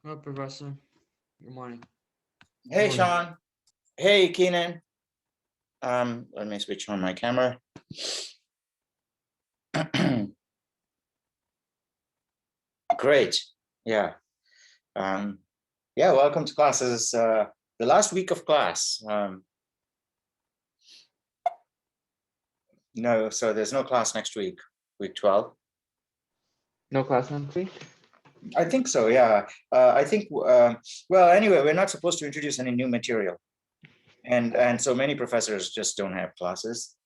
Hello, Professor. Good morning. Hey, Morning. Sean. Hey, Keenan. Let me switch on my camera. Great. Yeah. Yeah, welcome to class. This is the last week of class. No, so there's no class next week, week 12. No class next week? I think so, yeah. I think, well, anyway, we're not supposed to introduce any new material. And so many professors just don't have classes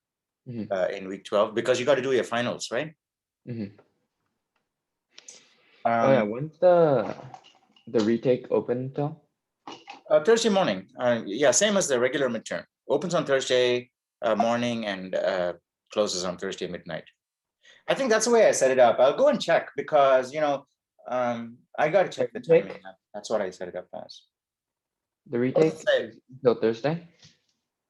in week 12 because you got to do your finals, right? Oh yeah, when's the retake open till? Thursday morning. Yeah, same as the regular midterm. Opens on Thursday morning and closes on Thursday midnight. I think that's the way I set it up. I'll go and check because, you know, I got to check the timing. That's what I set it up as. The retake say? is till Thursday?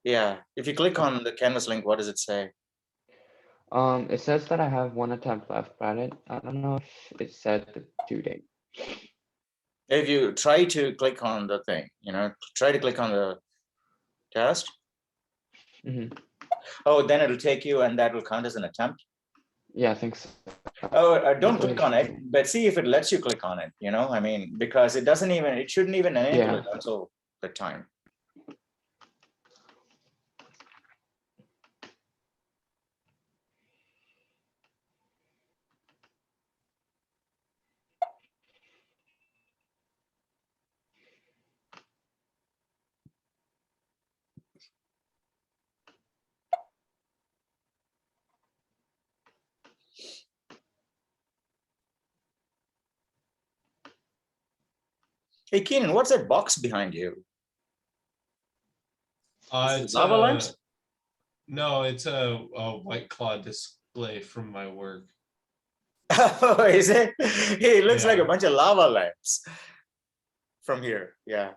Yeah. If you click on the Canvas link, what does it say? It says that I have one attempt left at it. I don't know if it said the due date. If you try to click on the thing, you know, try to click on the test. Oh, then it'll take you and that will count as an attempt. Yeah, I think so. Oh, don't click on it, but see if it lets you click on it, you know, I mean, because it doesn't even, it shouldn't even enable it until the time. Hey, Keenan, what's that box behind you? It's lava lamps? No, it's a White Claw display from my work. Oh, is it? Hey, it looks like a bunch of lava lamps from here. Yeah.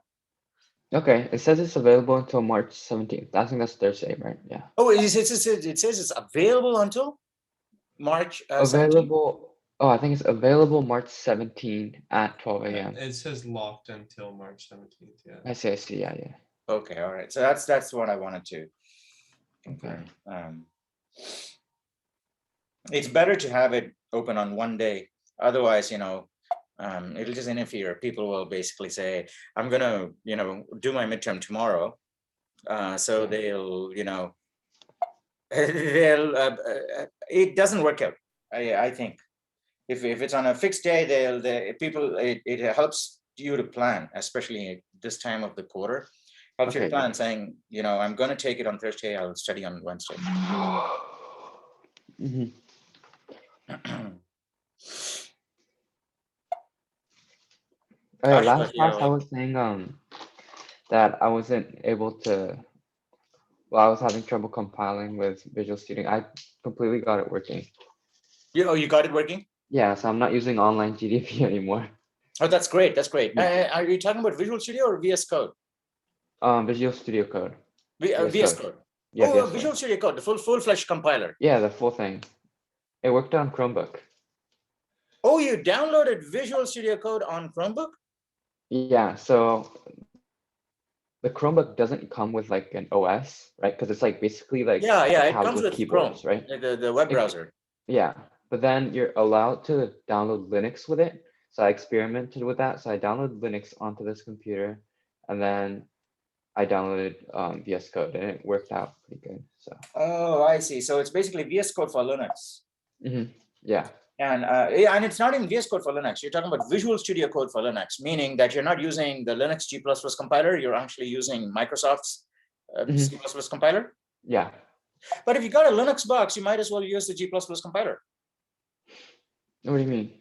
Okay, it says it's available until March 17th. I think that's Thursday, right? Yeah. Oh, it says it's available until March 17th? Available. Oh, I think it's available March 17 at 12 a.m. It says locked until March 17th. Yeah. I see. Yeah. Okay, all right. So that's what I wanted to confirm. It's better to have it open on one day. Otherwise, you know, it'll just interfere. People will basically say, I'm gonna, you know, do my midterm tomorrow. So they'll, you know, it doesn't work out. I think if it's on a fixed day, it helps you to plan, especially this time of the quarter. Helps you plan saying, you know, I'm going to take it on Thursday. I'll study on Wednesday. Last class I was saying that I wasn't able to. Well, I was having trouble compiling with Visual Studio. I completely got it working. You got it working? Yeah, so I'm not using online GDP anymore. Oh, that's great. That's great. Are you talking about Visual Studio or VS Code? Visual Studio Code. VS Code. Yeah, oh, Visual Studio Code, the full-fledged compiler. Yeah, the full thing. It worked on Chromebook. Oh, you downloaded Visual Studio Code on Chromebook? Yeah, so the Chromebook doesn't come with like an OS, right? Because it's like basically like it comes with keyboards, Chrome, right? The web browser. Yeah, but then you're allowed to download Linux with it. So I experimented with that. So I downloaded Linux onto this computer, and then I downloaded VS Code, and it worked out pretty good. So. Oh, I see. So it's basically VS Code for Linux. Yeah. And yeah, and it's not even VS Code for Linux. You're talking about Visual Studio Code for Linux, meaning that you're not using the Linux G++ compiler. You're actually using Microsoft's C++ compiler. Yeah. But if you got a Linux box, you might as well use the G++ compiler. What do you mean?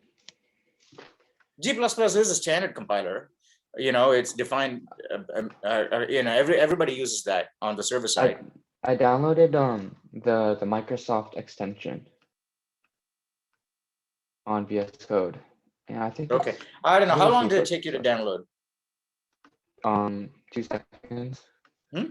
G++ is a standard compiler. You know, it's defined. You know, everybody uses that on the server side. I downloaded the Microsoft extension on VS Code, and I think Okay, it's, I don't know. How it's long did it useless, take you to so, download? 2 seconds. Hmm?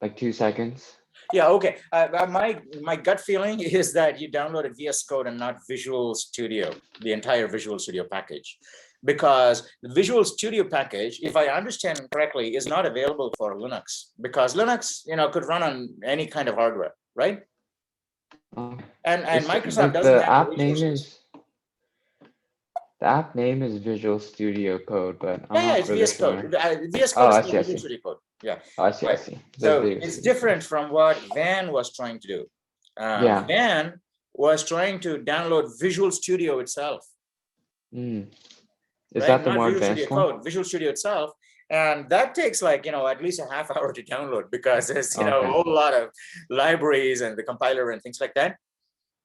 Like 2 seconds. Yeah, okay. My gut feeling is that you downloaded VS Code and not Visual Studio, the entire Visual Studio package, because the Visual Studio package, if I understand correctly, is not available for Linux, because Linux, you know, could run on any kind of hardware, right? And It's Microsoft like doesn't the have app the name resources. the app name is Visual Studio Code, but I'm Yeah, not it's really VS sure. Code. VS Oh, Code I is see, the I Visual see. Studio Code. Yeah. Oh, I see, I Right. see. The So Visual it's Studio. different from what Van was trying to do. Yeah. Van was trying to download Visual Studio itself. Is Right? that the Not more Visual advanced Studio one? Code, Visual Studio itself. And that takes like, you know, at least a half hour to download, because there's, you know, a Okay. whole lot of libraries and the compiler and things like that.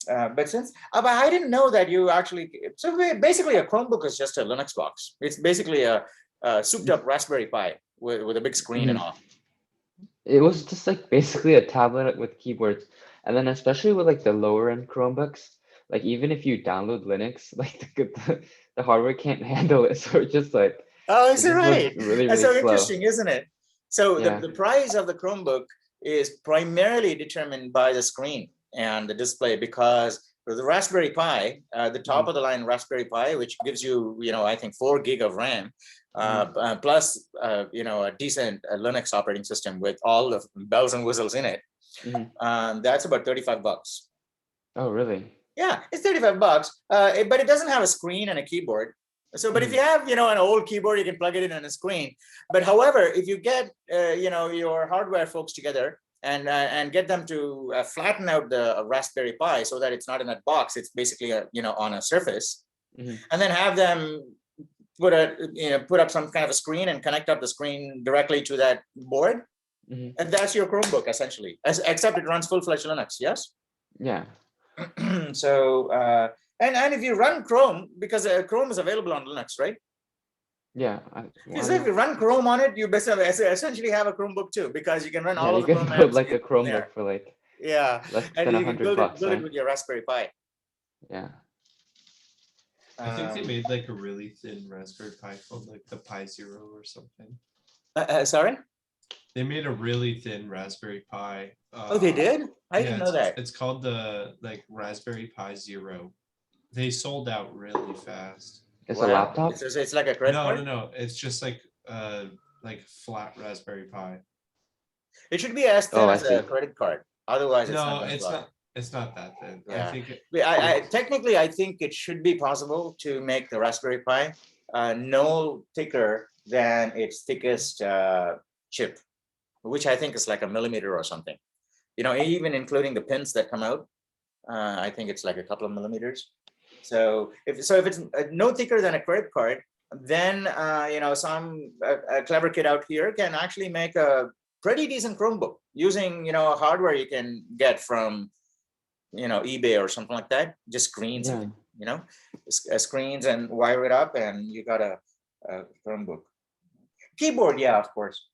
But I didn't know that you actually, so basically a Chromebook is just a Linux box. It's basically a souped up Raspberry Pi with a big screen and all. It was just like basically a tablet with keyboards, and then especially with like the lower end Chromebooks, like even if you download Linux, like the hardware can't handle it, so it's just like Oh, it is it just was right? really That's really so slow. interesting, isn't it? So Yeah. the price of the Chromebook is primarily determined by the screen and the display, because for the Raspberry Pi, the top of the line Raspberry Pi, which gives you, you know, I think 4 gig of RAM, plus, you know, a decent Linux operating system with all the bells and whistles in it. That's about $35. Oh, really? Yeah, it's $35, but it doesn't have a screen and a keyboard. So, but if you have, you know, an old keyboard, you can plug it in on a screen. But however, if you get, you know, your hardware folks together and get them to flatten out the Raspberry Pi so that it's not in that box, it's basically a, you know, on a surface, and then have them put up some kind of a screen and connect up the screen directly to that board, and that's your Chromebook essentially. Except it runs full-fledged Linux. Yes. Yeah. So and if you run Chrome, because Chrome is available on Linux, right? Yeah. So if you run Chrome on it, you essentially have a Chromebook too, because you can run all you of the can Chrome build apps like a in Chromebook there. for like Yeah, less and than you can $100, build it right? with your Raspberry Pi. Yeah. I think they made like a really thin Raspberry Pi called like the Pi Zero or something. Sorry? They made a really thin Raspberry Pi. Oh, they did? I didn't know that. It's called the like Raspberry Pi Zero. They sold out really fast. It's a laptop? It's like a credit card? No. It's just like flat Raspberry Pi. It should be as thin I as a see. credit card. Otherwise, No, it's not that thin. Yeah. I think Technically, I think it should be possible to make the Raspberry Pi no thicker than its thickest chip, which I think is like a millimeter or something. You know, even including the pins that come out, I think it's like a couple of millimeters. So if it's no thicker than a credit card, then you know, some clever kid out here can actually make a pretty decent Chromebook using, you know, hardware you can get from, you know, eBay or something like that. Just screens, you know, screens, and wire it up, and you got a Chromebook. Keyboard, yeah, of course.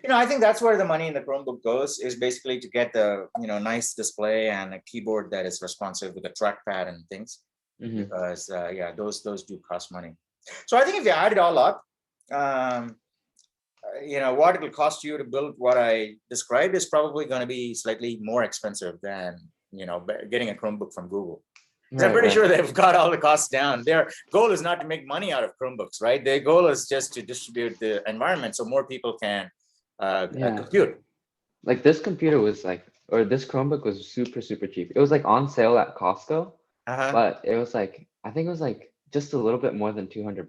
You know, I think that's where the money in the Chromebook goes, is basically to get the, you know, nice display and a keyboard that is responsive with a trackpad and things, because yeah, those do cost money. So I think if you add it all up, you know, what it will cost you to build what I described is probably going to be slightly more expensive than, you know, getting a Chromebook from Google. I'm pretty sure they've got all the costs down. Their goal is not to make money out of Chromebooks, right? Their goal is just to distribute the environment so more people can compute. Like this computer was like, or this Chromebook was super cheap. It was like on sale at Costco, but it was like, I think it was like just a little bit more than $200.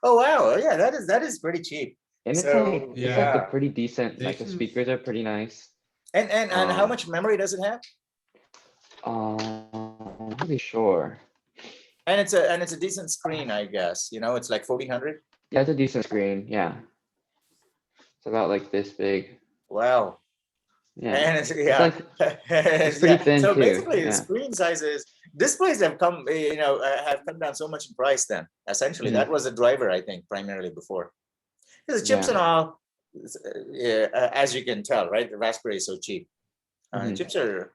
Oh wow, yeah, that is pretty cheap. And it's So, like it's like a pretty decent. Like the speakers are pretty nice. And how much memory does it have? I'm not really sure. And it's a decent screen, I guess. It's like 4000. Yeah, it's a decent screen. Yeah, it's about like this big. Wow. Yeah, And it's like it's pretty yeah. thin So too. basically, the Yeah. screen sizes, displays have have come down so much in price. Then essentially, Mhm. that was the driver, I think, primarily before. Because the chips Yeah. and all, as you can tell, right? The Raspberry is so cheap. Mhm. Chips are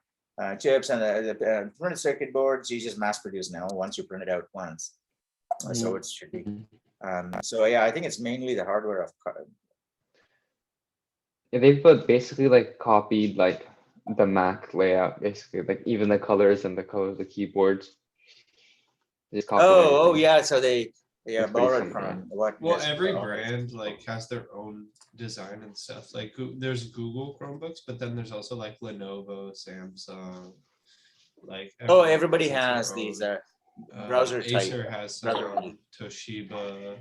chips, and the printed circuit boards you just mass produce now. Once you print it out once, so it should be. Mhm. So yeah, I think it's mainly the hardware of. Yeah, they've basically like copied like the Mac layout, basically, like even the colors and the color of the keyboards. They just copied Oh everything. yeah. So they It's pretty borrowed similar, yeah. from what. Well, is every developed. brand like has their own design and stuff. Like there's Google Chromebooks, but then there's also like Lenovo, Samsung, like Oh, everyone everybody their has these own. browser type. Acer has browser some, Toshiba.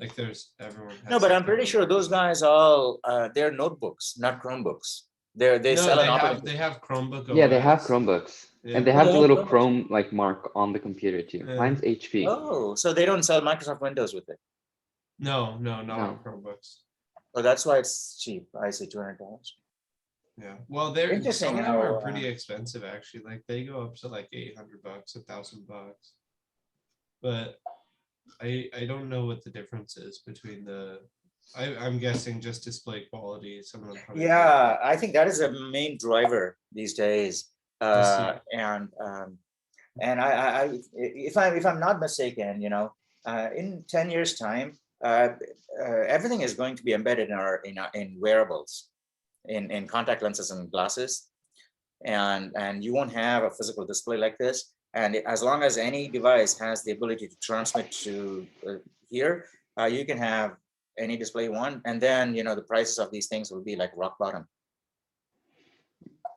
Like everyone has. No, but like, I'm their pretty own sure those brand. guys all they're notebooks, not Chromebooks. They No, sell an they operating. have Chromebook Yeah, they have OS. Chromebooks, Yeah. and they Oh, have they the have little Chromebooks. Chrome like mark on the computer too. Yeah. Mine's HP. Oh, so they don't sell Microsoft Windows with it. No, not No. on Chromebooks. Oh, that's why it's cheap. I say $200. Yeah. Well, they're Interesting some of them how, are pretty expensive actually. Like they go up to like $800, $1,000. But I don't know what the difference is between I'm guessing just display quality. Some of them probably Yeah, I think that is a main driver these days. And if I'm not mistaken, in 10 years' time, everything is going to be embedded in wearables, in contact lenses and glasses, and you won't have a physical display like this. And as long as any device has the ability to transmit to here, you can have any display you want, and then the prices of these things will be like rock bottom.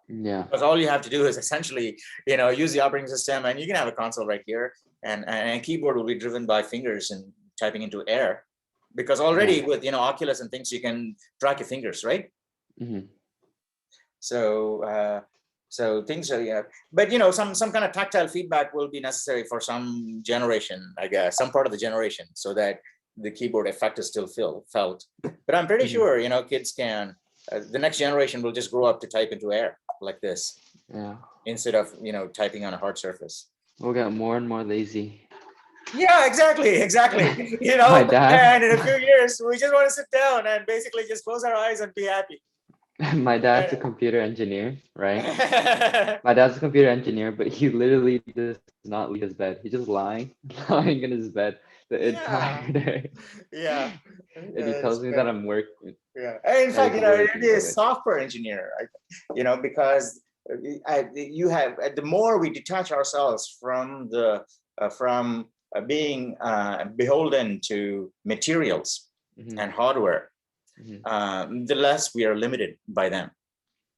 Yeah. Because all you have to do is essentially, use the operating system, and you can have a console right here, and a keyboard will be driven by fingers and typing into air. Because already with Oculus and things, you can track your fingers, right? Mm-hmm. So things are but some kind of tactile feedback will be necessary for some generation, I guess, some part of the generation, so that the keyboard effect is still felt. But I'm pretty sure kids can. The next generation will just grow up to type into air like this. Yeah. Instead of typing on a hard surface. We'll get more and more lazy. Yeah, exactly. My dad. And in a few years, we just want to sit down and basically just close our eyes and be happy. My dad's a computer engineer, right? My dad's a computer engineer, but he literally does not leave his bed. He's just lying in his bed the entire day. Yeah. And he tells me that I'm working. Yeah. In fact, working, it is but, like, software engineer, because you have the more we detach ourselves from being beholden to materials and hardware, the less we are limited by them.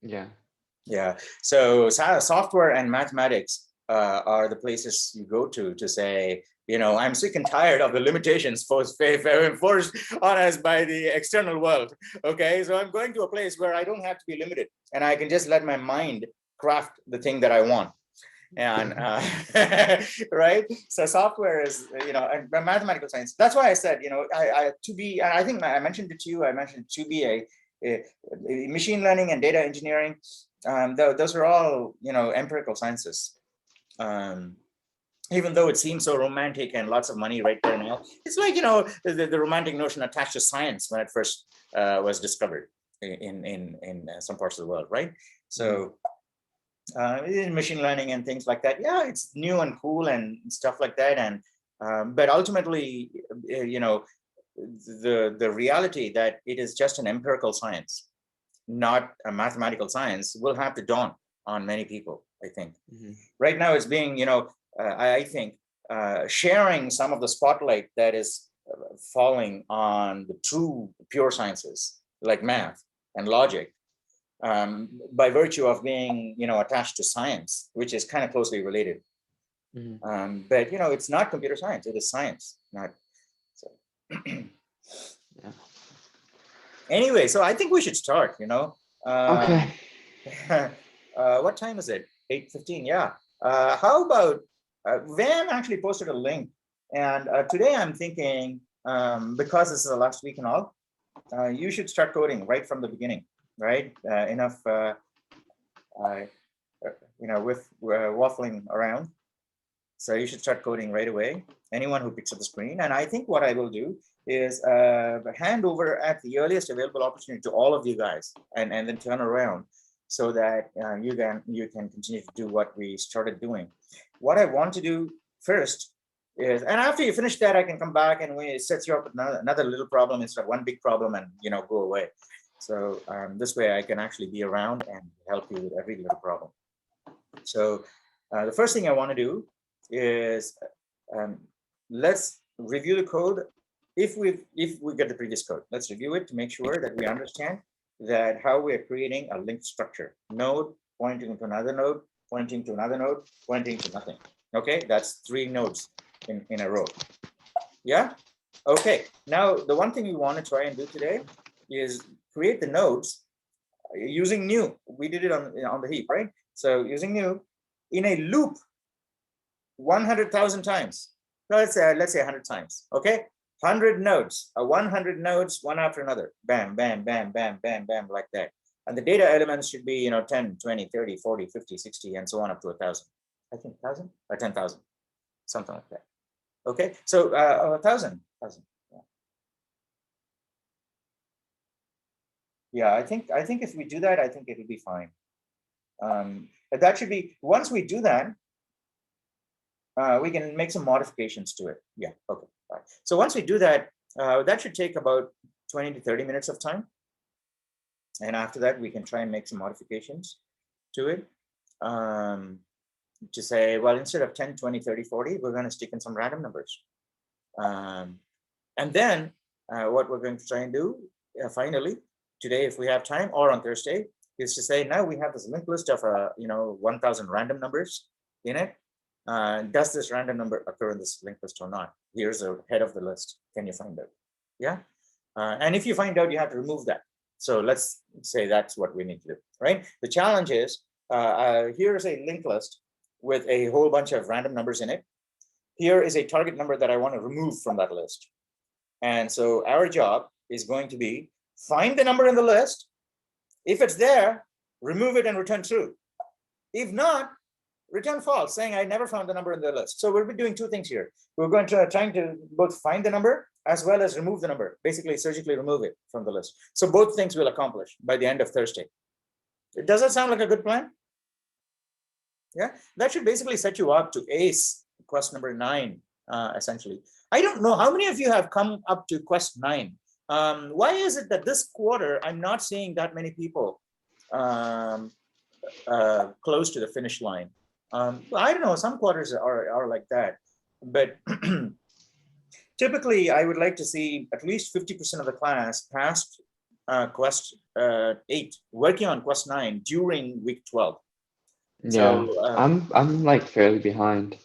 Yeah. So software and mathematics are the places you go to say, I'm sick and tired of the limitations enforced on us by the external world. Okay, so I'm going to a place where I don't have to be limited, and I can just let my mind craft the thing that I want. And right. So software is, and mathematical science. That's why I said, I think I mentioned it to you. I mentioned to be a machine learning and data engineering. Those are all, empirical sciences. Even though it seems so romantic and lots of money right there now, it's like, the romantic notion attached to science when it first was discovered in some parts of the world, right? So in machine learning and things like that, yeah, it's new and cool and stuff like that. And but ultimately, the reality that it is just an empirical science, not a mathematical science, will have to dawn on many people, I think. Right now it's being, I think, sharing some of the spotlight that is falling on the true pure sciences like math and logic, by virtue of being, attached to science, which is kind of closely related. But it's not computer science; it is science, not. So. Anyway, so I think we should start. Okay. What time is it? 8:15. Yeah. How about Van actually posted a link, and today I'm thinking, because this is the last week and all, you should start coding right from the beginning, right? Enough, with waffling around. So you should start coding right away. Anyone who picks up the screen. And I think what I will do is hand over at the earliest available opportunity to all of you guys, and then turn around so that you can continue to do what we started doing. What I want to do first is, and after you finish that, I can come back and we set you up with another little problem instead of one big problem and go away. So this way I can actually be around and help you with every little problem. So the first thing I want to do is let's review the code. If we get the previous code, let's review it to make sure that we understand that how we're creating a linked structure. Node pointing to another node, pointing to another node, pointing to nothing. Okay, that's 3 nodes in a row. Yeah. Okay. Now the one thing we want to try and do today is create the nodes using new. We did it on the heap, right? So using new in a loop 100,000 times. Let's say 100 times. Okay, 100 nodes, 100 nodes, one after another. Bam, bam, bam, bam, bam, bam, like that. And the data elements should be 10, 20, 30, 40, 50, 60, and so on up to 1,000. I think 1,000 or 10,000, something like that. Okay, so 1,000. Yeah, I think if we do that, I think it'll be fine. But that should be, once we do that, we can make some modifications to it. Yeah, okay. Right. So once we do that, that should take about 20 to 30 minutes of time. And after that, we can try and make some modifications to it. To say, well, instead of 10, 20, 30, 40, we're going to stick in some random numbers. And then what we're going to try and do, finally, today, if we have time, or on Thursday, is to say, now we have this linked list of 1,000 random numbers in it. Does this random number occur in this linked list or not? Here's the head of the list. Can you find out? Yeah. And if you find out, you have to remove that. So let's say that's what we need to do, right? The challenge is, here's a linked list with a whole bunch of random numbers in it. Here is a target number that I want to remove from that list. And so our job is going to be find the number in the list. If it's there, remove it and return true. If not, return false, saying I never found the number in the list. So we'll be doing 2 things here. We're going to trying to both find the number as well as remove the number, basically surgically remove it from the list. So both things will accomplish by the end of Thursday. Does that sound like a good plan? Yeah, that should basically set you up to ace quest number 9, essentially. I don't know how many of you have come up to quest 9. Why is it that this quarter I'm not seeing that many people close to the finish line? I don't know, some quarters are like that, but typically I would like to see at least 50% of the class past quest 8, working on quest 9 during week 12. Yeah, So, I'm like fairly behind.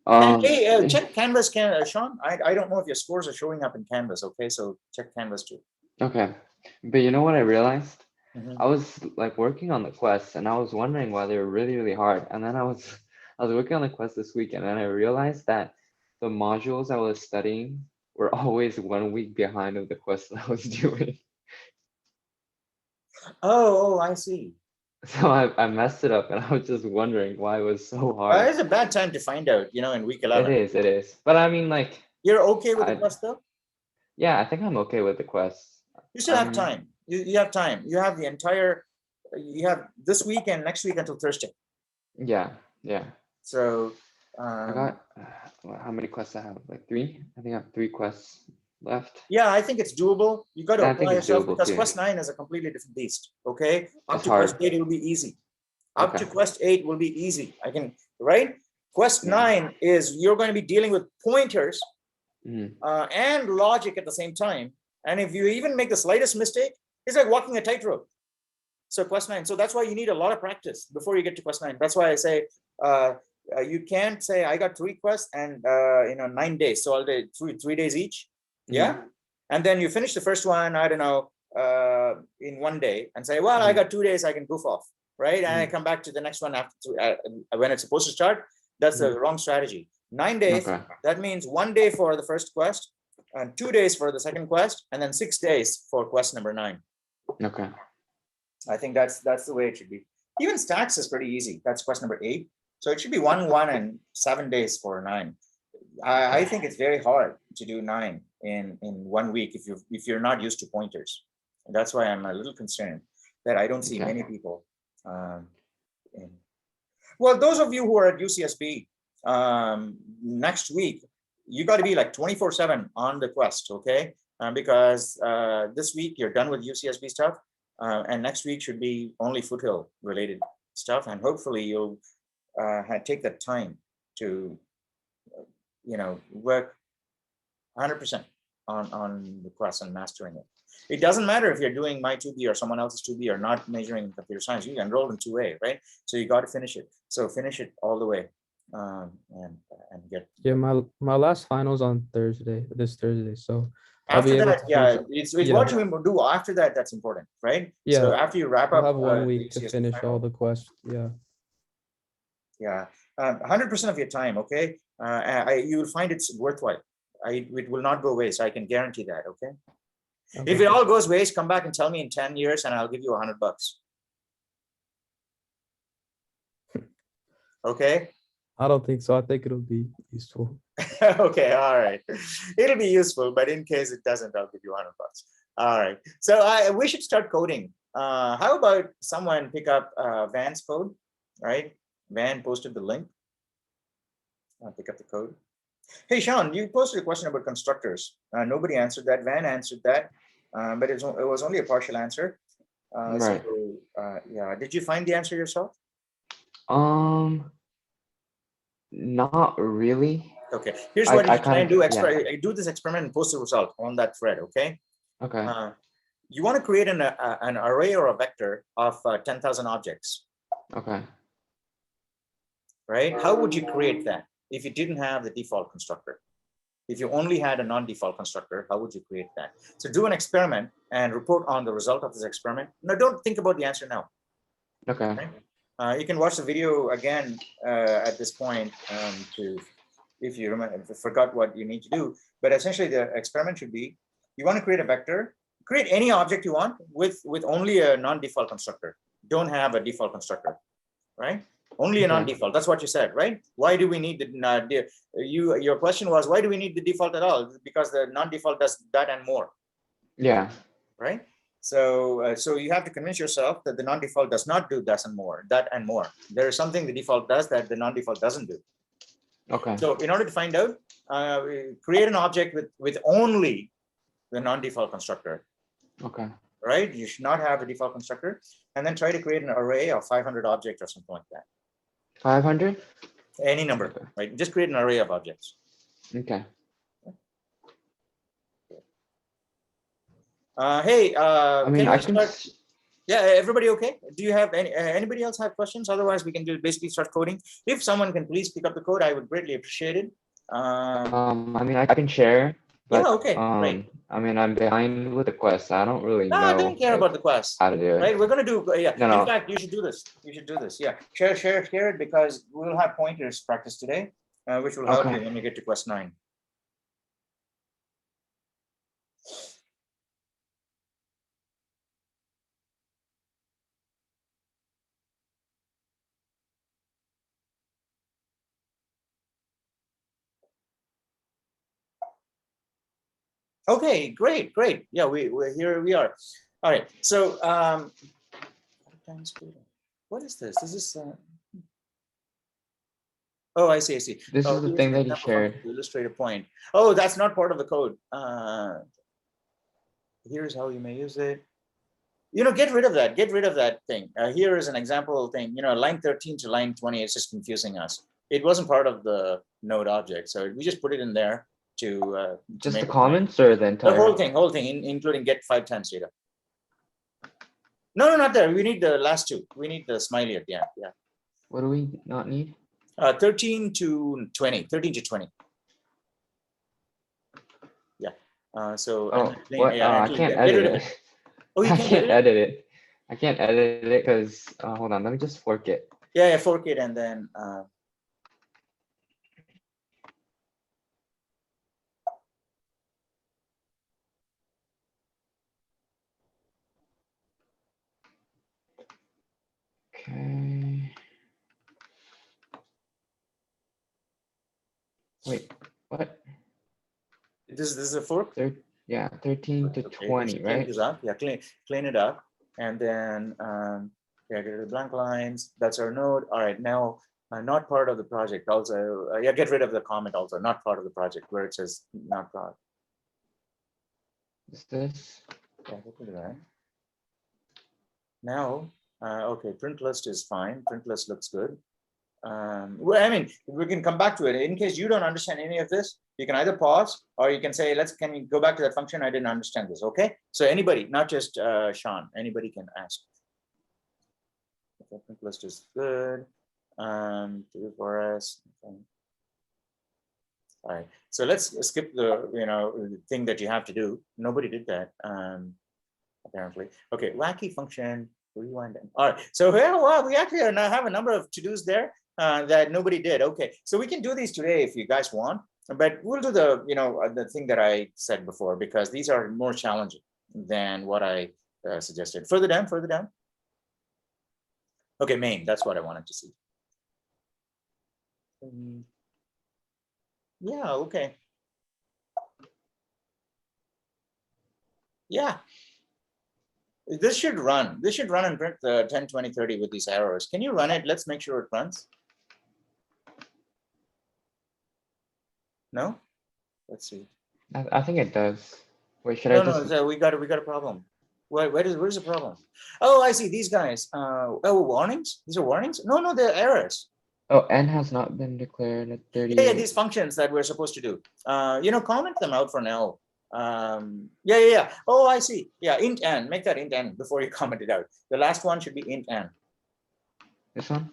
and hey, check Canvas, Sean. I don't know if your scores are showing up in Canvas. Okay, so check Canvas too. Okay, but you know what I realized? Mhm. I was like working on the quests and I was wondering why they were really, really hard. And then I was working on the quest this weekend and I realized that the modules I was studying were always 1 week behind of the quests that I was doing. Oh, I see. So I messed it up and I was just wondering why it was so hard. It's a bad time to find out, in week 11. It is. But I mean, like, You're okay with the quest though? yeah, I think I'm okay with the quests. You still have time. You have time. You have the entire, you have this week and next week until Thursday. Yeah. So, I got, how many quests I have? Like 3? I think I have 3 quests left. yeah, I think it's doable. You got to Yeah, I think apply it's yourself doable because too. quest 9 is a completely different beast. Okay, up It's to hard. quest 8 it will be easy. Up to Okay. quest 8 will be easy. Right? Quest Yeah. 9 is you're going to be dealing with pointers Mhm. and logic at the same time. And if you even make the slightest mistake, it's like walking a tightrope. So quest 9. So that's why you need a lot of practice before you get to quest 9. That's why I say you can't say I got 3 quests and 9 days. So I'll do 3 days each. Yeah. And then you finish the first one, I don't know, in 1 day and say, well, I got 2 days, I can goof off. right? And I come back to the next one after when it's supposed to start. That's the wrong strategy. 9 days, Okay. that means 1 day for the first quest, and 2 days for the second quest, and then 6 days for quest number 9. Okay. I think that's the way it should be. Even stacks is pretty easy. That's quest number 8. So it should be 1, 1, and 7 days for 9. I think it's very hard to do 9 in 1 week if you're not used to pointers. And that's why I'm a little concerned that I don't see Okay. many people. Well, those of you who are at UCSB next week, you got to be like 24/7 on the quest, okay? Because this week you're done with UCSB stuff, and next week should be only Foothill related stuff, and hopefully you'll take that time to work 100% on the quest and mastering it. It doesn't matter if you're doing my 2B or someone else's 2B or not majoring in computer science. You enrolled in 2A, right? So you got to finish it. So finish it all the way, and get. Yeah, my last finals on this Thursday. So I'll be After able that, to yeah, finish. it's Yeah. what you do after that. That's important, right? Yeah. So after you wrap I'll up, have 1 the week to UCSB finish final, all the quests. Yeah. Yeah, 100% of your time, okay? You will find it's worthwhile. It will not go waste. I can guarantee that, okay? If Okay. it all goes waste, come back and tell me in 10 years and I'll give you $100. Okay? I don't think so. I think it'll be useful. Okay, all right. It'll be useful, but in case it doesn't, I'll give you $100. All right. So we should start coding. How about someone pick up Van's code, right? Van posted the link. I'll pick up the code. Hey, Sean, you posted a question about constructors. Nobody answered that. Van answered that, but it was only a partial answer. Right. So, yeah, did you find the answer yourself? Not really. Okay, here's I- what I you try and kinda- do. Do this experiment and post the result on that thread, okay? Okay. You want to create an array or a vector of 10,000 objects, Okay. right? How would you create that if you didn't have the default constructor? If you only had a non-default constructor, how would you create that? So do an experiment and report on the result of this experiment. Now, don't think about the answer now. Okay. You can watch the video again at this point if you remember, if you forgot what you need to do. But essentially, the experiment should be: you want to create a vector, create any object you want with only a non-default constructor. Don't have a default constructor, right? Only a Okay. non-default. That's what you said, right? Why do we need the your question was, why do we need the default at all? Because the non-default does that and more, Yeah. right? So you have to convince yourself that the non-default does not do that and more. There is something the default does that the non-default doesn't do. Okay. So in order to find out, create an object with only the non-default constructor, Okay. right? You should not have a default constructor, and then try to create an array of 500 objects or something like that. 500? Any number, Okay. right? Just create an array of objects. Okay. Hey, I mean, can I we can. start? Yeah, everybody okay? Do you have anybody else have questions? Otherwise, we can basically start coding. If someone can please pick up the code, I would greatly appreciate it. I mean, I can share, but Yeah, okay, great. I mean, I'm behind with the quest. I don't really No, I know don't care about the quest. how to do it. Right, we're gonna do, yeah. No, no. In fact, you should do this. You should do this. Yeah, share it because we'll have pointers practice today, which will help Okay. you when you get to quest 9. Okay, great. Yeah, we're here. We are. All right. So, what is this? This is. Oh, I see. This Oh, is the here's thing an that you example from shared. the Illustrator point. Oh, that's not part of the code. Here's how you may use it. Get rid of that. Get rid of that thing. Here is an example thing. Line 13 to line 20 is just confusing us. It wasn't part of the node object, so we just put it in there to Just make the it comments or the the entire? whole thing, including get 5 times data. No, not there. We need the last two. We need the smiley at the end. Yeah. What do we not need? 13 to 20. 13 to 20. Yeah. So. Oh, what? I can't edit it. Oh, you I can't can't edit it? edit it. I can't edit it because, hold on, let me just fork it. Yeah, fork it and then, Okay. Wait, what? this is a fork. Yeah, 13 to Okay, 20, clean right? this up. Yeah, clean it up. And then, yeah, get rid of the blank lines. That's our node. All right, now, not part of the project also. Yeah, get rid of the comment also, not part of the project where it says not part. Is this? Yeah, get rid of that. Now, okay, print list is fine. Print list looks good. Well, I mean, we can come back to it. In case you don't understand any of this, you can either pause or you can say, can you go back to that function? I didn't understand this. Okay. So anybody, not just Sean, anybody can ask. Okay, print list is good. Do for us. Okay. All right. So let's skip the thing that you have to do. Nobody did that. Apparently. Okay, wacky function, rewind. All right, so well, we actually now have a number of to-dos there that nobody did. Okay, so we can do these today if you guys want, but we'll do the thing that I said before because these are more challenging than what I suggested. Further down, further down. Okay, main, that's what I wanted to see. Yeah, okay. Yeah. This should run. This should run and print the 10, 20, 30 with these arrows. Can you run it? Let's make sure it runs. No? Let's see. I think it does. Wait, should No, I just? no, we got a problem. Where's the problem? Oh, I see these guys. Oh, warnings? These are warnings? No, they're errors. Oh, n has not been declared at 38. Yeah, these functions that we're supposed to do. Comment them out for now. Yeah. Oh, I see. Yeah, int n. Make that int n before you comment it out. The last one should be int n. This one?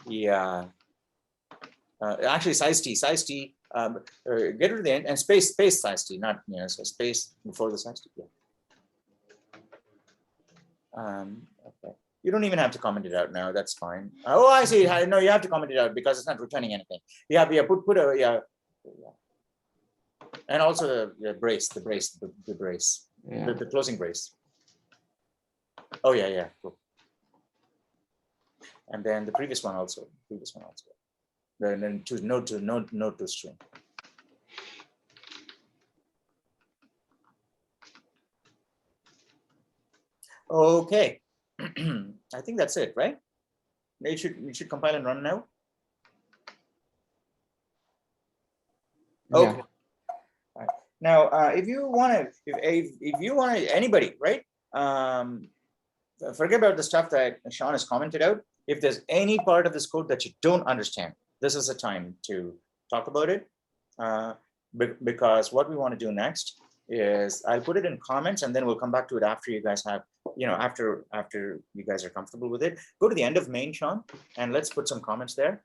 Yeah. Actually, size t. Get rid of the end and space size t, not so space before the size t. Yeah. Okay. You don't even have to comment it out now. That's fine. Oh, I see. No, you have to comment it out because it's not returning anything. Yeah. Put a yeah. And also the brace, the brace, Yeah. the closing brace. Oh yeah. Cool. And then the previous one also. Then to node to string. Okay, I think that's it, right? It should compile and run now. Okay. Yeah. All right. Now, if you want to, anybody, right? Forget about the stuff that Sean has commented out. If there's any part of this code that you don't understand, this is the time to talk about it. Because what we want to do next is I'll put it in comments and then we'll come back to it after you guys have, after you guys are comfortable with it. Go to the end of main, Sean, and let's put some comments there.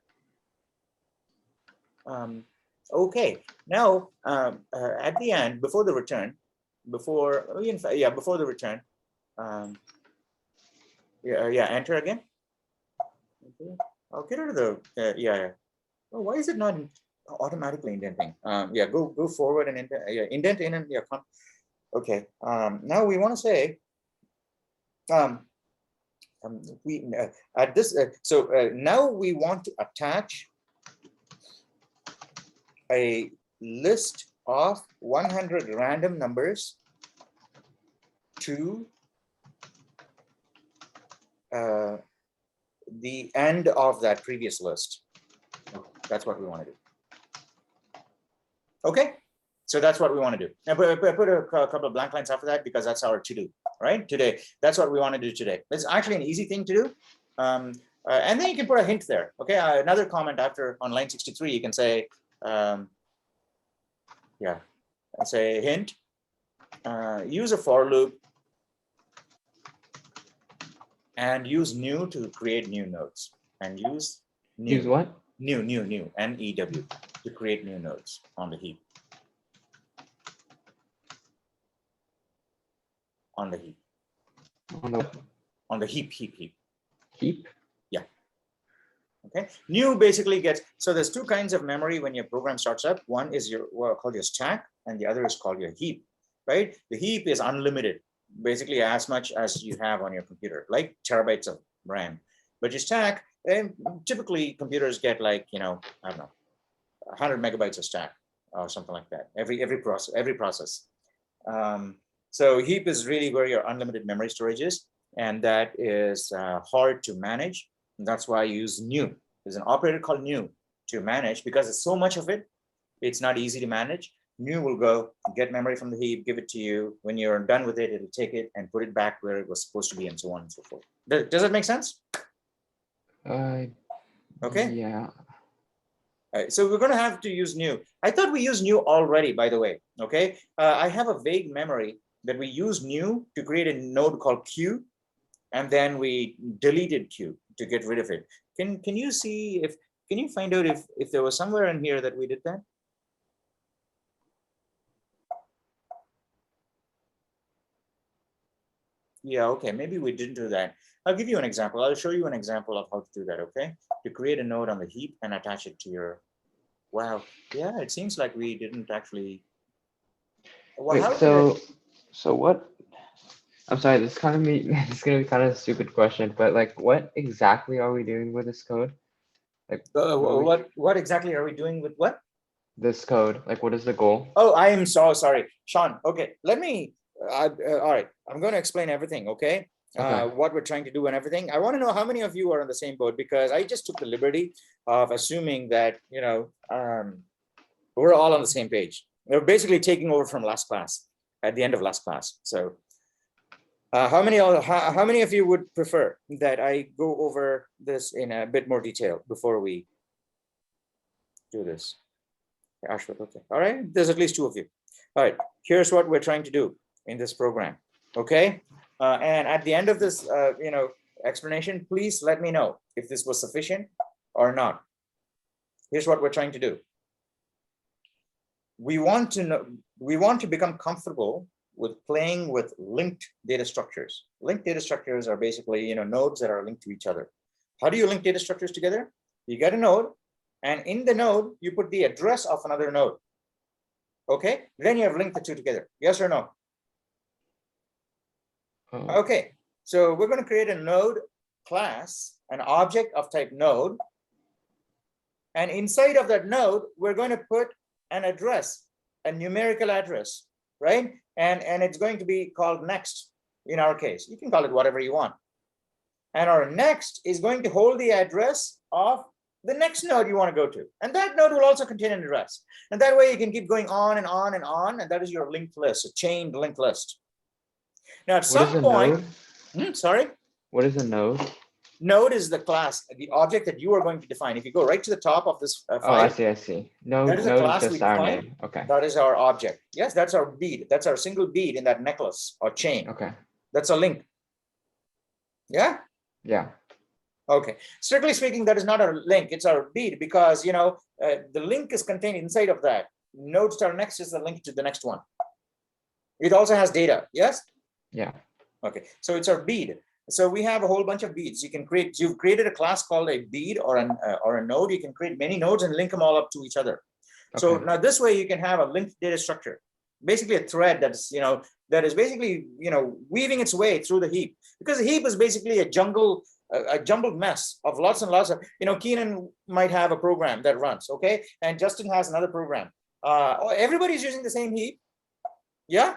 Okay, now at the end, before the return, before the return, enter again. Okay. I'll get rid of the Oh, why is it not automatically indenting? Go forward and indent in and okay. Now we want to say we at this now we want to attach a list of 100 random numbers to the end of that previous list. That's what we want to do. Okay, so that's what we want to do. Now put a couple of blank lines after that because that's our to do, right? Today, that's what we want to do today. It's actually an easy thing to do. And then you can put a hint there. Okay, another comment after on line 63, you can say, say hint, use a for loop and use new to create new nodes and use new. Use what? New, N-E-W, to create new nodes on the heap. on the heap. Heap? Okay, new basically gets, so there's two kinds of memory when your program starts up. One is your called your stack, and the other is called your heap, right? The heap is unlimited, basically as much as you have on your computer, like terabytes of RAM. But your stack, and typically computers get like, I don't know, 100 megabytes of stack or something like that. Every process. So heap is really where your unlimited memory storage is, and that is hard to manage. And that's why I use new. There's an operator called new to manage, because it's so much of it, it's not easy to manage. New will go get memory from the heap, give it to you. When you're done with it, it'll take it and put it back where it was supposed to be, and so on and so forth. Does that make sense? Okay. Yeah. All right, so we're going to have to use new. I thought we used new already, by the way. Okay. I have a vague memory that we used new to create a node called Q, and then we deleted Q to get rid of it. Can you see if, can you find out if there was somewhere in here that we did that? Yeah, okay, maybe we didn't do that. I'll give you an example. I'll show you an example of how to do that, okay? To create a node on the heap and attach it to your, wow. Yeah, it seems like we didn't actually. Well, Wait, so what? I'm sorry, this kind of this is gonna be kind of a stupid question, but like, what exactly are we doing with this code? Like, what exactly are we doing with what? this code, like, what is the goal? Oh, I am so sorry, Sean. Okay, let me. All right, I'm going to explain everything. Okay, Okay. what we're trying to do and everything. I want to know how many of you are on the same boat, because I just took the liberty of assuming that we're all on the same page. We're basically taking over from last class at the end of last class. So, how many of you would prefer that I go over this in a bit more detail before we do this? Ashwat, okay. All right, there's at least two of you. All right, here's what we're trying to do in this program, okay? And at the end of this, explanation, please let me know if this was sufficient or not. Here's what we're trying to do. We want to become comfortable with playing with linked data structures. Linked data structures are basically, nodes that are linked to each other. How do you link data structures together? You get a node, and in the node, you put the address of another node. Okay, then you have linked the two together. Yes or no? Okay, so we're going to create a node class, an object of type node. And inside of that node, we're going to put an address, a numerical address, right? And it's going to be called next in our case. You can call it whatever you want. And our next is going to hold the address of the next node you want to go to. And that node will also contain an address. And that way you can keep going on and on and on. And that is your linked list, a chained linked list. Now, at some point, sorry? What is a node? Node is the class, the object that you are going to define. If you go right to the top of this file, Oh, I see. Node, that is a node class is we just our define. name. Okay. That is our object. Yes, that's our bead. That's our single bead in that necklace or chain. Okay. That's a link. Yeah? Yeah. Okay. Strictly speaking, that is not a link. It's our bead, because, the link is contained inside of that. Node star next is the link to the next one. It also has data. Yes? Yeah. Okay. So it's our bead. So we have a whole bunch of beads. You've created a class called a bead or a node. You can create many nodes and link them all up to each other. Okay. So now this way you can have a linked data structure, basically a thread that's, that is basically, weaving its way through the heap, because the heap is basically a jumbled mess of lots and lots of, Keenan might have a program that runs, okay? And Justin has another program. Everybody's using the same heap. Yeah.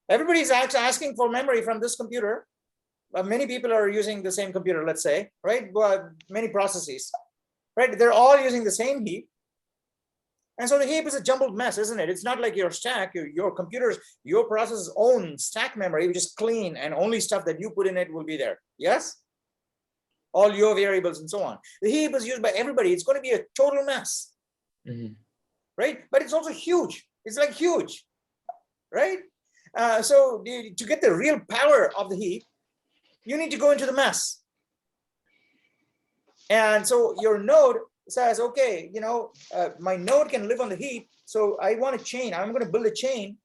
Everybody's asking for memory from this computer. Many people are using the same computer, let's say, right? But many processes, right? They're all using the same heap. And so the heap is a jumbled mess, isn't it? It's not like your stack, your computer's, your process's own stack memory, which is clean and only stuff that you put in it will be there. Yes? All your variables and so on. The heap is used by everybody. It's going to be a total mess, right? But it's also huge. It's like huge, right? So to get the real power of the heap, you need to go into the mess. And so your node says, okay, my node can live on the heap. So I want a chain. I'm going to build a chain.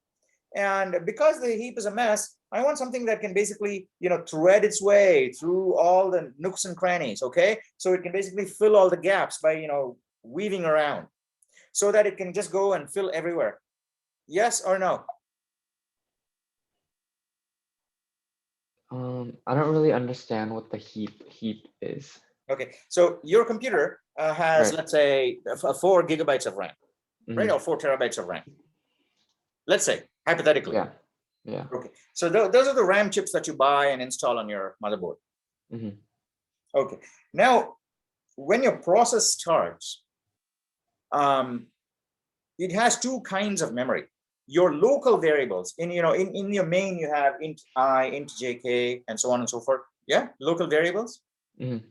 And because the heap is a mess, I want something that can basically, thread its way through all the nooks and crannies, okay? So it can basically fill all the gaps by, weaving around so that it can just go and fill everywhere. Yes or no? I don't really understand what the heap is. Okay, so your computer has, Right. let's say, 4 gigabytes of RAM, right? Mhm. Or 4 terabytes of RAM. Let's say, hypothetically. Yeah, yeah. Okay, so those are the RAM chips that you buy and install on your motherboard. Mhm. Okay, now when your process starts, it has 2 kinds of memory. Your local variables in your main, you have int I, int jk, and so on and so forth. Yeah, local variables. Mhm.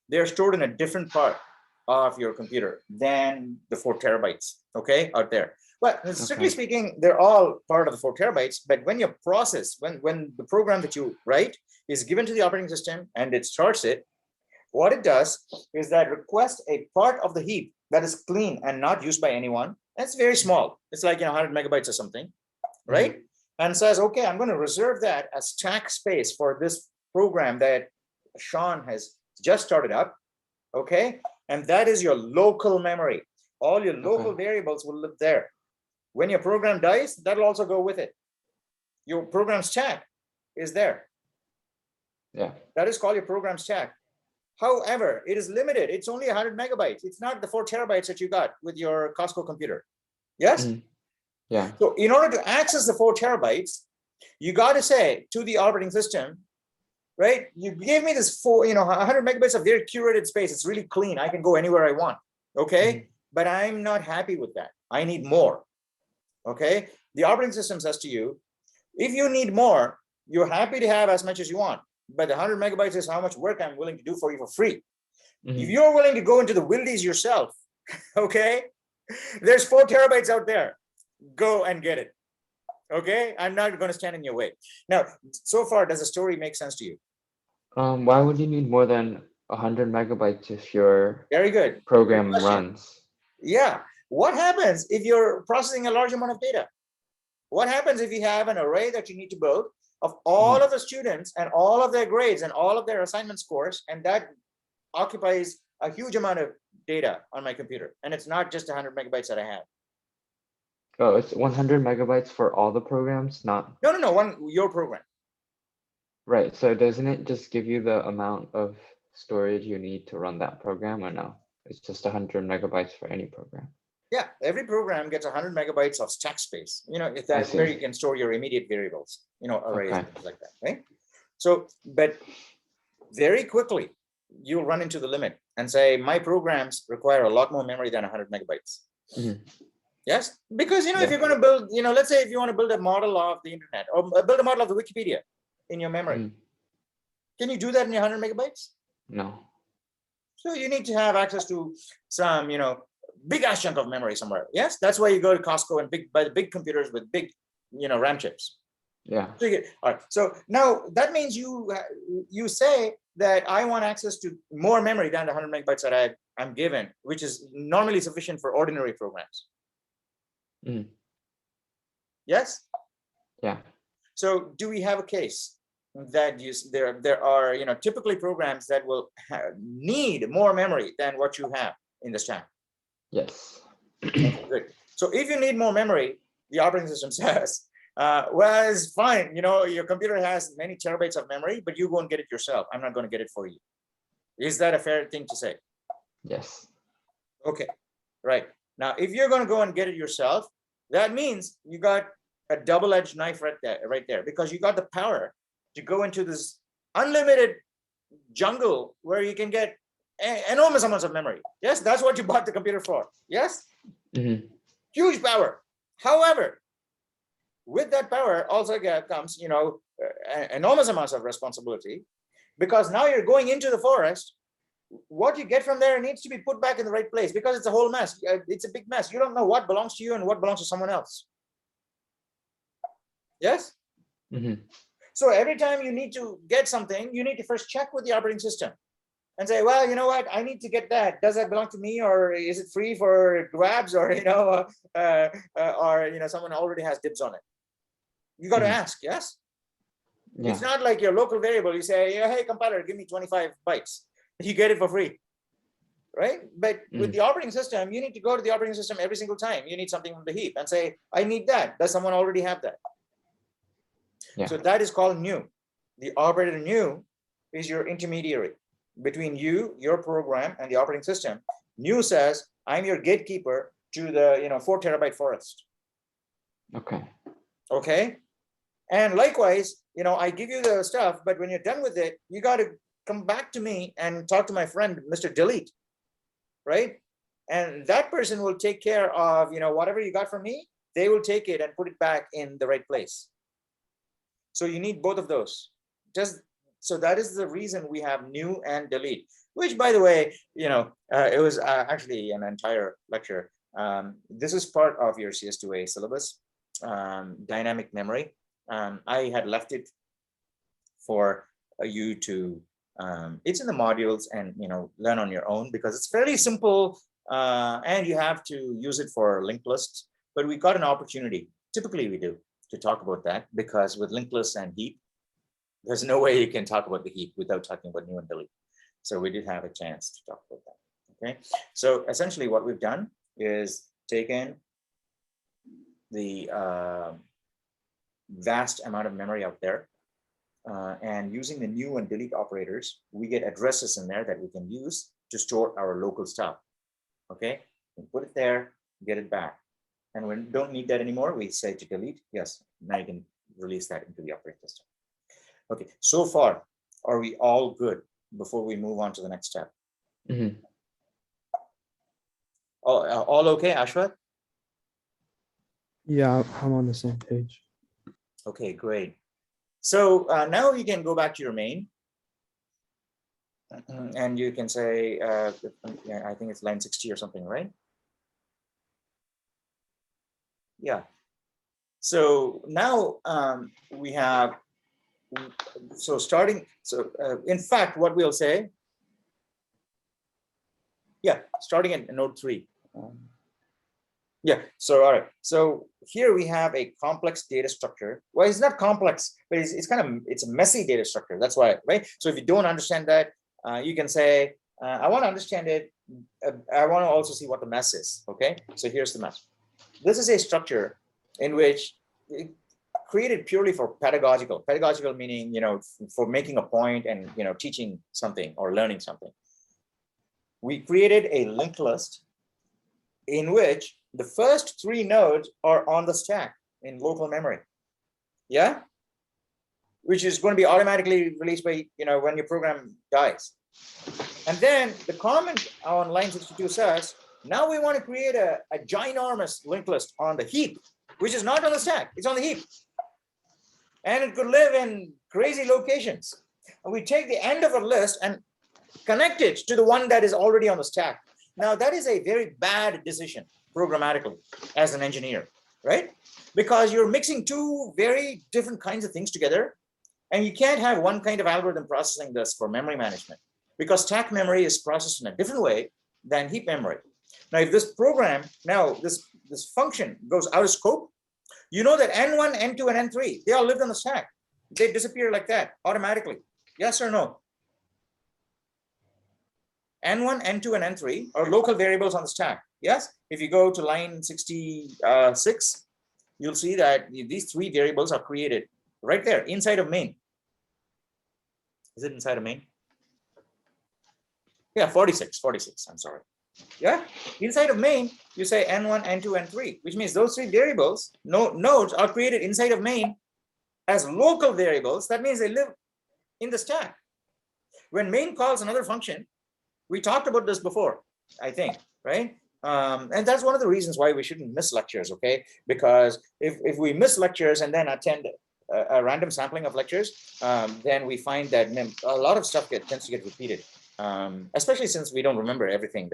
They're stored in a different part of your computer than the 4 terabytes, okay, out there. Well, strictly Okay. speaking, they're all part of the 4 terabytes, but when your process, when the program that you write is given to the operating system and it starts it, what it does is that request a part of the heap that is clean and not used by anyone. That's very small. It's like 100 megabytes or something, right? And says, okay, I'm going to reserve that as stack space for this program that Sean has just started up, okay? And that is your local memory. All your local Okay. variables will live there. When your program dies, that'll also go with it. Your program stack is there. Yeah. That is called your program stack. However, it is limited. It's only 100 megabytes. It's not the 4 terabytes that you got with your Costco computer. Yes? Mhm. Yeah. So in order to access the 4 terabytes, you got to say to the operating system, right? You gave me this 100 megabytes of very curated space. It's really clean. I can go anywhere I want. Okay. Mhm. But I'm not happy with that. I need more. Okay. The operating system says to you, if you need more, you're happy to have as much as you want. But the 100 megabytes is how much work I'm willing to do for you for free. If Mhm. you're willing to go into the wildies yourself, okay, there's 4 terabytes out there. Go and get it. Okay. I'm not going to stand in your way. Now, so far, does the story make sense to you? Why would you need more than 100 megabytes if your Very good. program Good question. runs? Yeah. What happens if you're processing a large amount of data? What happens if you have an array that you need to build of all of the students and all of their grades and all of their assignment scores, and that occupies a huge amount of data on my computer, and it's not just 100 megabytes that I have. Oh, it's 100 megabytes for all the programs, not No, your program. right. So doesn't it just give you the amount of storage you need to run that program, or no? It's just 100 megabytes for any program. Yeah, every program gets 100 megabytes of stack space. If I that's where see. you can store your immediate variables, arrays Okay. and things like that, right? So, but very quickly, you'll run into the limit and say, my programs require a lot more memory than 100 megabytes. Mhm. Yes, because if Yeah. you're going to build, let's say if you want to build a model of the internet or build a model of the Wikipedia in your memory, Mhm. can you do that in your 100 megabytes? No. So you need to have access to some, big ass chunk of memory somewhere. Yes, that's why you go to Costco and buy the big computers with big, RAM chips. Yeah. All right. So now that means you say that I want access to more memory than the 100 megabytes that I'm given, which is normally sufficient for ordinary programs. Mhm. Yes. Yeah. So do we have a case that there are typically programs that will need more memory than what you have in the stack? Yes. Okay, good. So if you need more memory, the operating system says, well, it's fine. Your computer has many terabytes of memory, but you go and get it yourself. I'm not going to get it for you. Is that a fair thing to say? Yes. Okay, right. Now, if you're going to go and get it yourself, that means you got a double-edged knife right there, because you got the power to go into this unlimited jungle where you can get enormous amounts of memory. Yes, that's what you bought the computer for. Yes, Mhm. huge power. However, with that power also comes, enormous amounts of responsibility, because now you're going into the forest. What you get from there needs to be put back in the right place, because it's a whole mess. It's a big mess. You don't know what belongs to you and what belongs to someone else. Yes. Mhm. So every time you need to get something, you need to first check with the operating system and say, well, you know what, I need to get that. Does that belong to me, or is it free for grabs, or or someone already has dibs on it? You got to Mhm. ask. Yes. It's Yeah. not like your local variable. You say, yeah, hey, compiler, give me 25 bytes. You get it for free, right? But with the operating system, you need to go to the operating system every single time. You need something from the heap and say, I need that. Does someone already have that? Yeah. So that is called new. The operator new is your intermediary between you, your program, and the operating system. New says, I'm your gatekeeper to the 4 terabyte forest. Okay. Okay. And likewise, I give you the stuff, but when you're done with it, you got to come back to me and talk to my friend, Mr. Delete, right? And that person will take care of, whatever you got from me, they will take it and put it back in the right place. So you need both of those. So that is the reason we have new and delete, which, by the way, it was actually an entire lecture. This is part of your CS2A syllabus, dynamic memory. I had left it for you to, it's in the modules and, learn on your own because it's fairly simple and you have to use it for linked lists, but we got an opportunity, typically we do, to talk about that because with linked lists and heap, there's no way you can talk about the heap without talking about new and delete. So we did have a chance to talk about that, okay? So essentially what we've done is taken the vast amount of memory out there and using the new and delete operators, we get addresses in there that we can use to store our local stuff, okay? We put it there, get it back. And when we don't need that anymore, we say to delete, yes, now you can release that into the operating system. Okay, so far, are we all good before we move on to the next step? Mm-hmm. All okay, Ashwath? Yeah, I'm on the same page. Okay, great. So now you can go back to your main. And you can say, I think it's line 60 or something, right? Yeah. So now we have, in fact, what we'll say, yeah, starting at node 3. Yeah, so all right. So here we have a complex data structure. Well, it's not complex, but it's a messy data structure. That's why, right? So if you don't understand that, you can say, I want to understand it. I want to also see what the mess is. Okay, so here's the mess. This is a structure in which it created purely for pedagogical meaning, for making a point and, teaching something or learning something. We created a linked list in which the first 3 nodes are on the stack in local memory. Yeah, which is going to be automatically released by, when your program dies. And then the comment on line 62 says, now we want to create a ginormous linked list on the heap, which is not on the stack, it's on the heap. And it could live in crazy locations. And we take the end of a list and connect it to the one that is already on the stack. Now that is a very bad decision programmatically as an engineer, right? Because you're mixing 2 very different kinds of things together. And you can't have one kind of algorithm processing this for memory management because stack memory is processed in a different way than heap memory. Now, if this program, this function goes out of scope, you know that N1, N2, and N3, they all lived on the stack. They disappear like that automatically. Yes or no? N1, N2, and N3 are local variables on the stack. Yes? If you go to line 66, you'll see that these 3 variables are created right there inside of main. Is it inside of main? Yeah, 46, I'm sorry. Yeah, inside of main, you say N1, N2, N3, which means those 3 variables, nodes are created inside of main as local variables. That means they live in the stack. When main calls another function, we talked about this before, I think, right? And that's one of the reasons why we shouldn't miss lectures, okay? Because if we miss lectures and then attend a random sampling of lectures, then we find that a lot of stuff tends to get repeated. Especially since we don't remember everything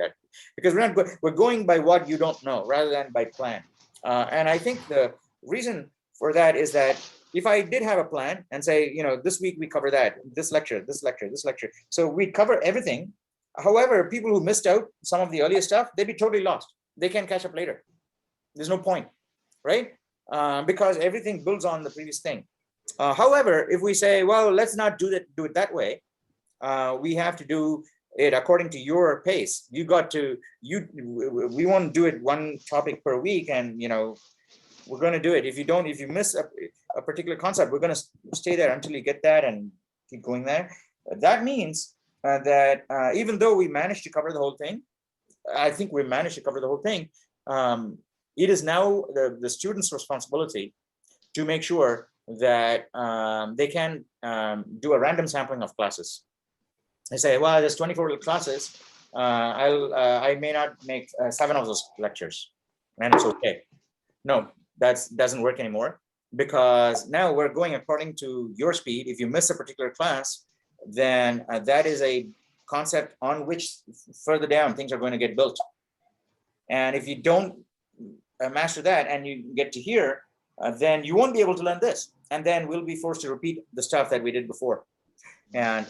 because we're going by what you don't know rather than by plan. And I think the reason for that is that if I did have a plan and say, this week we cover that, this lecture, so we cover everything. However, people who missed out some of the earlier stuff, they'd be totally lost. They can catch up later. There's no point, right? Because everything builds on the previous thing. However, if we say, well, let's not do it that way, we have to do it according to your pace. We won't do it one topic per week, and we're going to do it. If you miss a particular concept, we're going to stay there until you get that and keep going there. That means that even though we managed to cover the whole thing, I think we managed to cover the whole thing. It is now the students' responsibility to make sure that they can do a random sampling of classes. They say, well, there's 24 little classes. I may not make 7 of those lectures, and it's okay. No, that doesn't work anymore, because now we're going according to your speed. If you miss a particular class, then that is a concept on which further down things are going to get built. And if you don't master that and you get to here, then you won't be able to learn this. And then we'll be forced to repeat the stuff that we did before. And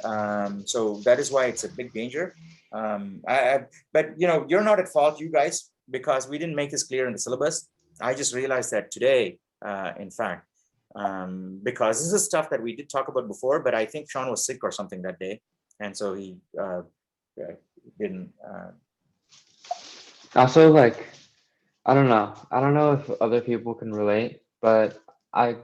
so that is why it's a big danger. But you're not at fault, you guys, because we didn't make this clear in the syllabus. I just realized that today, in fact, because this is stuff that we did talk about before, but I think Sean was sick or something that day. And so he didn't. Also, like, I don't know if other people can relate, but I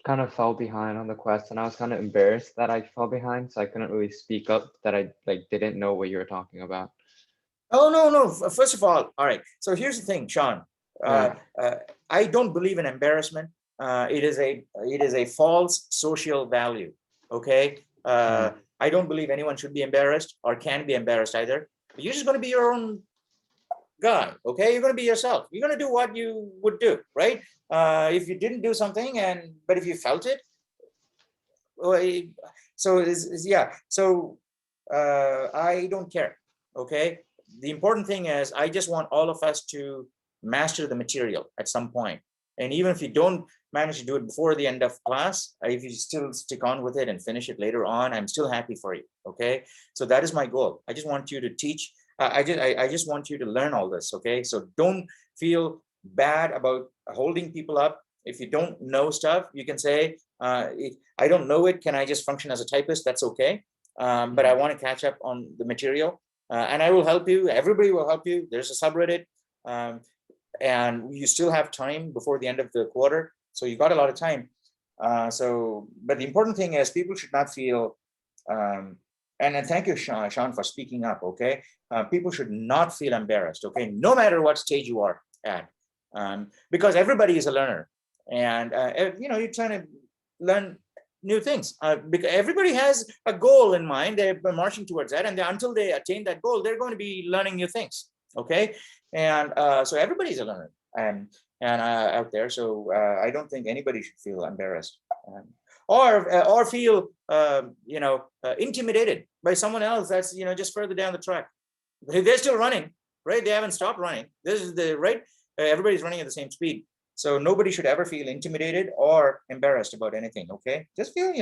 kind of fell behind on the quest, and I was kind of embarrassed that I fell behind, so I couldn't really speak up that I didn't know what you were talking about. Oh, no. First of all right. So here's the thing, Sean. I don't believe in embarrassment. It is a false social value. Okay. I don't believe anyone should be embarrassed or can be embarrassed either. You're just going to be your own guy. Okay. You're going to be yourself. You're going to do what you would do, right? If you didn't do something, but if you felt it, so I don't care. Okay. The important thing is, I just want all of us to master the material at some point. And even if you don't manage to do it before the end of class, if you still stick on with it and finish it later on, I'm still happy for you. Okay. So that is my goal. I just want you to teach. I just want you to learn all this. Okay. So don't feel bad about holding people up. If you don't know stuff, you can say, I don't know it. Can I just function as a typist? That's okay. But I want to catch up on the material. And I will help you. Everybody will help you. There's a subreddit. And you still have time before the end of the quarter. So you got a lot of time. But the important thing is, people should not feel, and thank you, Sean, for speaking up, okay? People should not feel embarrassed, okay? No matter what stage you are at, because everybody is a learner. And, you're trying to learn new things. Because everybody has a goal in mind. They're marching towards that. And until they attain that goal, they're going to be learning new things, okay? And so everybody's a learner and out there. So I don't think anybody should feel embarrassed or feel intimidated by someone else that's just further down the track. They're still running, right? They haven't stopped running. This is the right. Everybody's running at the same speed. So nobody should ever feel intimidated or embarrassed about anything. Okay, just feel,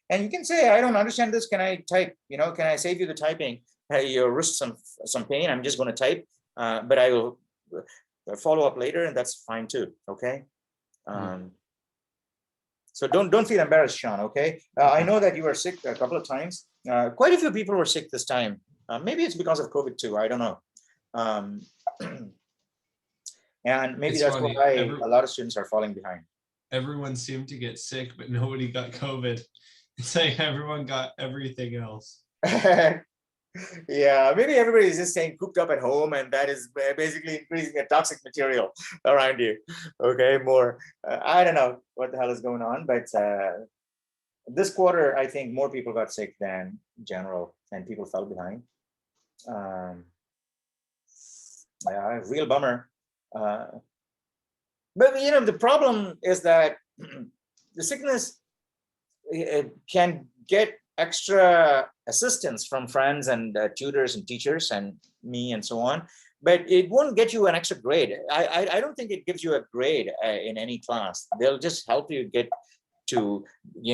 and you can say, I don't understand this. Can I type? Can I save you the typing? Your wrist some pain. I'm just going to type. But I will follow up later, and that's fine too. Okay. So don't feel embarrassed, Sean. Okay. I know that you were sick a couple of times. Quite a few people were sick this time. Maybe it's because of COVID too. I don't know. And maybe It's that's funny. why a lot of students are falling behind. Everyone seemed to get sick, but nobody got COVID. It's like everyone got everything else. Yeah, maybe everybody is just staying cooped up at home, and that is basically increasing the toxic material around you. Okay, more. I don't know what the hell is going on, but this quarter, I think more people got sick than general, and people fell behind. Yeah, real bummer. But the problem is that the sickness can get extra assistance from friends and tutors and teachers and me and so on, but it won't get you an extra grade. I don't think it gives you a grade in any class. They'll just help you get to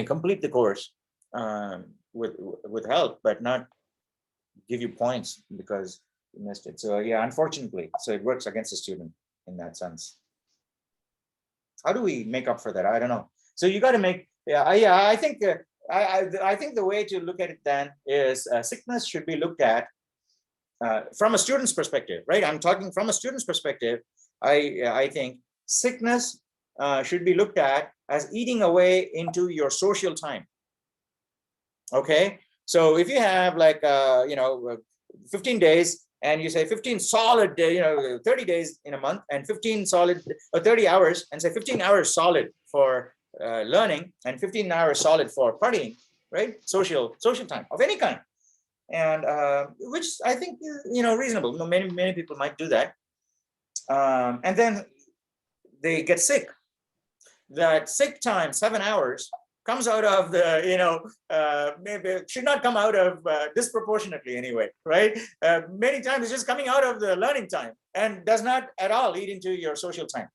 complete the course with help, but not give you points because you missed it. So yeah, unfortunately, so it works against the student in that sense. How do we make up for that? I don't know. So you got to make Yeah, I think I think the way to look at it then is sickness should be looked at from a student's perspective, right? I'm talking from a student's perspective. I think sickness should be looked at as eating away into your social time. Okay, so if you have like 15 days, and you say 15 solid, 30 days in a month, and 15 solid or 30 hours, and say 15 hours solid for learning, and 15 hours solid for partying, right? Social time of any kind, and which I think reasonable. Many people might do that, and then they get sick. That sick time, 7 hours, comes out of the, maybe it should not come out of disproportionately anyway, right? Many times it's just coming out of the learning time and does not at all eat into your social time.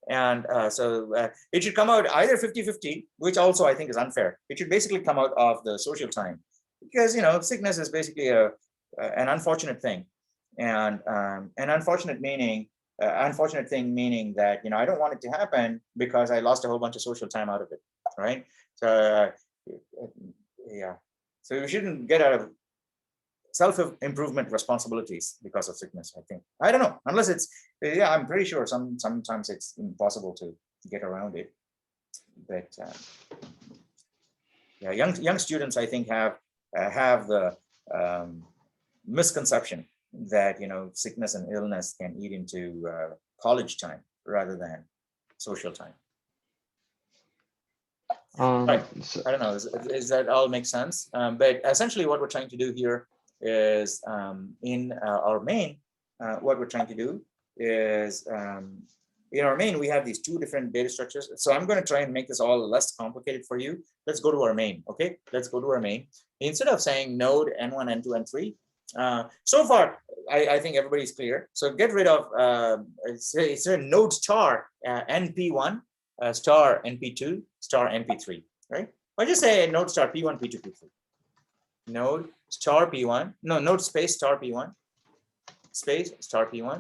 And so it should come out either 50-50, which also I think is unfair. It should basically come out of the social time, because, sickness is basically an unfortunate thing. And an unfortunate thing meaning that, I don't want it to happen because I lost a whole bunch of social time out of it, right? So yeah, so we shouldn't get out of self-improvement responsibilities because of sickness. I think, I don't know, unless it's, I'm pretty sure sometimes it's impossible to get around it. But yeah, young students, I think, have the misconception that sickness and illness can eat into college time rather than social time. Right. So, I don't know, is that all make sense? But essentially what we're trying to do here is in our main, what we're trying to do is in our main, we have these two different data structures. So I'm going to try and make this all less complicated for you. Let's go to our main. Okay, let's go to our main. Instead of saying node N1, N2, N3, so far, I think everybody's clear. So get rid of it's a node star NP1, star NP2, star NP3, right? Or just say node star P1, P2, P3. Node star P1, no, node space star P1, space star P1,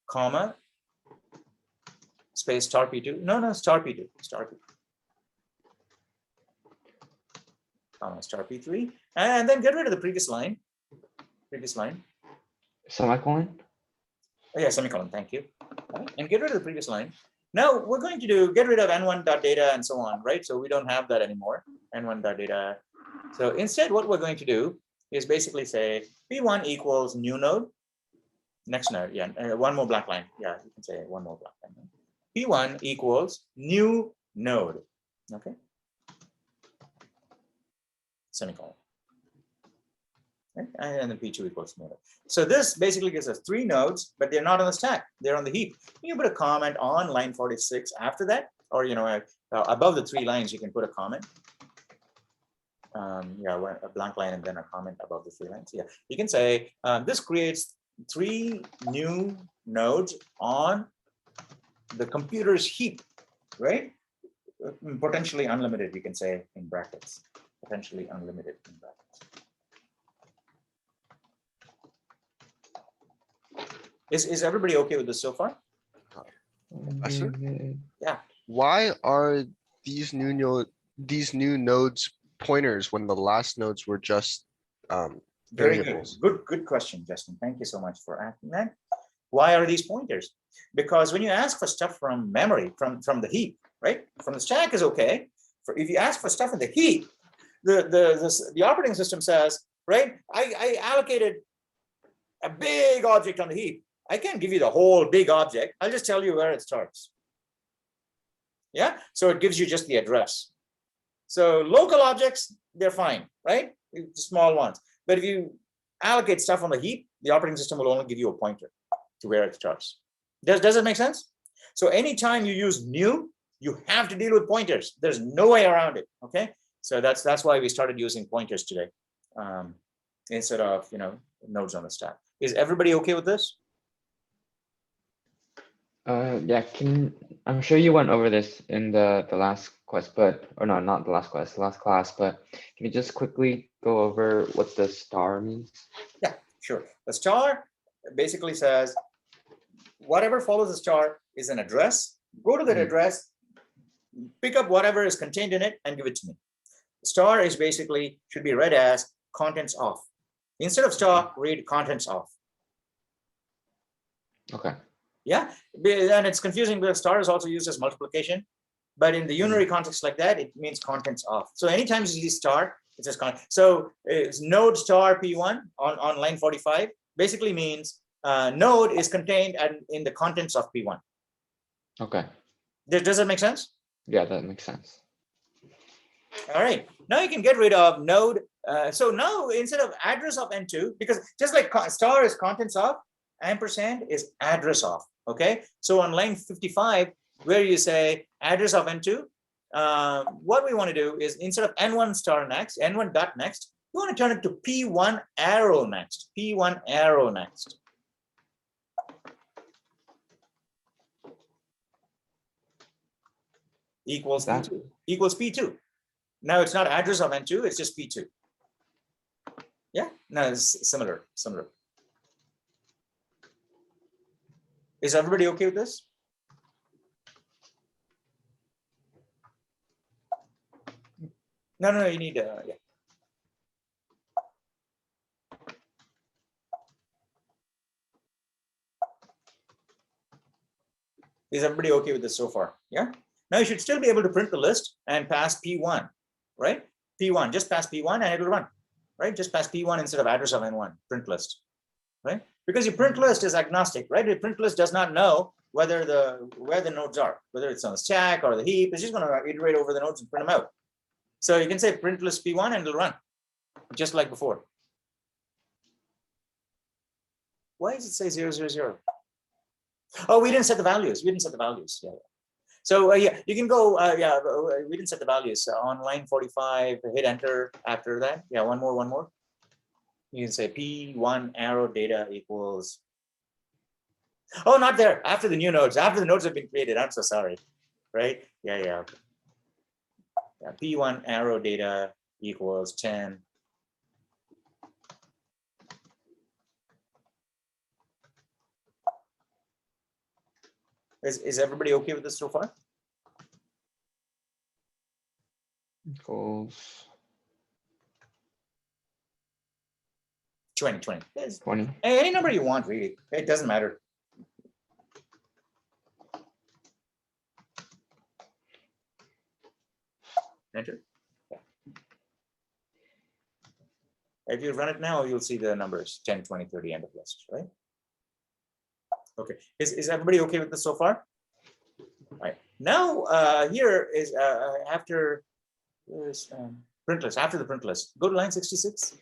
comma, space star P2, no, star P2, star P2, comma, star P3, and then get rid of the previous line. Semicolon? Oh, yeah, semicolon, thank you. And get rid of the previous line. Now we're going to get rid of n1.data and so on, right? So we don't have that anymore, n1.data. So instead, what we're going to do is basically say P1 equals new node, next node, yeah, one more black line. Yeah, you can say one more black line. P1 equals new node, okay? Semicolon. Right? And then P2 equals node. So this basically gives us 3 nodes, but they're not on the stack. They're on the heap. You can put a comment on line 46 after that, or above the 3 lines, you can put a comment. Yeah, a blank line and then a comment above the 3 lines. Yeah, you can say this creates 3 new nodes on the computer's heap, right? Potentially unlimited, you can say in brackets. Potentially unlimited in brackets. Is everybody okay with this so far? Sir? Yeah. Why are these new nodes pointers when the last nodes were just Very variables? good question, Justin. Thank you so much for asking that. Why are these pointers? Because when you ask for stuff from memory, from the heap, right? From the stack is okay. If you ask for stuff in the heap, the operating system says, right? I allocated a big object on the heap. I can't give you the whole big object. I'll just tell you where it starts. Yeah, so it gives you just the address. So local objects, they're fine, right? Small ones. But if you allocate stuff on the heap, the operating system will only give you a pointer to where it starts. Does it make sense? So anytime you use new, you have to deal with pointers. There's no way around it, okay? So that's why we started using pointers today instead of, nodes on the stack. Is everybody okay with this? Yeah, I'm sure you went over this in the last quest, or no, not the last quest, the last class, but can you just quickly go over what the star means? Yeah, sure. The star basically says whatever follows the star is an address. Go to that address, pick up whatever is contained in it and give it to me. Star is basically should be read as contents of. Instead of star, read contents of. Okay. Yeah, and it's confusing because star is also used as multiplication, but in the unary context like that, it means contents of. So anytime you see star, it says content. So it's node star P1 on line 45 basically means node is contained in the contents of P1. Okay. Does that make sense? Yeah, that makes sense. All right, now you can get rid of node. So now instead of address of N2, because just like star is contents of, ampersand is address of. Okay, so on line 55, where you say address of N2, what we want to do is instead of N1 star next, N1 dot next, we want to turn it to P1 arrow next, P1 arrow next. Equals That- P2, equals P2. Now it's not address of N2, it's just P2. Yeah, no, it's similar. Is everybody okay with this? No, you need, yeah. Is everybody okay with this so far? Yeah. Now you should still be able to print the list and pass P1, right? P1, just pass P1 and it'll run, right? Just pass P1 instead of address of N1, print list, right? Because your print list is agnostic, right? Your print list does not know where the nodes are, whether it's on the stack or the heap. It's just going to iterate over the nodes and print them out. So you can say print list P1 and it'll run, just like before. Why does it say 0, 0, 0? Oh, we didn't set the values. Yeah. So yeah, you can go. Yeah, we didn't set the values on line 45. Hit enter after that. Yeah, one more. You can say P1 arrow data equals. Oh, not there. After the new nodes. After the nodes have been created. I'm so sorry. Right? Yeah. P1 arrow data equals 10. Is everybody okay with this so far? Equals 20. Yes. 20. Any number you want, really. It doesn't matter. Enter. Yeah. If you run it now, you'll see the numbers 10, 20, 30 end of list, right? Okay. Is everybody okay with this so far? All right. Now here is after this print list. After the print list, go to line 66.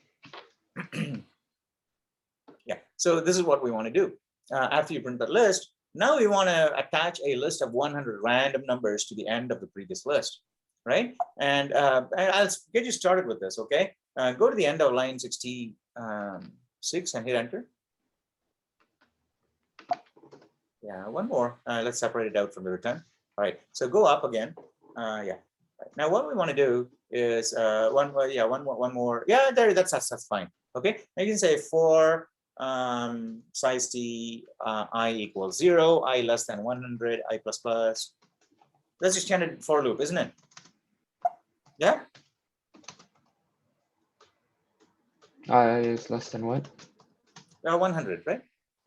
Yeah. So this is what we want to do. After you print the list, now we want to attach a list of 100 random numbers to the end of the previous list, right? And I'll get you started with this. Okay. Go to the end of line 66 and hit enter. Yeah, one more. Let's separate it out from the return. All right, so go up again. Yeah. Right. Now what we want to do is one more. Yeah, there. That's fine. Okay. Now you can say for size t I equals 0, I less than 100, I plus plus. That's just standard for loop, isn't it? Yeah. I is less than what? 100, right?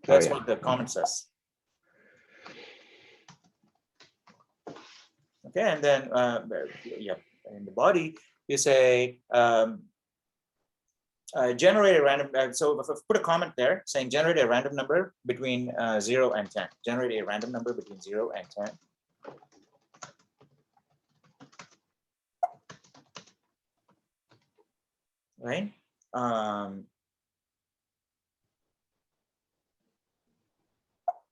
That's yeah. what the comment says. Okay, and then yeah, in the body you say generate a random. So put a comment there saying generate a random number between 0 and 10. Generate a random number between 0 and 10. Right.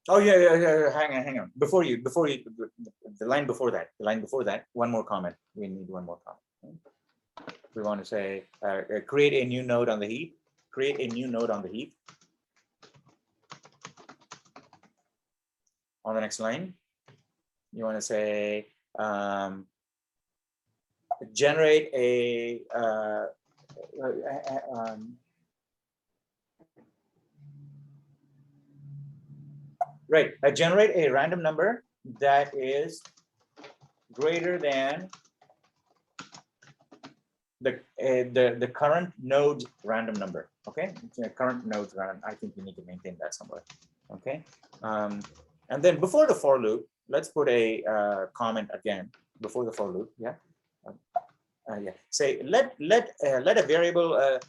Oh yeah. Hang on. Before you, the line before that, one more comment. We need one more comment. We want to say create a new node on the heap. Create a new node on the heap. On the next line, you want to say generate a right. Generate a random number that is greater than the current node random number. Okay, current nodes random. I think we need to maintain that somewhere. Okay, and then before the for loop, let's put a comment again before the for loop. Yeah. Yeah. Say let a variable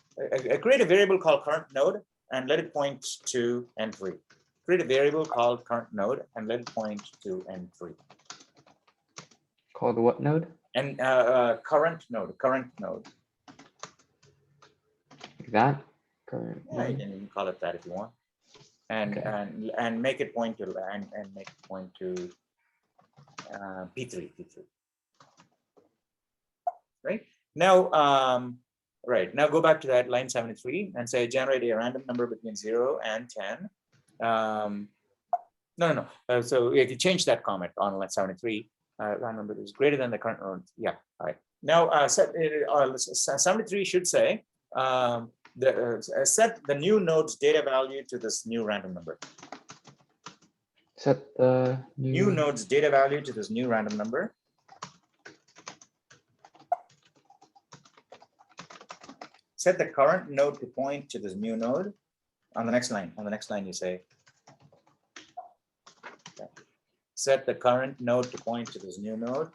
create a variable called current node and let it point to n3. Create a variable called current node and let it point to n3. Called what node? And current node. Like that? Current Yeah, you node? can call it that if you want. And Okay. and make it point to make it point to p3. Right now, right now go back to that line 73 and say generate a random number between 0 and 10. No. So if you change that comment on line 73, random number is greater than the current node. Yeah. All right. Now set 73 should say set the new node's data value to this new random number. Set the New new node's data value to this new random number. Set the current node to point to this new node. On the next line, you say, okay. Set the current node to point to this new node.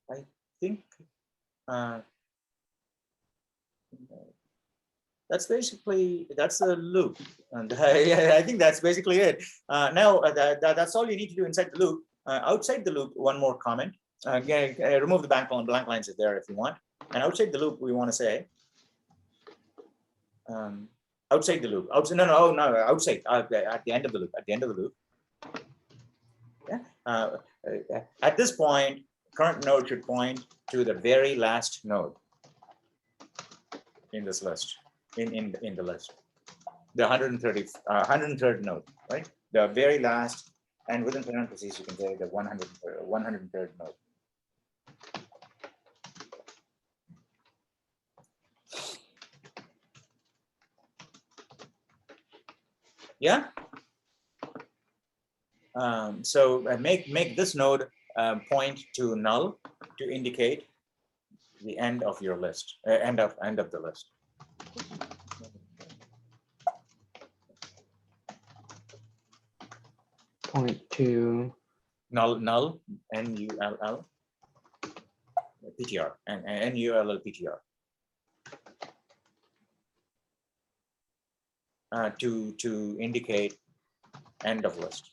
I think that's the loop, and I think that's basically it. Now that's all you need to do inside the loop. Outside the loop, one more comment. Remove the blank lines if there if you want. And outside the loop, we want to say outside the loop. Outside at the end of the loop. Yeah. At this point, current node should point to the very last node in this list. In the list, the 103rd node, right? The very last, and within parentheses, you can say the 103rd node. Yeah. So make this node point to null to indicate the end of your list, end of the list. point to null null PTR and null PTR to indicate end of list.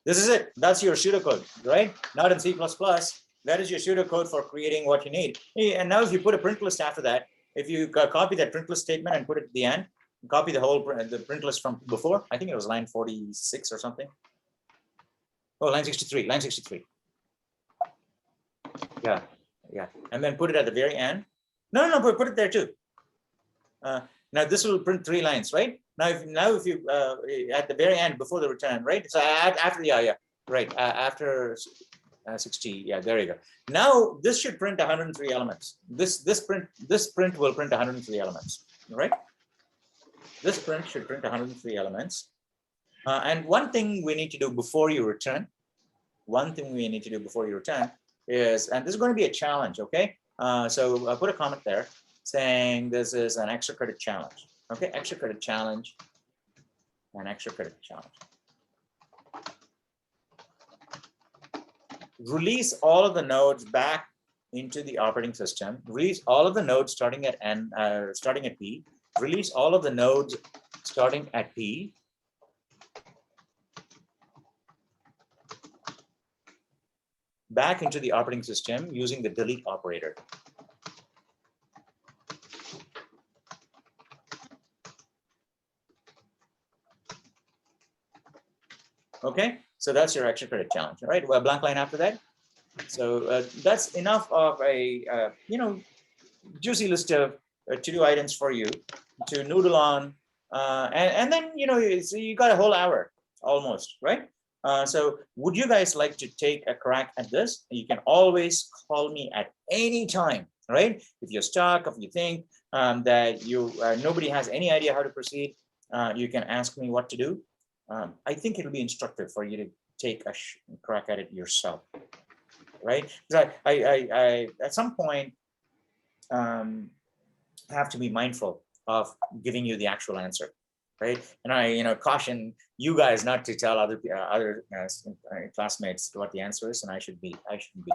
This is it. That's your pseudocode, right? Not in C++. That is your pseudocode for creating what you need. And now if you put a print list after that, if you copy that print list statement and put it at the end, copy the print list from before, I think it was line 46 or something. Oh, line 63. Yeah. And then put it at the very end. No, put it there too. Now this will print 3 lines, right? Now if you at the very end before the return, right? So after right after 60, yeah, there you go. Now this should print 103 elements. This print will print 103 elements, right? This print should print 103 elements. And one thing we need to do before you return, is, and this is going to be a challenge, okay? So I'll put a comment there saying this is an extra credit challenge. Okay, extra credit challenge, an extra credit challenge. Release all of the nodes back into the operating system. Release all of the nodes starting at P. Release all of the nodes starting at P. Back into the operating system using the delete operator. Okay, so that's your extra credit challenge, all right? Well, blank line after that. So that's enough of a juicy list of to-do items for you to noodle on, and then so you got a whole hour almost, right? So would you guys like to take a crack at this? You can always call me at any time right? If you're stuck, if you think that nobody has any idea how to proceed, you can ask me what to do. I think it'll be instructive for you to take a crack at it yourself, right? Because I at some point have to be mindful of giving you the actual answer, right? And I caution you guys not to tell other classmates what the answer is, and I shouldn't be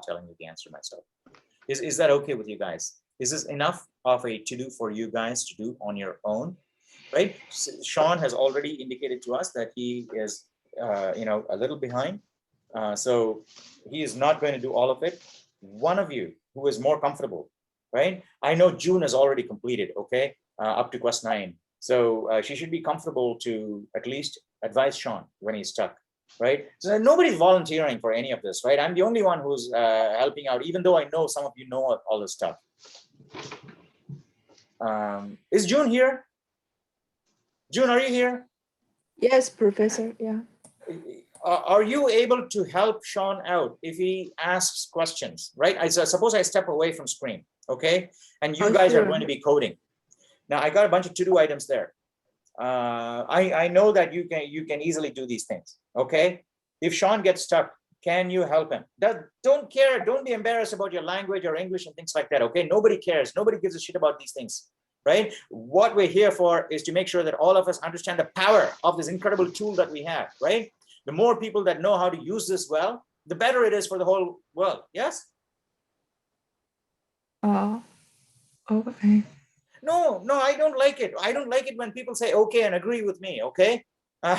telling you the answer myself. Is that okay with you guys? Is this enough of a to-do for you guys to do on your own, right? Sean has already indicated to us that he is a little behind, so he is not going to do all of it. One of you who is more comfortable, right? I know June has already completed, okay, up to quest 9. So she should be comfortable to at least advise Sean when he's stuck, right? So nobody's volunteering for any of this, right? I'm the only one who's helping out, even though I know some of you know all this stuff. Is June here? June, are you here? Yes, Professor. Yeah. Are you able to help Sean out if he asks questions, right? Suppose I step away from screen, okay? And you guys are Sure. going to be coding. Now I got a bunch of to-do items there. I know that you can easily do these things, okay? If Sean gets stuck, can you help him? Don't care, don't be embarrassed about your language or English and things like that, okay? Nobody cares, nobody gives a shit about these things, right? What we're here for is to make sure that all of us understand the power of this incredible tool that we have, right? The more people that know how to use this well, the better it is for the whole world, yes? Okay. No, I don't like it. I don't like it when people say okay and agree with me, okay? I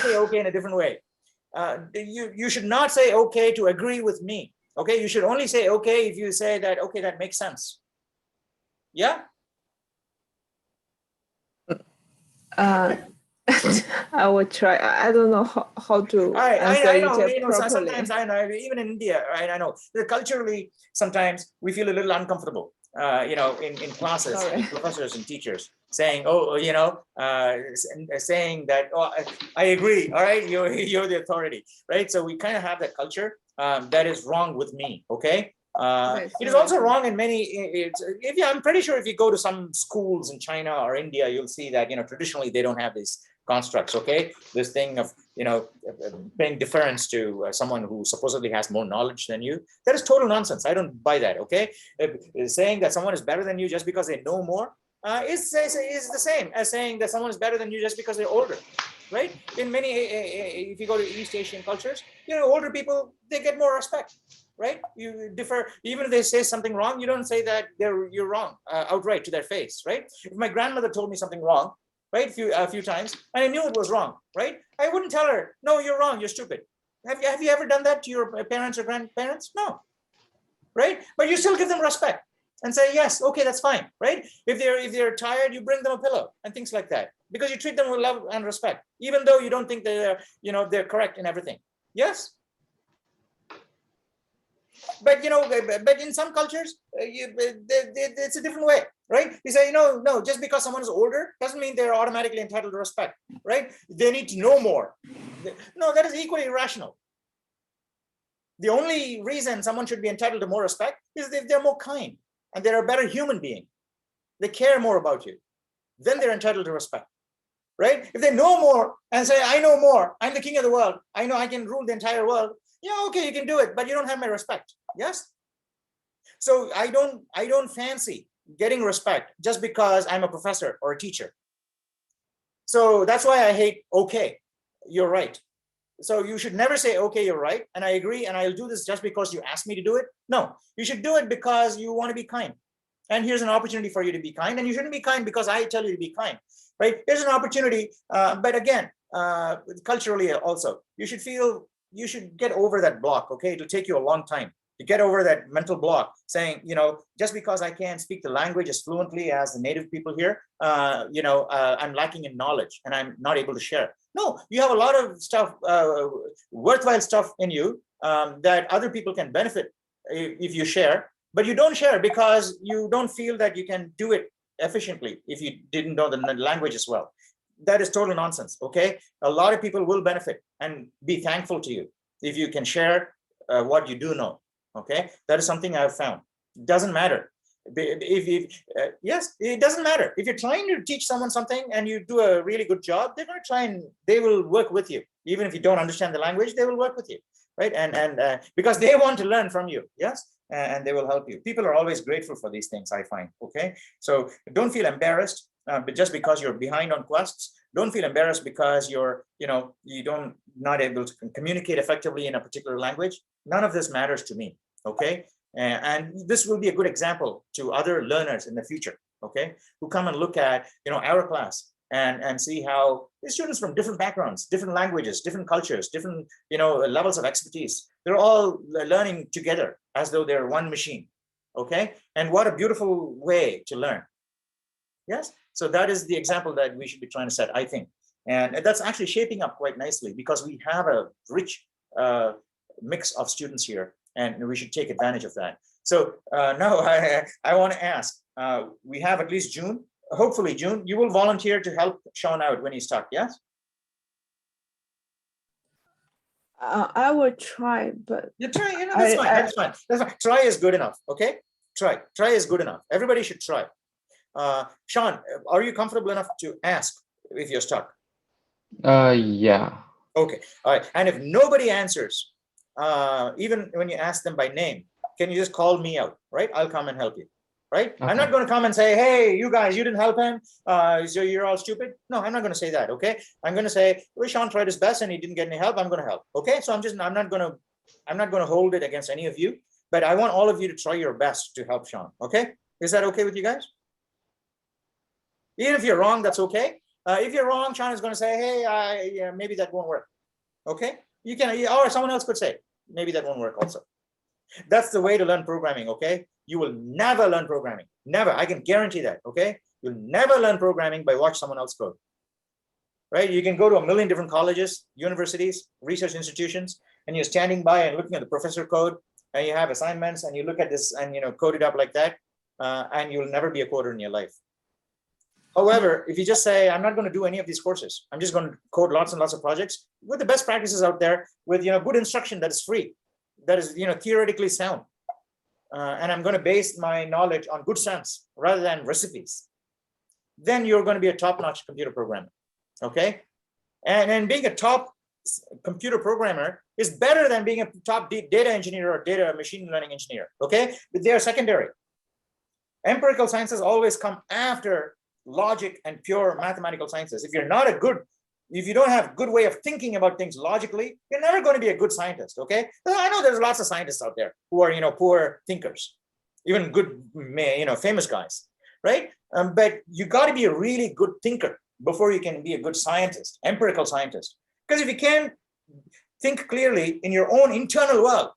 say okay in a different way. You should not say okay to agree with me, okay? You should only say okay if you say that, okay, that makes sense. Yeah? I will try. I don't know how to answer I know, it properly. sometimes I know, even in India, right? I know that culturally, sometimes we feel a little uncomfortable, in classes, Sorry. with professors and teachers saying, saying that, oh, I agree, all right, you're the authority, right? So we kind of have that culture that is wrong with me, okay? Okay, It is sorry. also wrong in many, I'm pretty sure if you go to some schools in China or India, you'll see that, traditionally they don't have these constructs, okay? This thing of, paying deference to someone who supposedly has more knowledge than you, that is total nonsense. I don't buy that, okay? Saying that someone is better than you just because they know more is the same as saying that someone is better than you just because they're older, right? In many, if you go to East Asian cultures, older people, they get more respect, right? You defer, even if they say something wrong, you don't say that you're wrong outright to their face, right? If my grandmother told me something wrong, right, a few times, and I knew it was wrong, right? I wouldn't tell her, no, you're wrong, you're stupid. Have you ever done that to your parents or grandparents? No, right? But you still give them respect and say, yes, okay, that's fine, right? If they're tired, you bring them a pillow and things like that, because you treat them with love and respect, even though you don't think they're correct in everything. Yes. But but in some cultures, it's a different way, right? You say, no, just because someone is older doesn't mean they're automatically entitled to respect, right? They need to know more. No, that is equally irrational. The only reason someone should be entitled to more respect is if they're more kind and they're a better human being. They care more about you. Then they're entitled to respect, right? If they know more and say, I know more, I'm the king of the world, I know I can rule the entire world. Yeah, okay, you can do it, but you don't have my respect. Yes. So I don't fancy getting respect just because I'm a professor or a teacher. So that's why I hate okay, you're right. So you should never say, okay, you're right, and I agree, and I'll do this just because you asked me to do it. No, you should do it because you want to be kind. And here's an opportunity for you to be kind, and you shouldn't be kind because I tell you to be kind, right? Here's an opportunity, but again, culturally also, you should get over that block, okay? It'll take you a long time to get over that mental block saying, just because I can't speak the language as fluently as the native people here, I'm lacking in knowledge and I'm not able to share. No, you have a lot of stuff, worthwhile stuff in you that other people can benefit if you share, but you don't share because you don't feel that you can do it efficiently if you didn't know the language as well. That is total nonsense, okay? A lot of people will benefit and be thankful to you if you can share what you do know, okay? That is something I've found. It doesn't matter Yes, it doesn't matter. If you're trying to teach someone something and you do a really good job, they're going to try and they will work with you. Even if you don't understand the language, they will work with you, right? And because they want to learn from you, yes, and they will help you. People are always grateful for these things, I find. Okay, so don't feel embarrassed, but just because you're behind on quests, don't feel embarrassed because you're, you don't not able to communicate effectively in a particular language. None of this matters to me. Okay. And this will be a good example to other learners in the future, okay, who come and look at, our class and see how the students from different backgrounds, different languages, different cultures, different, levels of expertise, they're all learning together as though they're one machine, okay? And what a beautiful way to learn. Yes, so that is the example that we should be trying to set, I think. And that's actually shaping up quite nicely because we have a rich mix of students here, and we should take advantage of that. So now I want to ask, we have at least June, hopefully June, you will volunteer to help Sean out when he's stuck, yes? I will try, but You try, that's fine, that's fine. That's fine. Try is good enough, okay? Try is good enough. Everybody should try. Sean, are you comfortable enough to ask if you're stuck? Yeah. Okay, all right. And if nobody answers, even when you ask them by name, can you just call me out, right? I'll come and help you, right? I'm not Okay. going to come and say, hey, you guys, you didn't help him, so you're all stupid. No, I'm not going to say that, okay? I'm going to say, well, Sean tried his best and he didn't get any help. I'm going to help, okay? So I'm not going to hold it against any of you, but I want all of you to try your best to help Sean, okay? Is that okay with you guys? Even if you're wrong, that's okay. If you're wrong, Sean is going to say, hey, yeah, maybe that won't work. Okay, you can, or someone else could say, maybe that won't work also. That's the way to learn programming, okay? You will never learn programming, never. I can guarantee that, okay? You'll never learn programming by watch someone else code, right? You can go to a million different colleges, universities, research institutions, and you're standing by and looking at the professor code, and you have assignments, and you look at this and, code it up like that, and you'll never be a coder in your life. However, if you just say, I'm not going to do any of these courses, I'm just going to code lots and lots of projects with the best practices out there with, good instruction that is free, that is, theoretically sound. And I'm going to base my knowledge on good sense rather than recipes. Then you're going to be a top-notch computer programmer, okay? And being a top computer programmer is better than being a top data engineer or data machine learning engineer, okay? But they are secondary. Empirical sciences always come after logic and pure mathematical sciences. If you don't have a good way of thinking about things logically, you're never going to be a good scientist, okay? I know there's lots of scientists out there who are, poor thinkers, even good, famous guys, right? But you got to be a really good thinker before you can be a good scientist, empirical scientist. Because if you can't think clearly in your own internal world,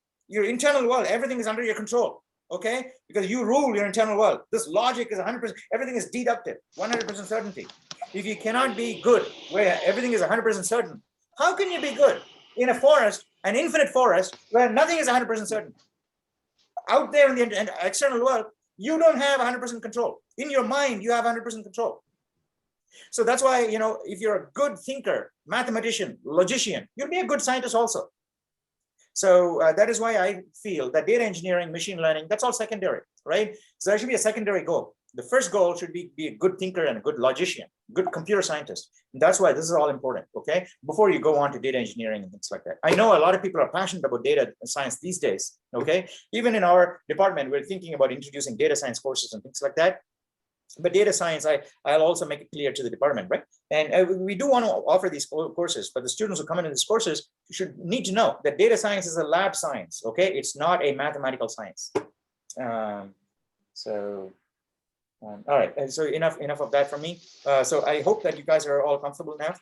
everything is under your control. Okay, because you rule your internal world. This logic is 100%, everything is deductive, 100% certainty. If you cannot be good where everything is 100% certain, how can you be good in a forest, an infinite forest, where nothing is 100% certain? Out there in the external world, you don't have 100% control. In your mind, you have 100% control. So that's why, if you're a good thinker, mathematician, logician, you'll be a good scientist also. So that is why I feel that data engineering, machine learning, that's all secondary, right? So that should be a secondary goal. The first goal should be a good thinker and a good logician, good computer scientist. And that's why this is all important, okay? Before you go on to data engineering and things like that. I know a lot of people are passionate about data science these days, okay? Even in our department, we're thinking about introducing data science courses and things like that. But data science, I'll also make it clear to the department, right? And we do want to offer these courses, but the students who come into these courses should need to know that data science is a lab science, okay? It's not a mathematical science. All right, and so enough of that from me. So I hope that you guys are all comfortable now.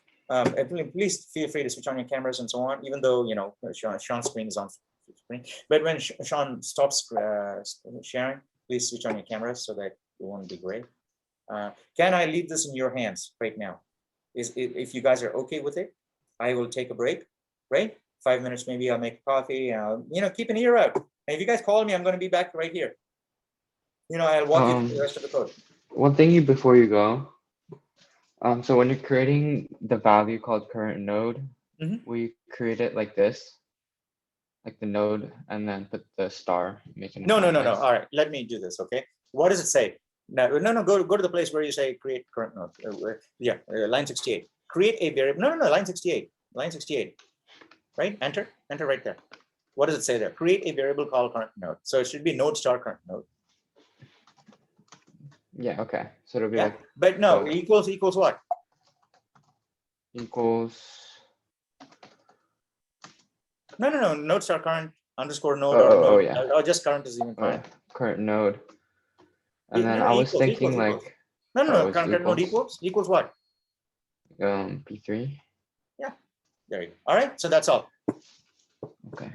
Please feel free to switch on your cameras and so on, even though, Sean's screen is on screen. But when Sean stops sharing, please switch on your cameras so that it won't be gray. Can I leave this in your hands right now? If you guys are okay with it, I will take a break, right? 5 minutes, maybe I'll make coffee, keep an ear out. And if you guys call me, I'm going to be back right here. I'll walk you through the rest of the code. One thing before you go. So when you're creating the value called current node, we create it like this, like the node, and then put the star. No. All right, let me do this, okay? What does it say? No, go to the place where you say create current node. Line 68. Create a variable. No, line 68. Line 68. Right? Enter right there. What does it say there? Create a variable called current node. So it should be node star current node. Yeah, okay. So it'll be Yeah. like But no, Oh. equals what? equals. No. Node star current underscore node Oh, or node. yeah. Or just current is even fine. Current node. And Yeah, then no, I was equals, thinking equals. like No, it's current node equals what? P3. There you go. All right, so that's all. Okay.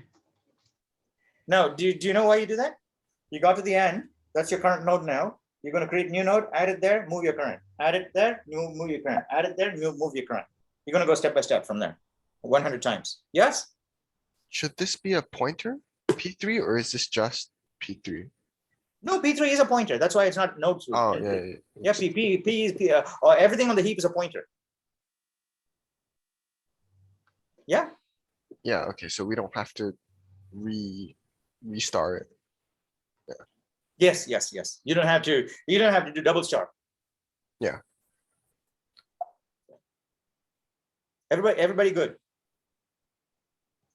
Now, do you know why you do that? You got to the end. That's your current node now. You're going to create new node, add it there, move your current. Add it there, move your current. Add it there, move your current. You're going to go step by step from there, 100 times. Yes? Should this be a pointer, P3, or is this just P3? No, P3 is a pointer. That's why it's not node. Oh, yeah. Yeah, P is everything on the heap is a pointer. Yeah. Yeah, okay, so we don't have to restart it. Yes. You don't have to do double star. Yeah. Everybody good?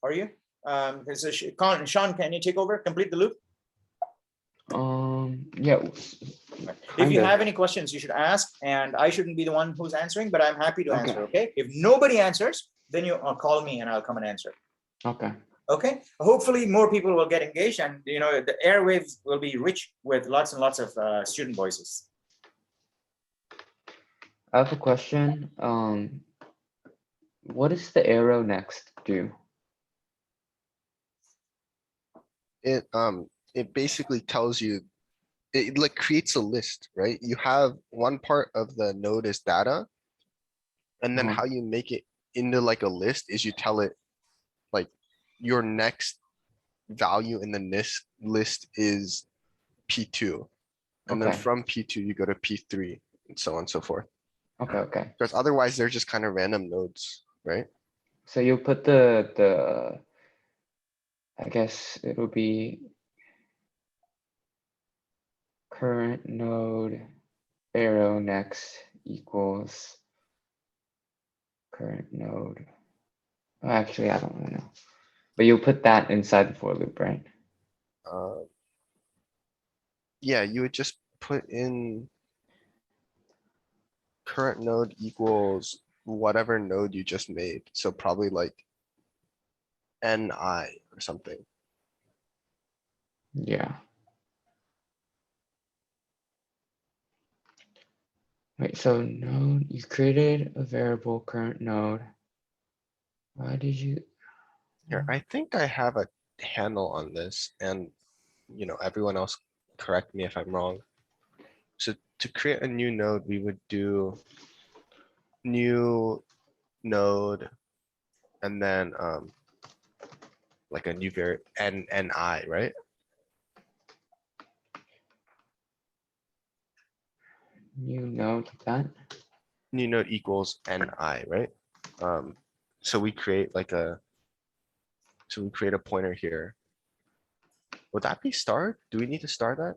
Are you? So Sean, can you take over, complete the loop? Yeah. If you have any questions, you should ask, and I shouldn't be the one who's answering, but I'm happy to answer, okay? If nobody answers, then you call me and I'll come and answer. Okay. Okay, hopefully more people will get engaged, and the airwaves will be rich with lots and lots of student voices. I have a question. What does the arrow next do? It basically tells you, it like creates a list, right? You have one part of the node is data. And then Uh-huh. how you make it into like a list is you tell it like your next value in the list is P2. And then Okay. from P2, you go to P3 and so on and so forth. Okay. Because otherwise they're just kind of random nodes, right? So you'll put the I guess it'll be current node arrow next equals current node. Oh, actually, I don't really know. But you'll put that inside the for loop, right? Yeah, you would just put in current node equals whatever node you just made. So probably like NI or something. Yeah. Wait, so node, you created a variable current node. Why did you? Here, I think I have a handle on this and, everyone else correct me if I'm wrong. So to create a new node, we would do new node and then, like a new NI, right? New node like that? New node equals NI, right? So we create so we create a pointer here. Would that be star? Do we need to star that?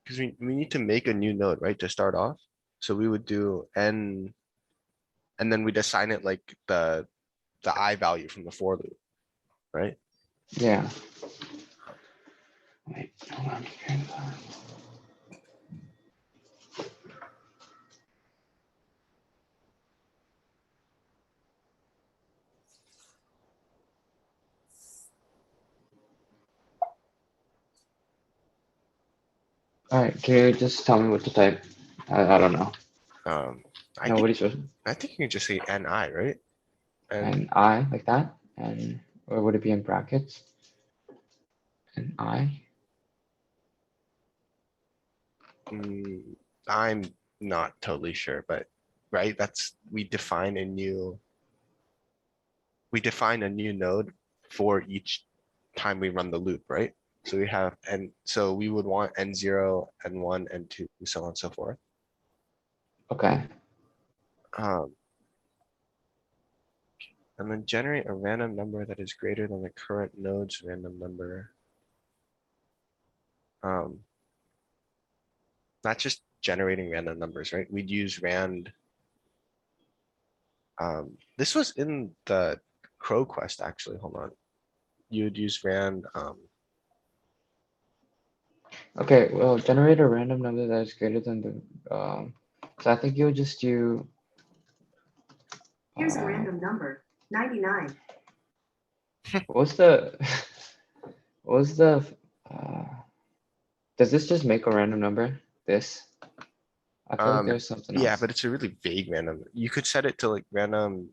Because we need to make a new node, right, to start off. So we would do N, and then we'd assign it like the I value from the for loop, right? Yeah. Wait, hold on. All right, can you just tell me what to type? I don't know. I No, think, what are you supposed I think you can just say NI, right? And and I like that? And or would it be in brackets? And I? I'm not totally sure, but right, we define a new node for each time we run the loop, right? So we have, and so we would want N0, N1, N2, so on and so forth. Okay. And then generate a random number that is greater than the current node's random number. Not just generating random numbers, right? We'd use rand. This was in the Crow quest, actually. Hold on. You'd use rand. Okay, well, generate a random number that is greater than the, so I think you would just do. Here's a uh, random number, 99. What was the, what was the, uh, does this just make a random number? This? I feel like there's something Yeah, else. but it's a really vague random. You could set it to like random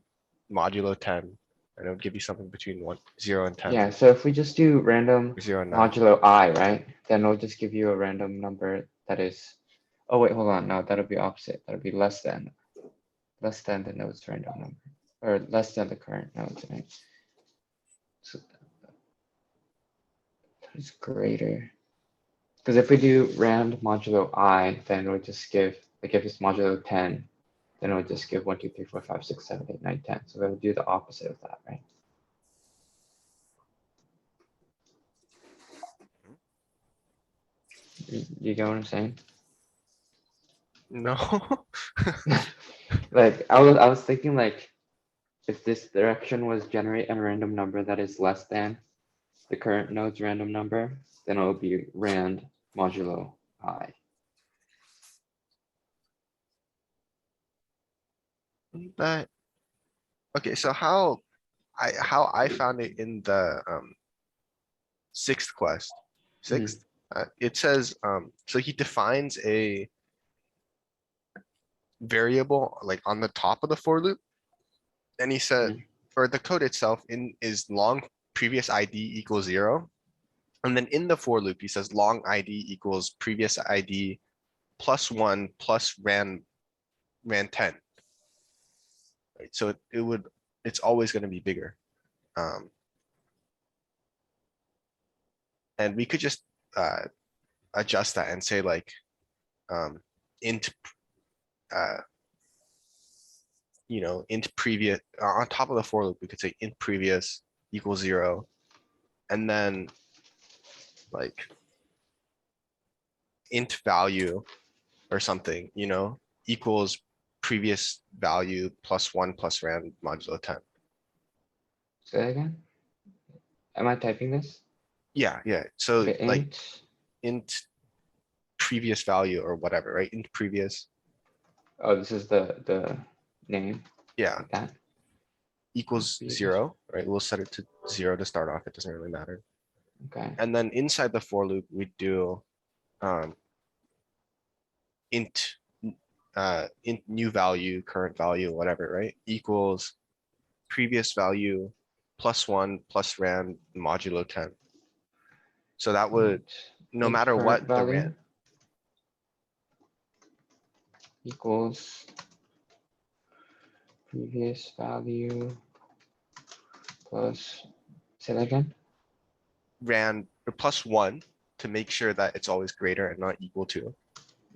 modulo 10, and it would give you something between 0 and 10. Yeah, so if we just do random Or 0 and 9. modulo I, right? Then it'll just give you a random number that is, oh wait, hold on, no, that'll be opposite. That'll be less than the node's random number, or less than the current node's, right? So that is greater. Because if we do rand modulo I, then it would just give, like if it's modulo 10, then it would just give 1, 2, 3, 4, 5, 6, 7, 8, 9, 10. So we would do the opposite of that, right? You get what I'm saying? No. Like I was thinking like if this direction was generate a random number that is less than the current node's random number, then it'll be rand modulo I. But okay, so how I found it in the sixth quest, sixth, it says so he defines a variable like on the top of the for loop, and he said, or the code itself is long previous ID equals 0, and then in the for loop he says long ID equals previous ID plus 1 plus ran 10. Right, so it's always going to be bigger. And we could just adjust that and say like int int previous on top of the for loop, we could say int previous equals 0, and then like int value or something, equals previous value plus 1 plus rand modulo 10. Say that again? Am I typing this? Yeah. So Okay, like int previous value or whatever, right? Int previous. Oh, this is the name. Yeah. Like that. Equals Previous. 0, right? We'll set it to 0 to start off. It doesn't really matter. Okay. And then inside the for loop, we do int new value, current value, whatever, right? Equals previous value plus 1 plus rand modulo 10. So that would, no int matter current what the value rand, equals previous value plus, say that again? rand or plus 1 to make sure that it's always greater and not equal to,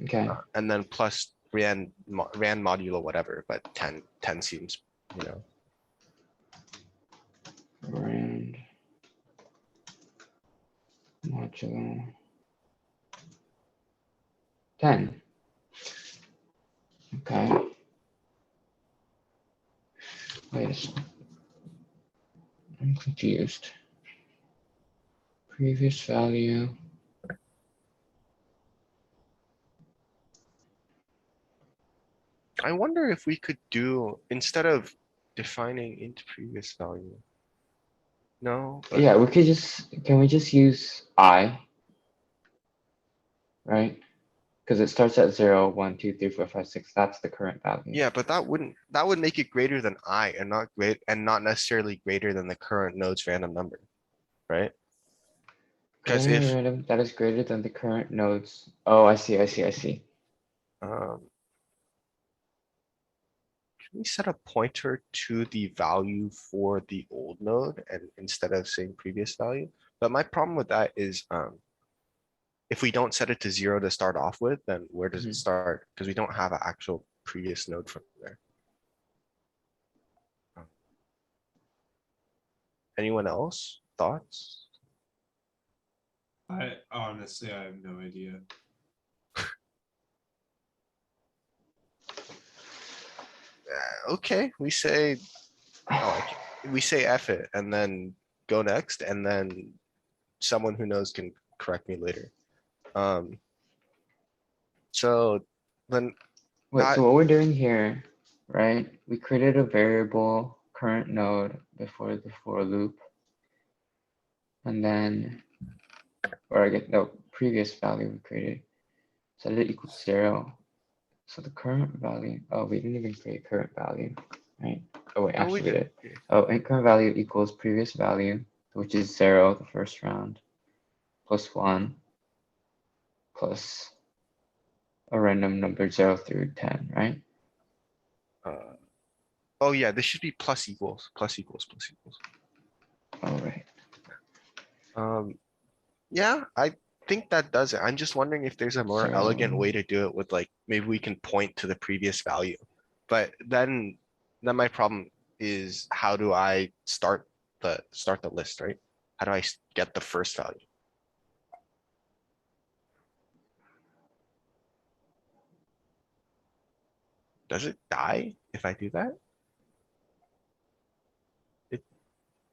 Okay. and then plus rand modulo whatever, but 10 seems, Rand modulo 10. Okay. Wait a second. I'm confused. Previous value. I wonder if we could do, instead of defining int previous value. No, but Yeah, can we just use I? Right? Because it starts at 0, 1, 2, 3, 4, 5, 6. That's the current value. yeah, but that would make it greater than I and not necessarily greater than the current node's random number, right? Because Generate a if random that is greater than the current nodes. Oh, I see. can we set a pointer to the value for the old node and instead of saying previous value? But my problem with that is if we don't set it to 0 to start off with, then where does it start? Because we don't have an actual previous node from there. Anyone else? Thoughts? I honestly, I have no idea. Okay, we say, we say F it and then go next, and then someone who knows can correct me later. So then, Wait, not, so what we're doing here, right? We created a variable current node before the for loop. And then, or I get the previous value we created. Set it equals 0. So the current value, oh, we didn't even create current value, right? Oh wait, no, we actually we did. did. Oh, and current value equals previous value, which is 0 the first round, plus 1, plus a random number 0 through 10, right? Oh yeah, this should be plus equals, plus equals, plus equals. Oh, right. Yeah, I think that does it. I'm just wondering if there's a more elegant So- way to do it with like, maybe we can point to the previous value. But then my problem is how do I start the list, right? How do I get the first value? Does it die if I do that? It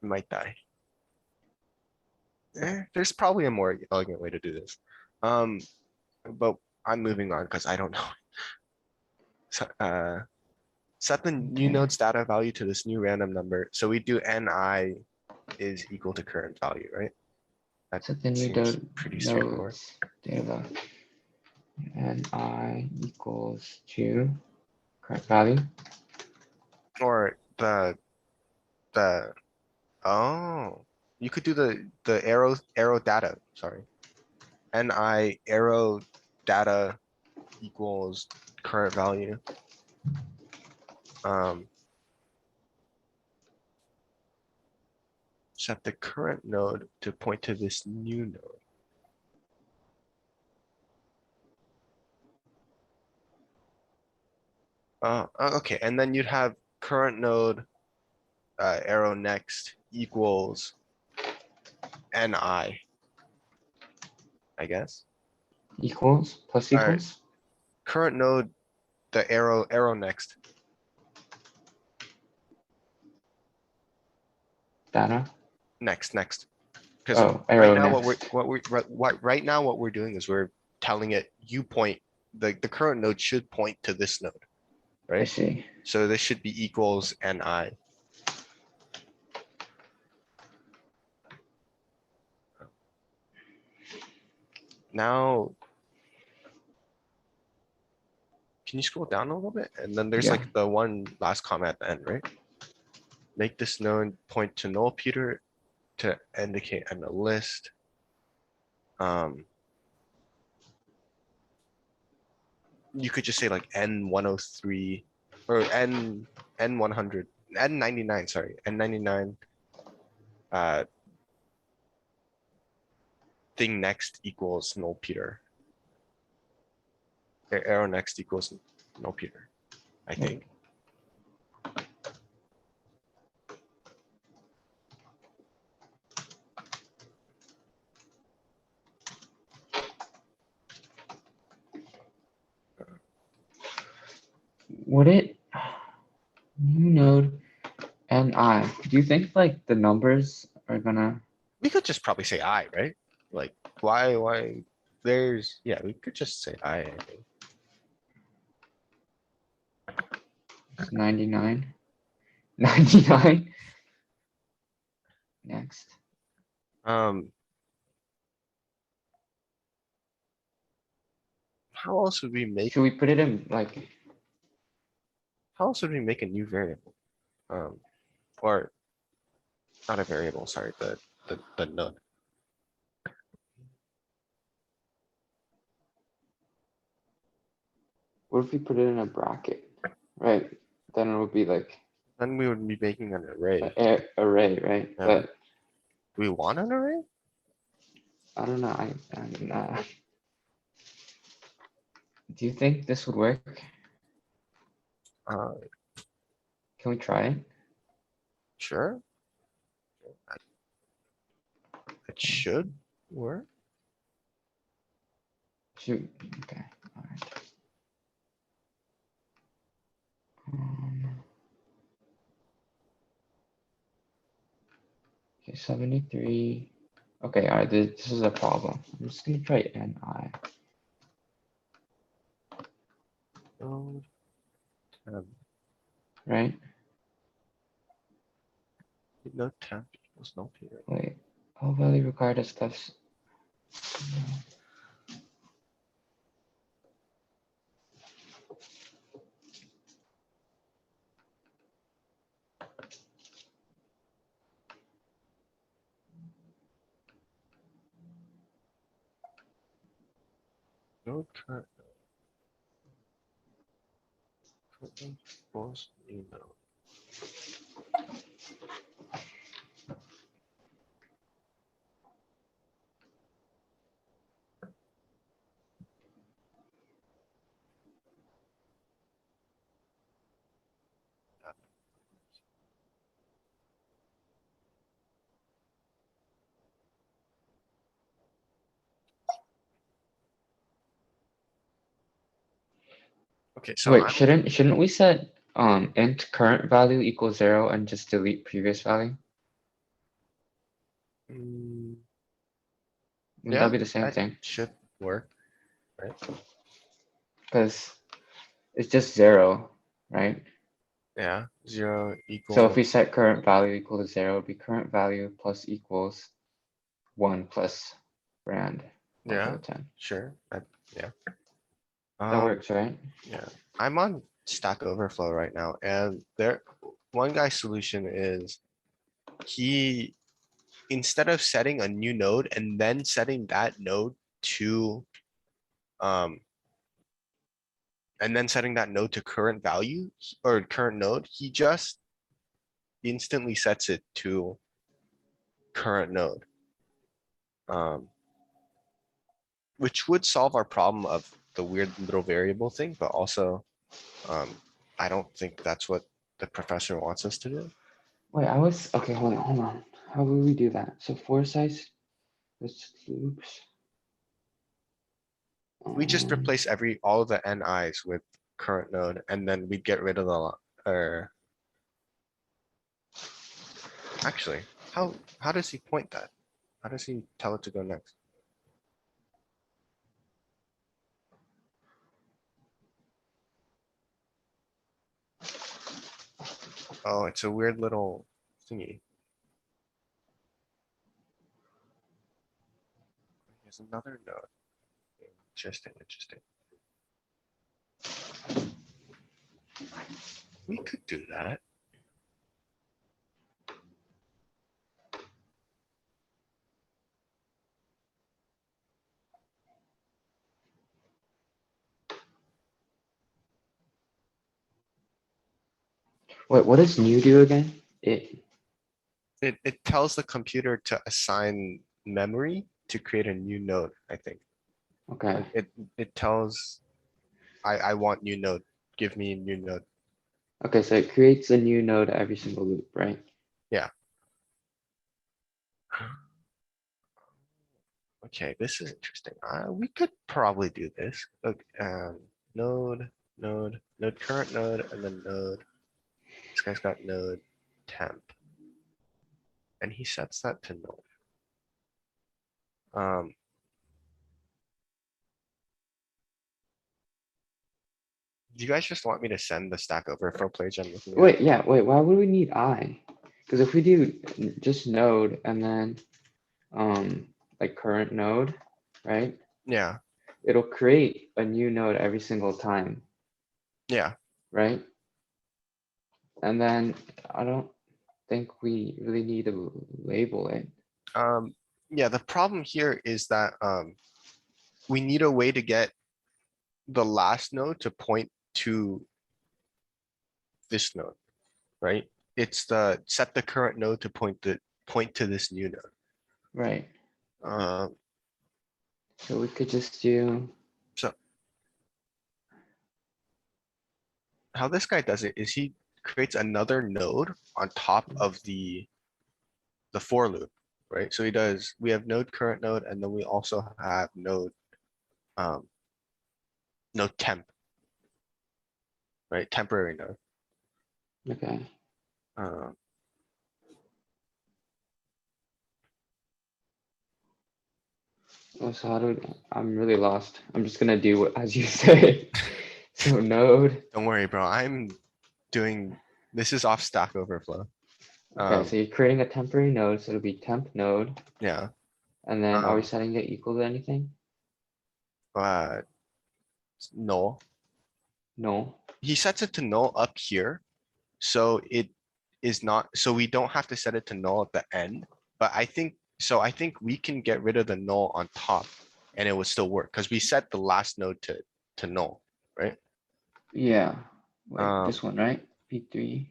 might die. There's probably a more elegant way to do this. But I'm moving on because I don't know. So, set the new Okay. node's data value to this new random number. So we do ni is equal to current value, right? That So then you seems don't pretty straightforward. nodes data and I equals to current value. Or oh, you could do the arrow data, sorry. Ni arrow data equals current value. Set the current node to point to this new node. Okay, and then you'd have current node arrow next equals ni, I guess. Equals, plus All right. equals, Current node, the arrow next. data. Next. Because Oh, right arrow now next. right now what we're doing is we're telling it you point, the current node should point to this node, I right? see. So this should be equals ni. Now, can you scroll down a little bit? And then there's Yeah. like the one last comment at the end, right? Make this node point to null Peter to indicate in the list. You could just say like N103 or N100, N99, sorry, N99. Thing next equals null Peter. Arrow next equals null Peter, I think. Would it, new node and I, do you think like the numbers are gonna, We could just probably say I, right? Like, why, there's, yeah, we could just say I think. it's 99? 99? Next. How else would we make, Should we put it in like, how else would we make a new variable? Or not a variable, sorry, the node. what if we put it in a bracket? Right, then it would be like Then we would be making an array. an array, right? Yeah. But Do we want an array? I don't know, I'm not. Do you think this would work? Uh, Can we try it? sure. It should work. Shoot, okay, alright. Okay, 73. Okay, alright, this is a problem. I'm just gonna try NI. Node temp, Right? node temp equals null period. Wait, all value required as stuffs. Node current. Current equals new node. Okay, so Wait, I'm, shouldn't we set int current value equals 0 and just delete previous value? mm, Wouldn't yeah, that be the same that thing? should work, right? Because it's just 0, right? Yeah, 0 equals. So if we set current value equal to 0, it'd be current value plus equals 1 plus rand. Yeah, 10. sure, yeah. That works, right? Yeah, I'm on Stack Overflow right now, and one guy's solution is he, instead of setting a new node and then setting that node to, and then setting that node to current value or current node, he just instantly sets it to current node. Which would solve our problem of the weird little variable thing, but also, I don't think that's what the professor wants us to do. Wait, okay, hold on. How will we do that? So for size, let's oops. We just replace all of the NIs with current node, and then we get rid of or. Actually, how does he point that? How does he tell it to go next? Oh, it's a weird little thingy. Here's another node. Interesting. We could do that. Wait, what does new do again? It tells the computer to assign memory to create a new node, I think. Okay, It tells, I want new node, give me a new node. okay, so it creates a new node every single loop, right? Yeah. Okay, this is interesting. We could probably do this. Okay, node, current node, and then node. This guy's got node temp. And he sets that to null. Do you guys just want me to send the Stack Overflow page I'm looking at? Wait, why would we need I? Because if we do just node and then like current node, right? Yeah, It'll create a new node every single time, yeah. right? And then I don't think we really need to label it. Yeah, the problem here is that we need a way to get the last node to point to this node, right? It's the set the current node to point to this new node. Right, Uh, so we could just do, so how this guy does it is he creates another node on top of the for loop. right? So he does, we have node, current node, and then we also have node, node temp, right? Temporary node. Okay. Uh, Oh, so how do, I'm really lost. I'm just gonna do what, as you say. So node, Don't worry, bro. I'm doing, this is off Stack Overflow. okay, so you're creating a temporary node, so it'll be temp node, Yeah. and then are we Um, setting it equal to anything? uh, null. No, He sets it to null up here. So it is not, so we don't have to set it to null at the end. But I think, so I think we can get rid of the null on top and it would still work because we set the last node to null, right? yeah, wait, Um, this one, right? P3,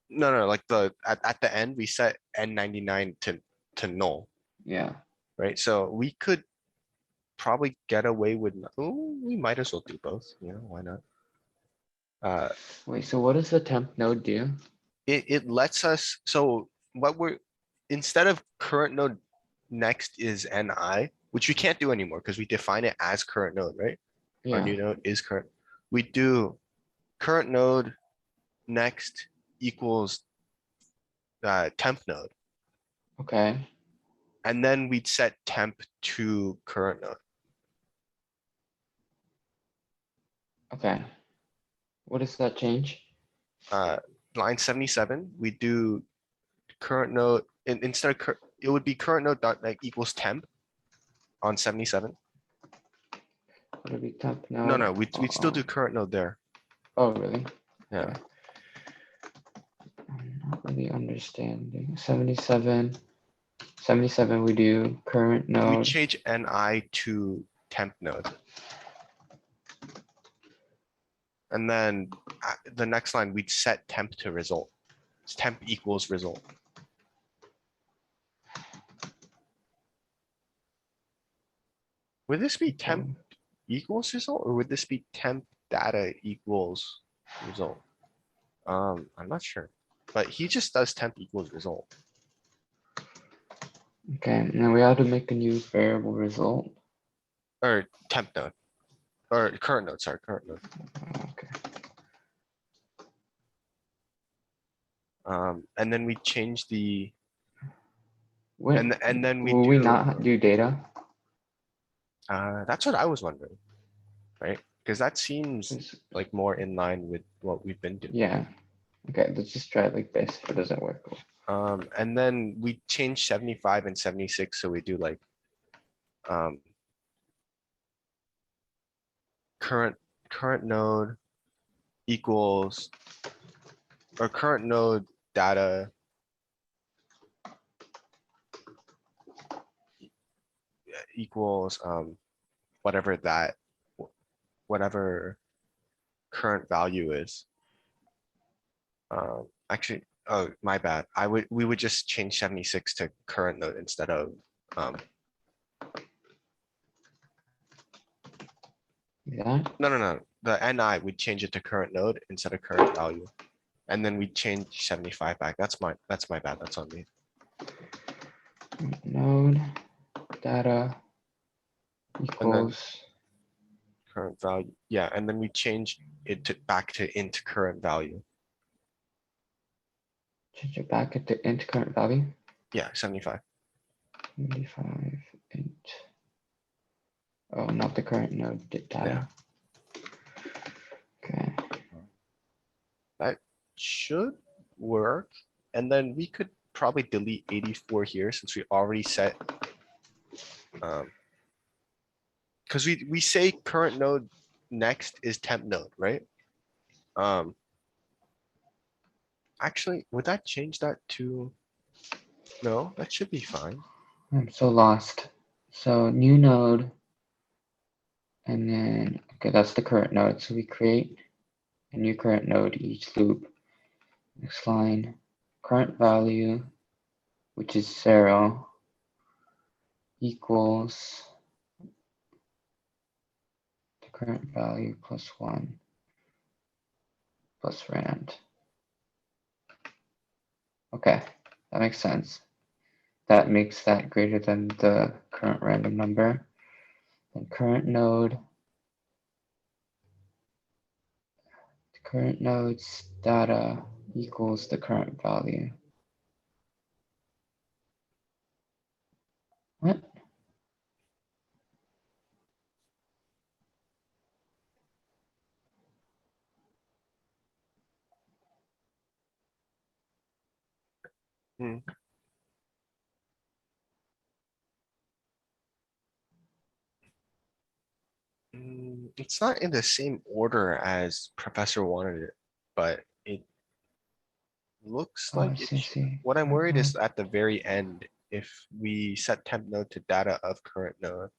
No, like at the end, we set N99 to null, yeah, right? So we could probably get away with, oh, we might as well do both, you know, why not? wait, so what does the temp node do? It lets us, so what we're, instead of current node next is Ni, which we can't do anymore because we define it as current node, right? Our Yeah, new node is current. We do current node next equals temp node. okay, And then we'd set temp to current node. okay. What does that change? Line 77, we do current node, instead of, it would be current node dot like equals temp on 77. Would it be temp node? No, we'd still do current node there. Oh, really? Yeah. Okay. I'm not really understanding. 77, 77, we do current We node. change Ni to temp node. And then the next line, we'd set temp to result. It's temp equals result. Would this be temp equals result or would this be temp data equals result? I'm not sure, but he just does temp equals result. Okay, now we have to make a new variable result. Or temp node, or current node, sorry, current node. Okay, And then we change the, when, and then we will we do, not do data? that's what I was wondering, right? Because that seems 'Cause- like more in line with what we've been doing. Yeah, okay, let's just try it like this, if it doesn't work. And then we change 75 and 76, so we do like, current node equals, or current node data equals, whatever that, whatever current value is. Actually, oh, my bad. We would just change 76 to current node instead of, Yeah, no. The Ni, we'd change it to current node instead of current value. And then we change 75 back. That's my bad. That's on me. node data equals, Current value. Yeah, and then we change it to back to int current value. change it back into current value, Yeah, 75. 75, int. Oh, not the current node data. Okay, That should work. And then we could probably delete 84 here since we already set. Because we say current node next is temp node, right? Actually, would that change that to? No, that should be fine. I'm so lost. So new node. And then, okay, that's the current node. So we create a new current node each loop. Next line, current value, which is 0, equals the current value plus 1 plus rand. Okay, that makes sense. That makes that greater than the current random number. And current node's data equals the current value. What? It's not in the same order as Professor wanted it, but it looks Oh, I like it. see, I see. What I'm worried Current is at the very end, if we set temp node to data of current node,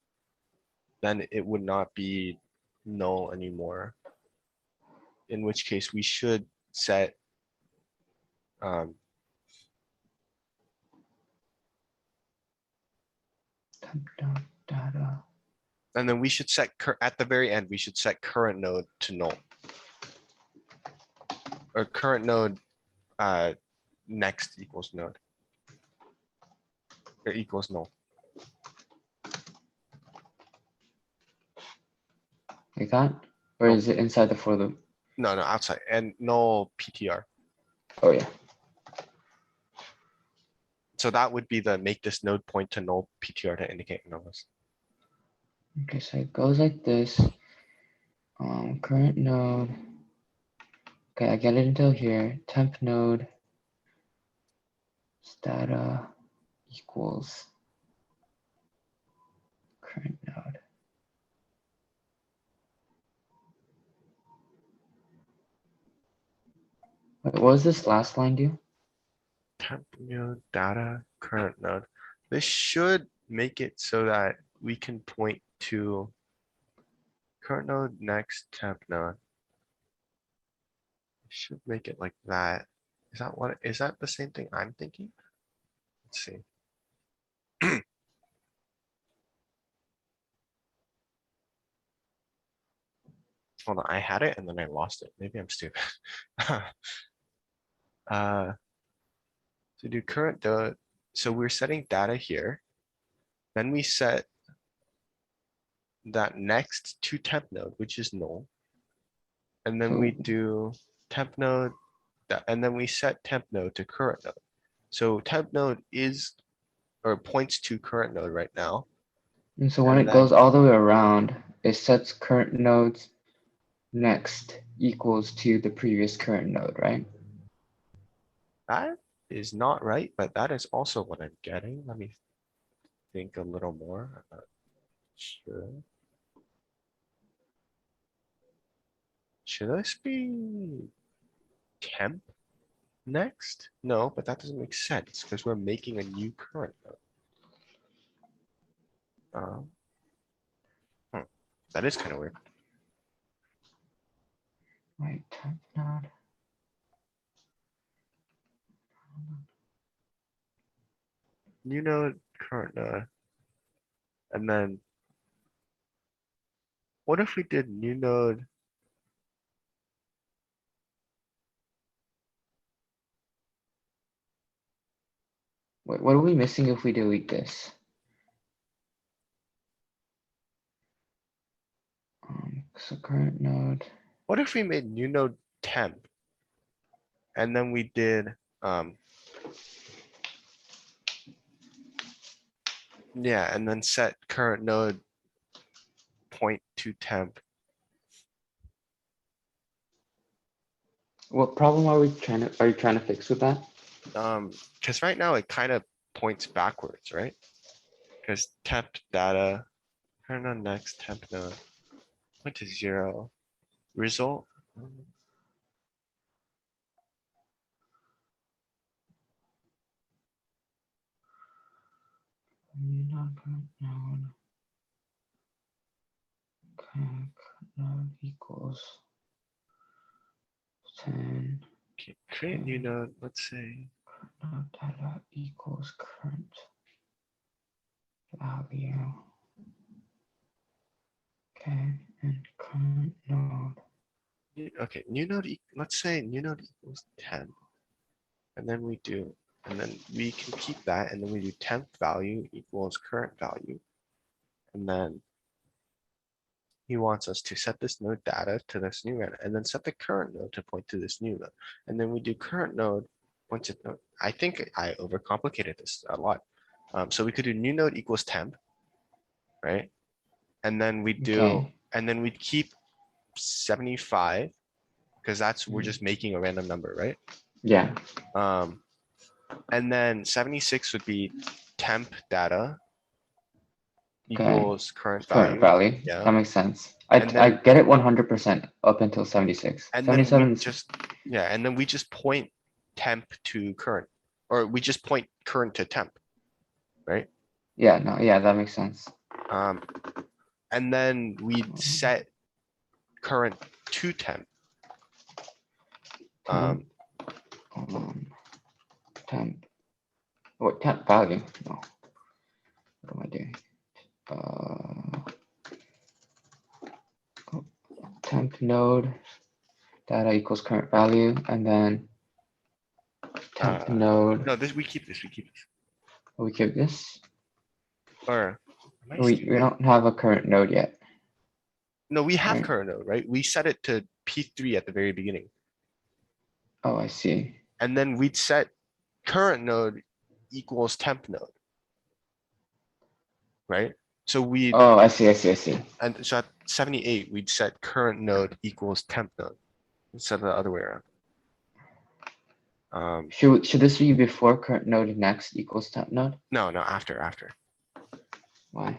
then it would not be null anymore. In which case we should set um, temp node data. and then we should set at the very end, we should set current node to null. Or current node next equals node. Or equals null. Like that? Or Nope. is it inside the for loop? No, outside and null PTR. Oh yeah. So that would be the make this node point to null PTR to indicate nulls. Okay, so it goes like this. Current node. Okay, I get it until here. Temp node data equals current node. Wait, what does this last line do? Temp node data current node. This should make it so that we can point to current node next temp node. Should make it like that. Is that the same thing I'm thinking? Let's see. Hold on, I had it and then I lost it. Maybe I'm stupid. So do current data. So we're setting data here. Then we set that next to temp node, which is null. And then we So- do temp node, and then we set temp node to current node. So temp node is, or points to current node right now. And so when And it goes then- all the way around, it sets current nodes next equals to the previous current node, right? That is not right, but that is also what I'm getting. Let me think a little more. I'm not sure. Should this be temp next? No, but that doesn't make sense because we're making a new current node. That is kind of weird. Right, temp node. New node, current node. And then what if we did new node? Wait, what are we missing if we delete this? So current node. What if we made new node temp? And then we did, yeah, and then set current node point to temp. What problem are you trying to fix with that? Because right now it kind of points backwards, right? Because temp data, current node next temp node, point to 0, result. Current node. Current node equals 10. Okay, create new node, let's say. Node data equals current value. Okay, and current node. Okay, new node, let's say new node equals 10. And then we do And then we can keep that, and then we do temp value equals current value. And then he wants us to set this node data to this new node, and then set the current node to point to this new node. And then we do current node, once it, I think I overcomplicated this a lot. So we could do new node equals temp, right? And then we do, Okay. and then we'd keep 75, because that's, we're Mhm. just making a random number, right? Yeah. And then 76 would be temp data Okay. equals current Current value. value. Yeah. That makes sense. I And I then- get it 100% up until 76. And then 77 we is just, yeah, and then we just point temp to current, or we just point current to temp, right? yeah, no, yeah, that makes sense. And then we set current to temp. Temp. Hold on. Temp. What temp value? No. What am I doing? Temp node data equals current value, and then temp node. No, this, we keep this, We keep this. or. am I We stupid? don't have a current node yet. No, we have right. current node, right? We set it to P3 at the very beginning. Oh, I see. And then we'd set current node equals temp node. Right? So we, Oh, I see. I see. and so at 78, we'd set current node equals temp node instead of the other way around. Should this be before current node next equals temp node? No, after. Why?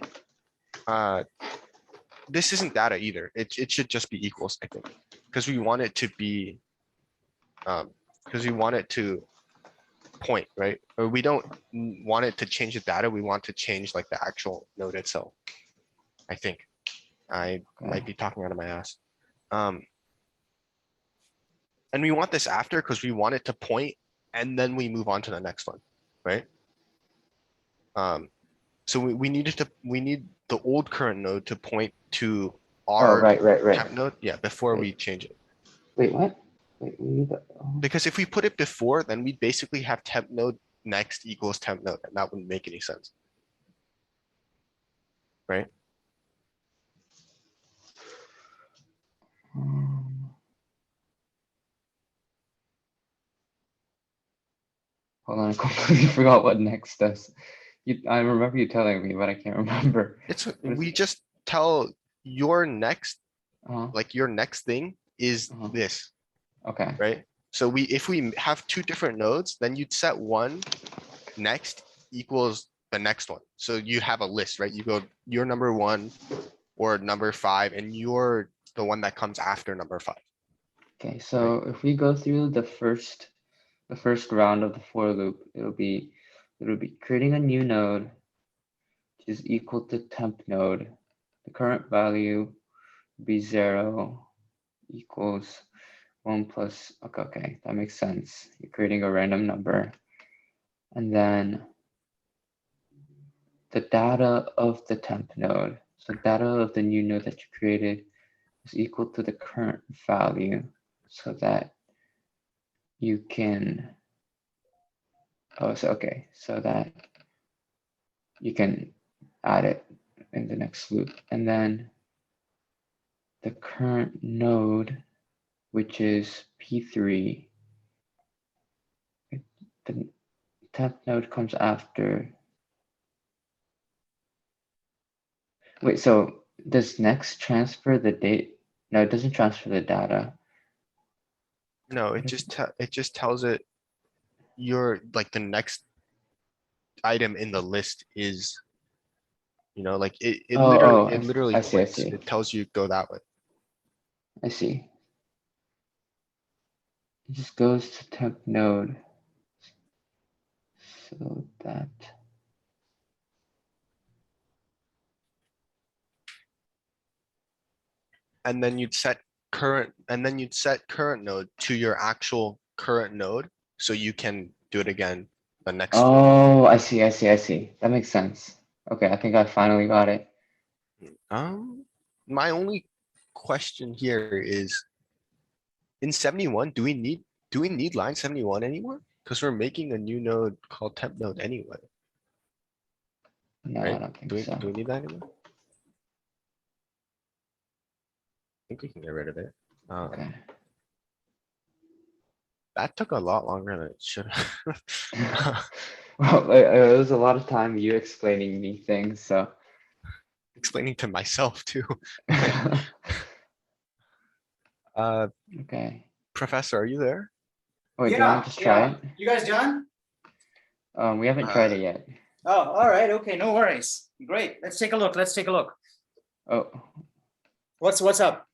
This isn't data either. It should just be equals, I think, because we want it to be, because we want it to point, right? Or we don't want it to change the data. We want to change like the actual node itself. I think I might be talking out of my ass. And we want this after because we want it to point and then we move on to the next one, right? So we need the old current node to point to Oh, our right. temp node, yeah, before we change it. Wait, what? Wait, we need the. Oh. Because if we put it before, then we basically have temp node next equals temp node, and that wouldn't make any sense. Right? Hold on, I completely forgot what next does. I remember you telling me, but I can't remember. It's, is we it? just tell your next, Uh-huh. like your next thing is Uh-huh. this, Okay. right? So if we have two different nodes, then you'd set one next equals the next one. So you have a list, right? You go your number 1 or number 5, and you're the one that comes after number 5. Okay, so if we go through the first round of the for loop, it'll be creating a new node, which is equal to temp node. The current value will be 0 equals 1 plus, okay, that makes sense. You're creating a random number. And then the data of the temp node, so data of the new node that you created is equal to the current value, so that you can, so that you can add it in the next loop. And then the current node, which is P3, the temp node comes after. Wait, so does next transfer the date? No, it doesn't transfer the data. No, it just tells it your, like, the next item in the list is, like it literally I see, points. I see. It tells you go that way. I see. It just goes to temp node. So that. And then you'd set current node to your actual current node, so you can do it again the next. Oh, I see. That makes sense. Okay, I think I finally got it. My only question here is, in 71, do we need line 71 anymore? Because we're making a new node called temp node anyway, No, I right? don't think Do we, so. do we need that anymore? I think we can get rid of it. Okay. That took a lot longer than it should have. Well, it was a lot of time you explaining me things, so. Explaining to myself too. Uh, Okay. Professor, are you there? Wait, do you want to just try it? You guys done? We haven't tried it yet. Oh, all right. Okay, no worries. Great. Let's take a look. Let's take a look. Oh. What's up?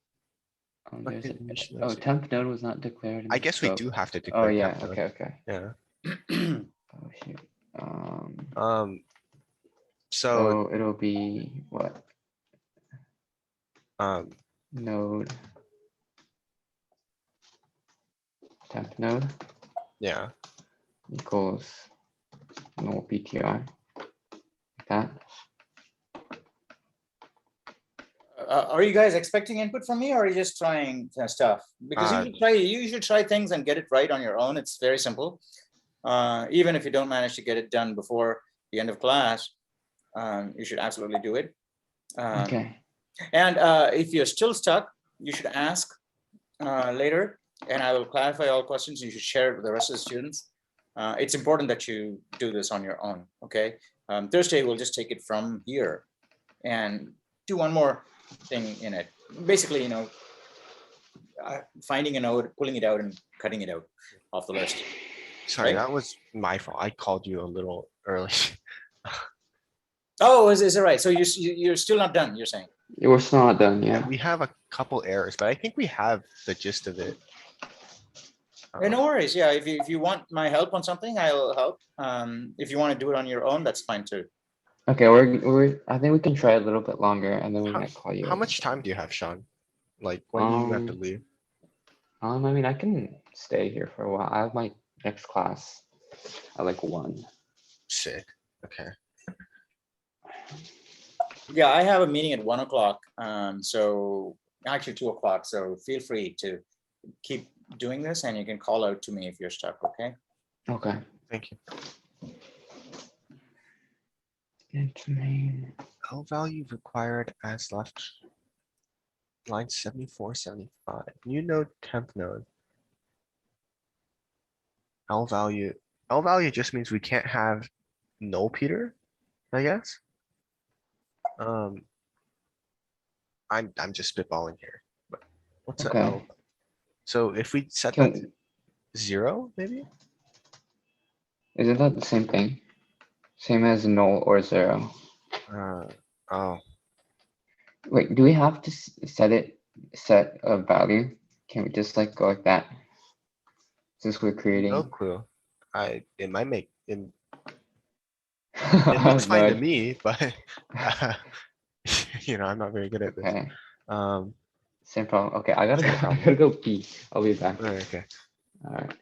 What There's did we a- should oh, say? temp node was not declared. in I the guess we scope. do have to Oh, declare. yeah, temp node. okay, okay. Yeah. Oh, shoot. So, So it'll be what? um, Node. Temp node yeah, equals null PTR. Like that. Are you guys expecting input from me or are you just trying stuff? Because you should try things and get it right on your own. It's very simple. Even if you don't manage to get it done before the end of class, you should absolutely do it. Okay. And if you're still stuck, you should ask later, and I will clarify all questions. You should share it with the rest of the students. It's important that you do this on your own, okay? Thursday, we'll just take it from here and do one more thing in it. Basically, finding a node, pulling it out and cutting it out off the list. sorry, Right. that was my fault. I called you a little early. Oh, is it right? So you're still not done, you're saying? We're still not done, Yeah, yeah. we have a couple errors, but I think we have the gist of it. No worries. Yeah, if you want my help on something, I'll help. If you want to do it on your own, that's fine too. Okay, I think we can try a little bit longer and then we might call you. How much time do you have, Sean? Like, when do you have to leave? I mean, I can stay here for a while. I have my next class at like 1. Sick, okay. Yeah, I have a meeting at 1 o'clock. So actually 2 o'clock. So feel free to keep doing this and you can call out to me if you're stuck, okay? Okay. Thank you. Int main. L value required as left. Line 74, 75. New node, temp node. L value just means we can't have null Peter, I guess. I'm just spitballing here, but what's a Okay. L? So if we set that to Can, 0, maybe? isn't that the same thing? Same as null or 0. Oh, Wait, do we have to set a value? Can we just like go like that? Since we're creating. no clue. It might make, it I looks have no fine to idea. me, but I'm not very good at this. Okay, Um, same problem. Okay, I gotta Same go, I problem. gotta go pee. I'll be back. okay. Alright.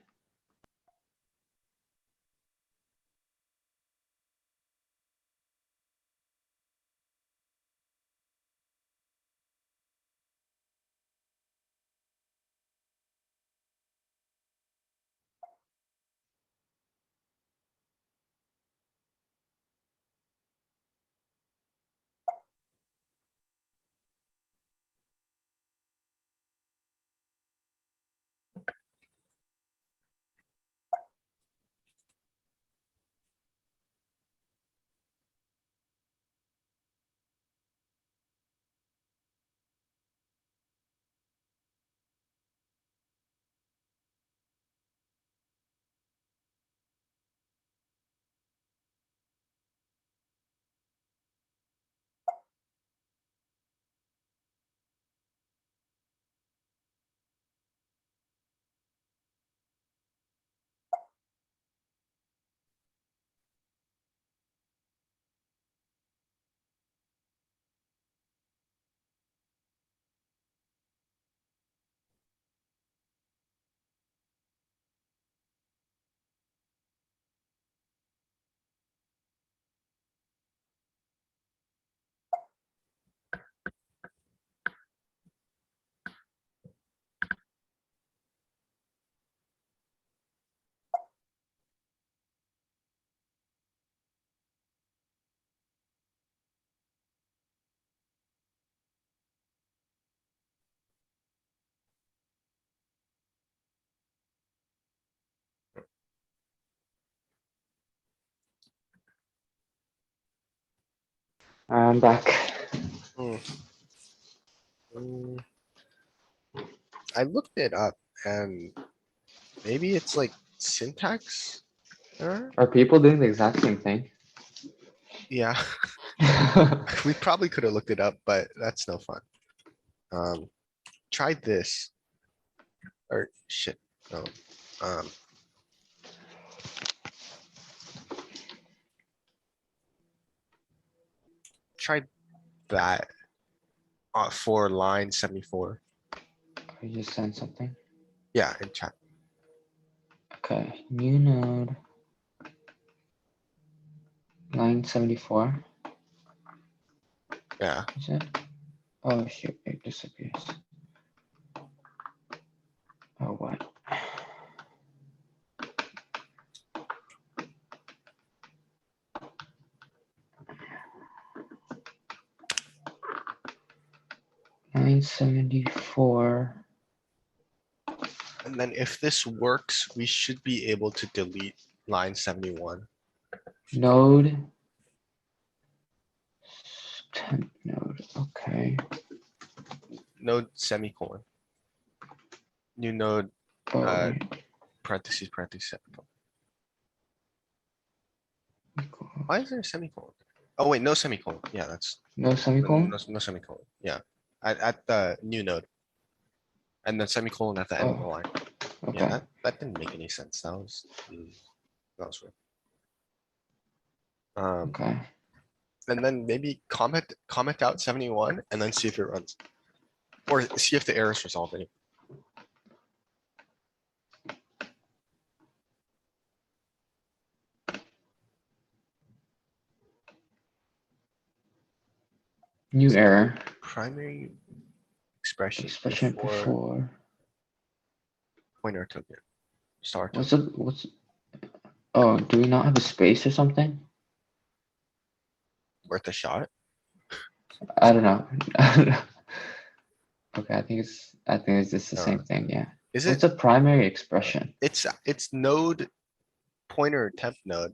I'm back. Hmm. Mm, I looked it up and maybe it's like syntax error? Are people doing the exact same thing? Yeah, we probably could have looked it up, but that's no fun. Try this. Or shit, no. Um. Try that for line 74. You just send something. Yeah, in chat. Okay, new node. Line 74, Yeah, is it? Oh shoot, it disappears. Oh, what? Line 74. and then if this works, we should be able to delete line 71. Node. Temp node, okay. Node semicolon. New node, Oh, parentheses, semicolon. Why is there a semicolon? Oh wait, no semicolon. Yeah, that's no semicolon? no semicolon. Yeah, at the new node. And then semicolon at the end of the Oh, line. okay. Yeah, that didn't make any sense. That was weird. Okay. And then maybe comment out 71 and then see if it runs. Or see if the error is resolved. New error. Primary expression Expression before before. pointer token. Star What's token. it? What's? Oh, do we not have a space or something? Worth a shot. I don't know. I don't know. Okay, I think it's just the Uh, same thing. Yeah. Is What's it? a primary expression? It's node pointer temp node.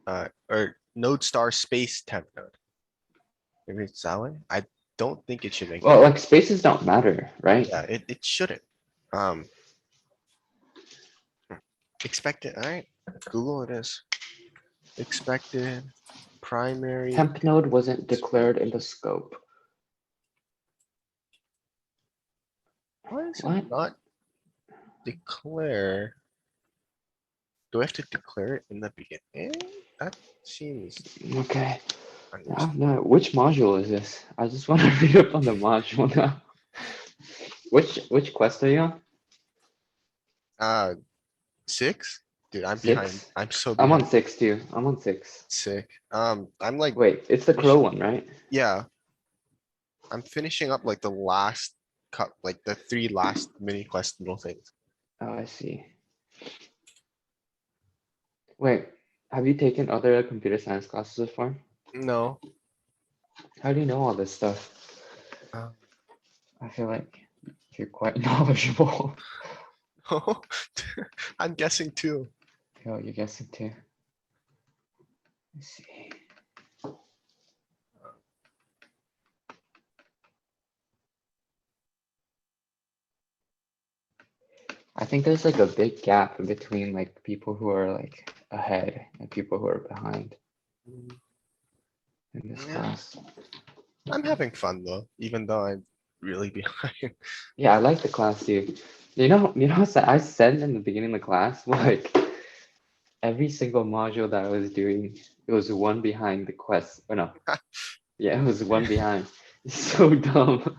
Or node star space temp node. Maybe it's that way. I don't think it should make. Well, like spaces don't matter, right? Yeah, it shouldn't. Um. Expected, alright, Google it is. Expected primary. Temp node wasn't declared in the scope. Why is What? it not declare? Do I have to declare it in the beginning? That seems. Okay. unreasonable. No, which module is this? I just want to read up on the module now. Which quest are you on? 6? Dude, I'm behind. 6? I'm so I'm behind. on 6 too. I'm on 6. Sick. I'm like, Wait, it's the crow one, right? yeah. I'm finishing up like the last cut, like the 3 last mini quest little things. Oh, I see. Wait, have you taken other computer science classes before? No. How do you know all this stuff? Uh, I feel like you're quite knowledgeable. I'm guessing too. Oh, you're guessing too. Let's see. I think there's like a big gap between like people who are like ahead and people who are behind in this Yeah. class. I'm having fun though, even though I'm really behind. Yeah, I like the class too. You know what I said in the beginning of the class? Like every single module that I was doing, it was one behind the quest. Or no. Yeah, it was one behind. It's so dumb.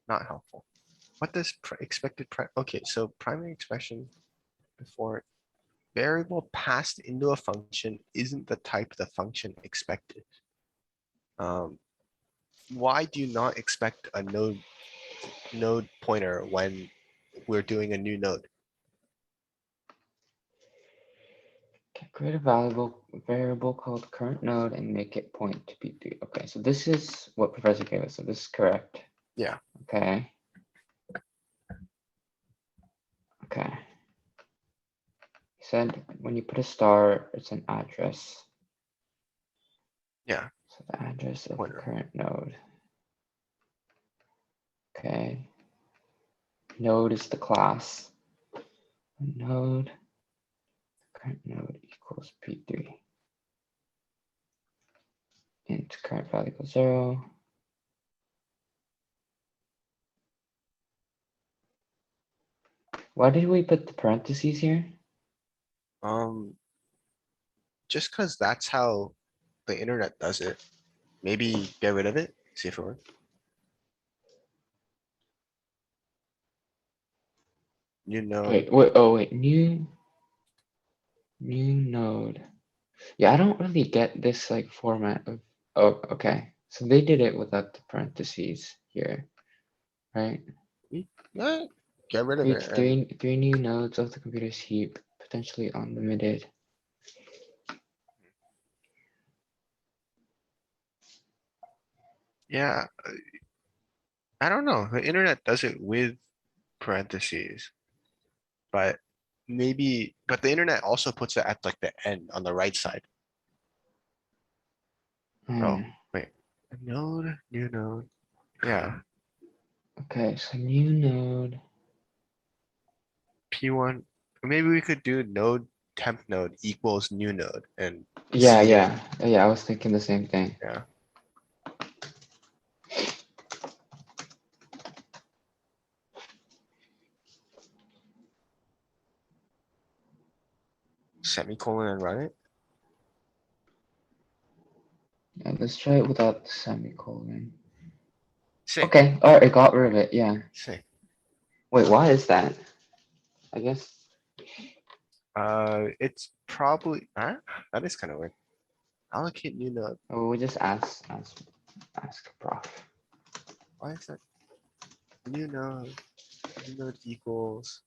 Not helpful. What does okay, so primary expression before variable passed into a function isn't the type the function expected. Why do you not expect a node pointer when we're doing a new node? Create a variable called current node and make it point to p3. Okay, so this is what Professor gave us. So this is correct. Yeah. Okay. Okay. He said when you put a star, it's an address. Yeah, So the address of the Pointer. current node. Okay. Node is the class. Node, current node equals P3. Int current value equals 0. Why did we put the parentheses here? Just because that's how the internet does it. Maybe get rid of it, see if it works. You know, Wait, new node. Yeah, I don't really get this like format of, oh, okay. So they did it without the parentheses here, right? get rid of it. Creates And three new nodes of the computer's heap, potentially unlimited. yeah, I don't know. The internet does it with parentheses. But maybe, but the internet also puts it at like the end on the right side. Oh, Hmm, wait. Node, new node. Yeah, okay, so new node. P1. Maybe we could do node temp node equals new node and Yeah, see if- yeah, I was thinking the same thing. Yeah. Semicolon and run it. Yeah, let's try it without the semicolon. Sick, Okay, alright, it got rid of it, yeah. sick. Wait, why is that? I guess, It's probably, that is kind of weird. Allocate new node. oh, we just ask prof. Why is that? New node equals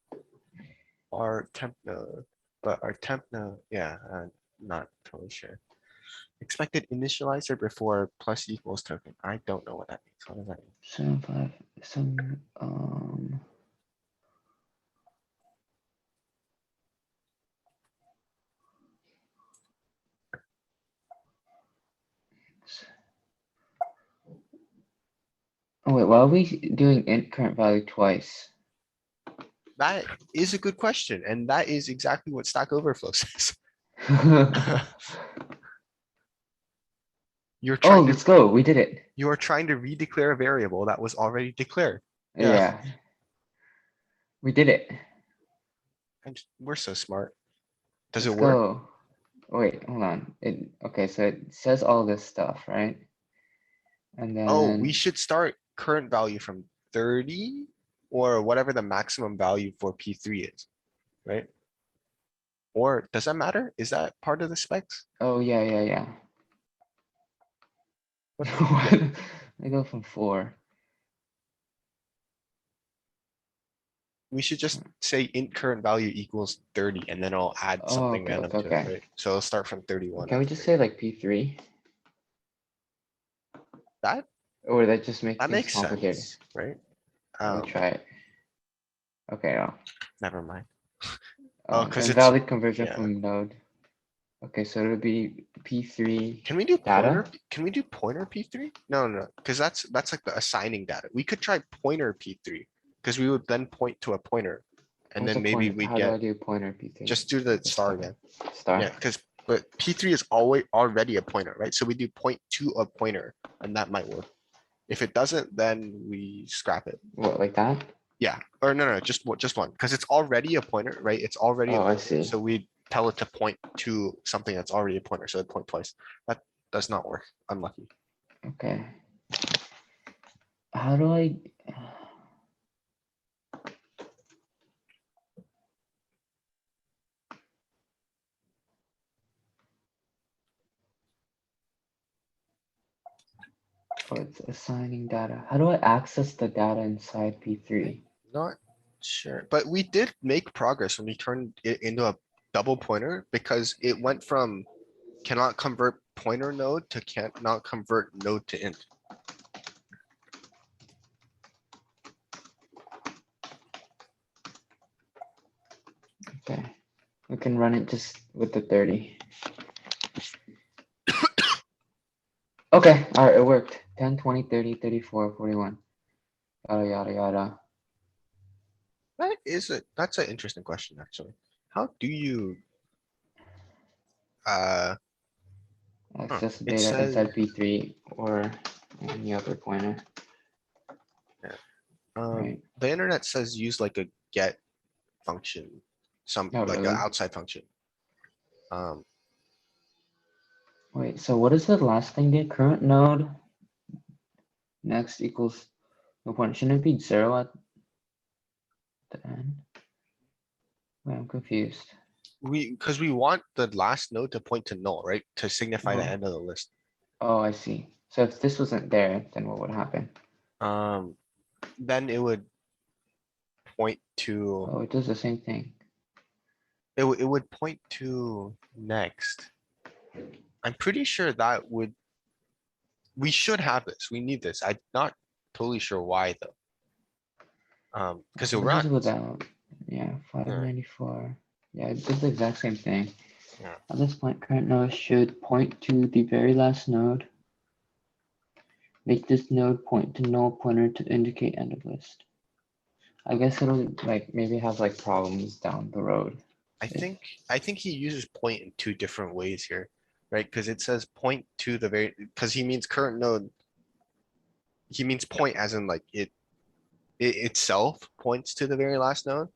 our temp node, but our temp node, yeah, not totally sure. Expected initializer before plus equals token. I don't know what that means. What does that mean? 7, 5, oh wait, why are we doing int current value twice? That is a good question, and that is exactly what Stack Overflow says. You're Oh, trying let's to go, we did it. you are trying to redeclare a variable that was already declared. Yeah. Yeah. We did it. We're so smart. Does Let's it work? go. Wait, hold on. Okay, so it says all this stuff, right? And Oh, we then, should start current value from 30 or whatever the maximum value for P3 is, right? Or does that matter? Is that part of the specs? oh, yeah. What- What? I go from 4. We should just say int current value equals 30 and then I'll add Oh, something okay, random okay, to it, okay. right? So it'll start from 31. Can we just say like P3? that? Or that just makes That things makes complicated? sense, right? Let me try it. Okay, Never mind. Oh, 'cause it's- invalid conversion yeah. from node. Okay, so it'll be P3. Can we do Data? pointer? Can we do pointer P3? No, because that's like the assigning data. We could try pointer P3 because we would then point to a pointer. And What's then a maybe pointer? we How do I get, do pointer P3? just do the Just star a again. second. Star? Yeah, but P3 is always already a pointer, right? So we do point to a pointer and that might work. If it doesn't, then we scrap it. What, like that? Yeah, or no, just one, because it's already a pointer, right? It's already. a Oh, I pointer, see. So we tell it to point to something that's already a pointer, so it point twice. That does not work. Unlucky. Okay. How do I? Oh, it's assigning data. How do I access the data inside P3? Not sure, but we did make progress when we turned it into a double pointer because it went from cannot convert pointer node to can't not convert node to int. We can run it just with the 30. Okay, all right, it worked. 10, 20, 30, 34, 41. Yada, yada, yada. That's an interesting question, actually. How do you, Access the it data says- inside P3 or any other pointer, right? the internet says use like a get function, Oh, like an really? outside function. Wait, so what is the last thing there? Current node next equals no point. Shouldn't it be 0 at the end? Wait, I'm confused. Because we want the last node to point to null, right? To signify the Uh-huh. end of the list. Oh, I see. So if this wasn't there, then what would happen? Then it would point to, Oh, it does the same thing. it would point to next. I'm pretty sure that would, we should have this. We need this. I'm not totally sure why though. Because it This is runs. without, yeah, 594. Yeah, it did the exact same thing. Yeah. At this point, current node should point to the very last node. Make this node point to null pointer to indicate end of list. I guess it'll like maybe have like problems down the road. I think he uses point in two different ways here, right? Because it says point to the very, because he means current node. He means point as in like it itself points to the very last node.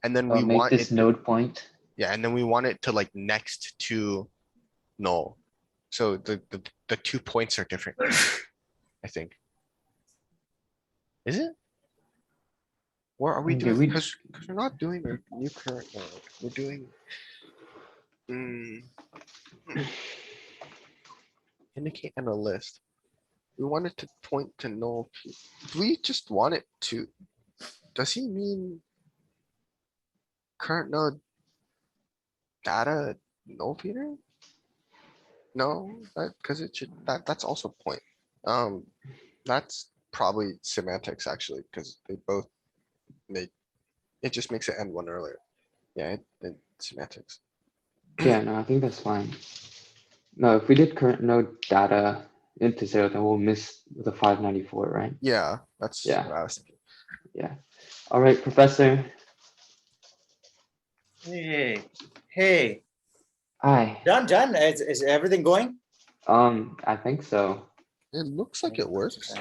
And then we Make want this it, node point. yeah, and then we want it to like next to null. So the 2 points are different, I think. Is it? Or are we Okay, doing, we- because we're not doing a new current node, we're doing. Indicate in a list. We want it to point to null. Do we just want it to, does he mean current node data null feeder? No, because it should, that's also point. That's probably semantics actually, because they both make, it just makes it end one earlier. Yeah, it semantics. Yeah, no, I think that's fine. No, if we did current node data into 0, then we'll miss the 594, right? Yeah, that's Yeah. what I was thinking. Yeah. All right, Professor. Hey, Hi. John, is everything going? I think so. It looks like it works.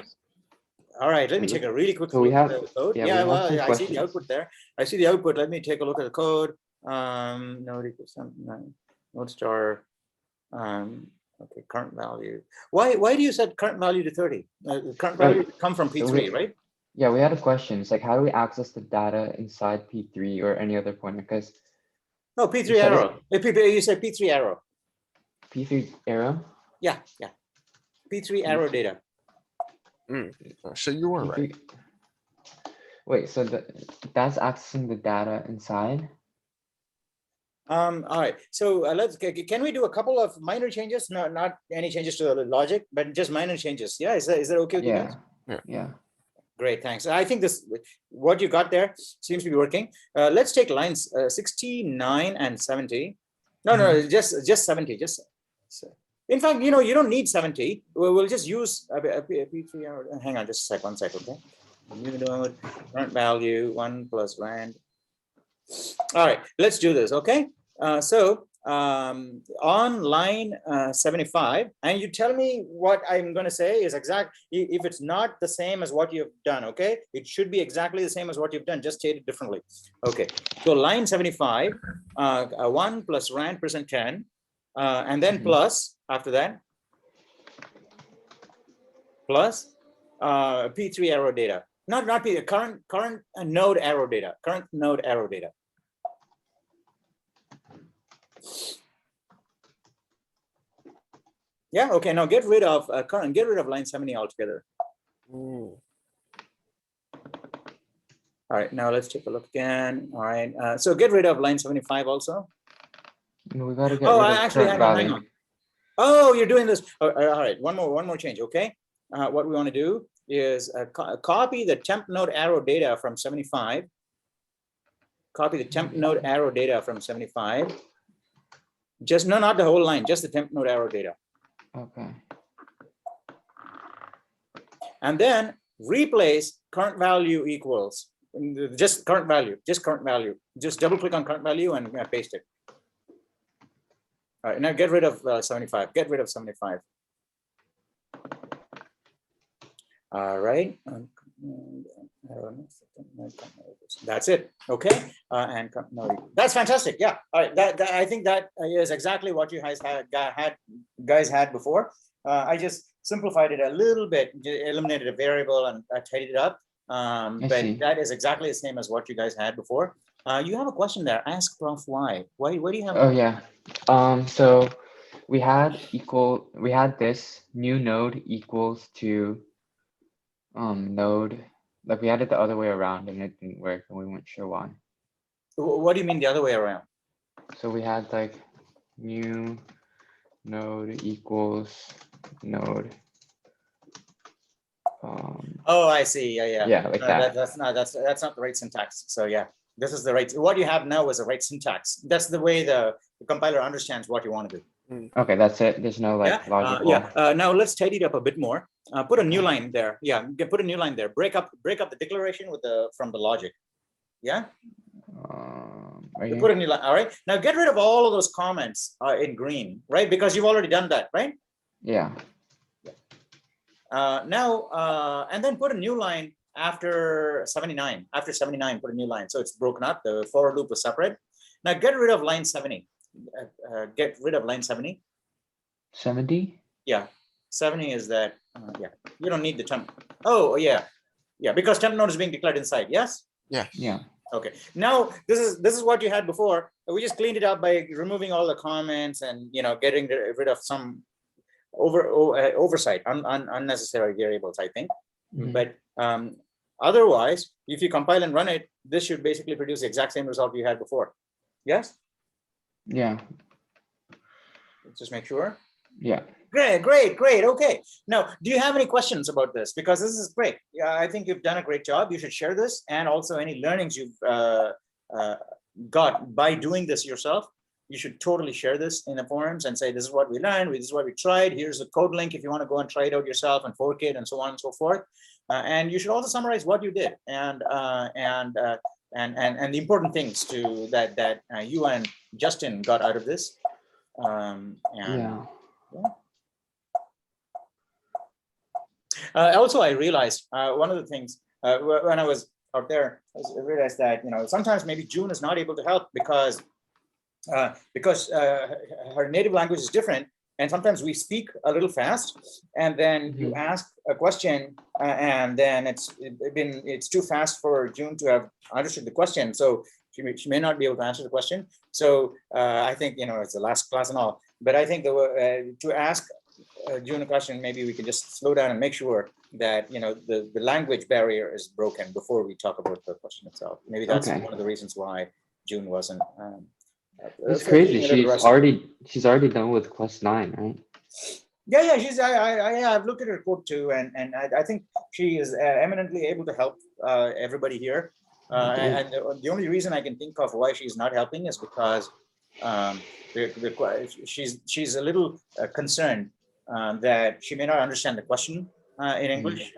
All right, let me take a really quick So we look have- at the code. yeah, we Yeah, have well, some I see the questions. output there. I see the output. Let me take a look at the code. Node equals something, node star. Okay, current value. Why do you set current value to 30? Current Right. value come from P3, right? Yeah, we had a question. It's like, how do we access the data inside P3 or any other pointer? Because No, P3 You said it. arrow. You said P3 arrow. P3 arrow. Yeah. P3 arrow data. So you were right. P3 Wait, so that's accessing the data inside? All right, so can we do a couple of minor changes? Not any changes to the logic, but just minor changes. Yeah, is that okay with you guys? Yeah. Great, thanks. I think what you got there seems to be working. Let's take lines 69 and 70. No, just 70. In fact, you don't need 70. We'll just use a P3 arrow. Hang on, just a sec, 1 sec, okay? New node, current value, 1 plus rand. All right, let's do this, okay? So on line 75, and you tell me what I'm going to say is exact. If it's not the same as what you've done, okay? It should be exactly the same as what you've done, just stated differently. Okay, so line 75, 1 plus rand percent 10, and then plus after that, plus P3 arrow data. Not P, current node arrow data, current node arrow data. Yeah, okay, now get rid of line 70 altogether. All right, now let's take a look again. All right, so get rid of line 75 also. No, we gotta get Oh, rid of actually, current hang value. on. Oh, you're doing this. All right, one more change, okay? What we want to do is copy the temp node arrow data from 75 copy the temp node arrow data from 75. Just, no, not the whole line, just the temp node arrow data. Okay. And then replace current value equals, just current value, Just double click on current value and paste it. All right, now get rid of 75, get rid of 75. All right. That's it. Okay. And no, that's fantastic. Yeah. All right. I think that is exactly what you guys had before. I just simplified it a little bit, eliminated a variable and tidied it up. see. But that is exactly the same as what you guys had before. You have a question there. Ask Prof. Why? Why do you have? Oh yeah. So we had this new node equals to node, like we had it the other way around and it didn't work and we weren't sure why. What do you mean the other way around? So we had like new node equals node. Oh, I see. Yeah. Yeah, like that. That's not the right syntax. So yeah, this is the right. What you have now is the right syntax. That's the way the compiler understands what you want to do. Okay, that's it. There's no like logical. Now let's tidy it up a bit more. Put a new line there. Yeah, put a new line there. Break up the declaration from the logic. Yeah. Right You here? put a new line. All right. Now get rid of all of those comments in green, right? Because you've already done that, right? Yeah. And then put a new line after 79. After 79, put a new line. So it's broken up. The for loop was separate. Now get rid of line 70. Get rid of line 70. 70? Yeah, 70 is that. Yeah, you don't need the temp. Oh, yeah, because temp node is being declared inside. Yes. Yeah. Okay. Now this is what you had before. We just cleaned it up by removing all the comments and getting rid of some oversight, unnecessary variables, I think. Mhm. But otherwise, if you compile and run it, this should basically produce the exact same result you had before. Yes. Yeah. Just make sure. Yeah. Great. Okay. Now, do you have any questions about this? Because this is great. Yeah, I think you've done a great job. You should share this and also any learnings you've got by doing this yourself. You should totally share this in the forums and say, this is what we learned. This is what we tried. Here's the code link if you want to go and try it out yourself and fork it and so on and so forth. And you should also summarize what you did and the important things that you and Justin got out of this. Yeah. Also, I realized one of the things when I was out there, I realized that sometimes maybe June is not able to help because her native language is different, and sometimes we speak a little fast, and then you ask a question, and then it's too fast for June to have understood the question, so she may not be able to answer the question. So I think it's the last class and all, but I think to ask June a question, maybe we can just slow down and make sure that the language barrier is broken before we talk about the question itself. Maybe that's Okay. one of the reasons why June wasn't. It's crazy. She's already done with quest 9, right? Yeah. I've looked at her code too, and I think she is eminently able to help everybody here. And the only reason I can think of why she's not helping is because she's a little concerned that she may not understand the question in English,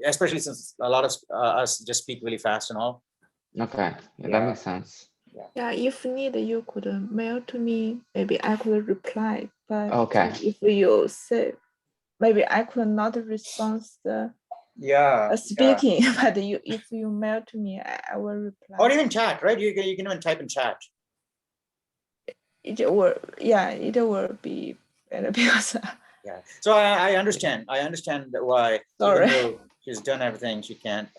especially since a lot of us just speak really fast and all. Okay. Yeah, Yeah. that makes sense. Yeah, if need, you could mail to me. Maybe I could reply. But Okay. if you say, maybe I could not respond speaking. But if you mail to me, I will reply. Or even chat, right? You can even type in chat. It will be better because. Yeah. So I understand. I understand why. Sorry. Even though she's done everything, she can't.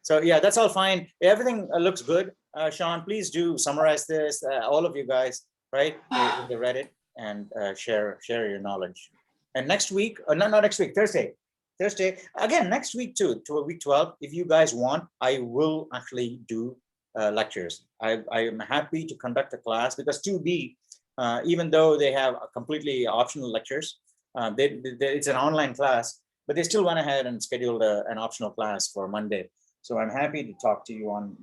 So yeah, that's all fine. Everything looks good. Sean, please do summarize this. All of you guys, right, in the Reddit, and share your knowledge. And next week, not next week, Thursday again. Next week too, to week 12. If you guys want, I will actually do lectures. I am happy to conduct a class because 2B, even though they have completely optional lectures, it's an online class, but they still went ahead and scheduled an optional class for Monday. So I'm happy to talk to you on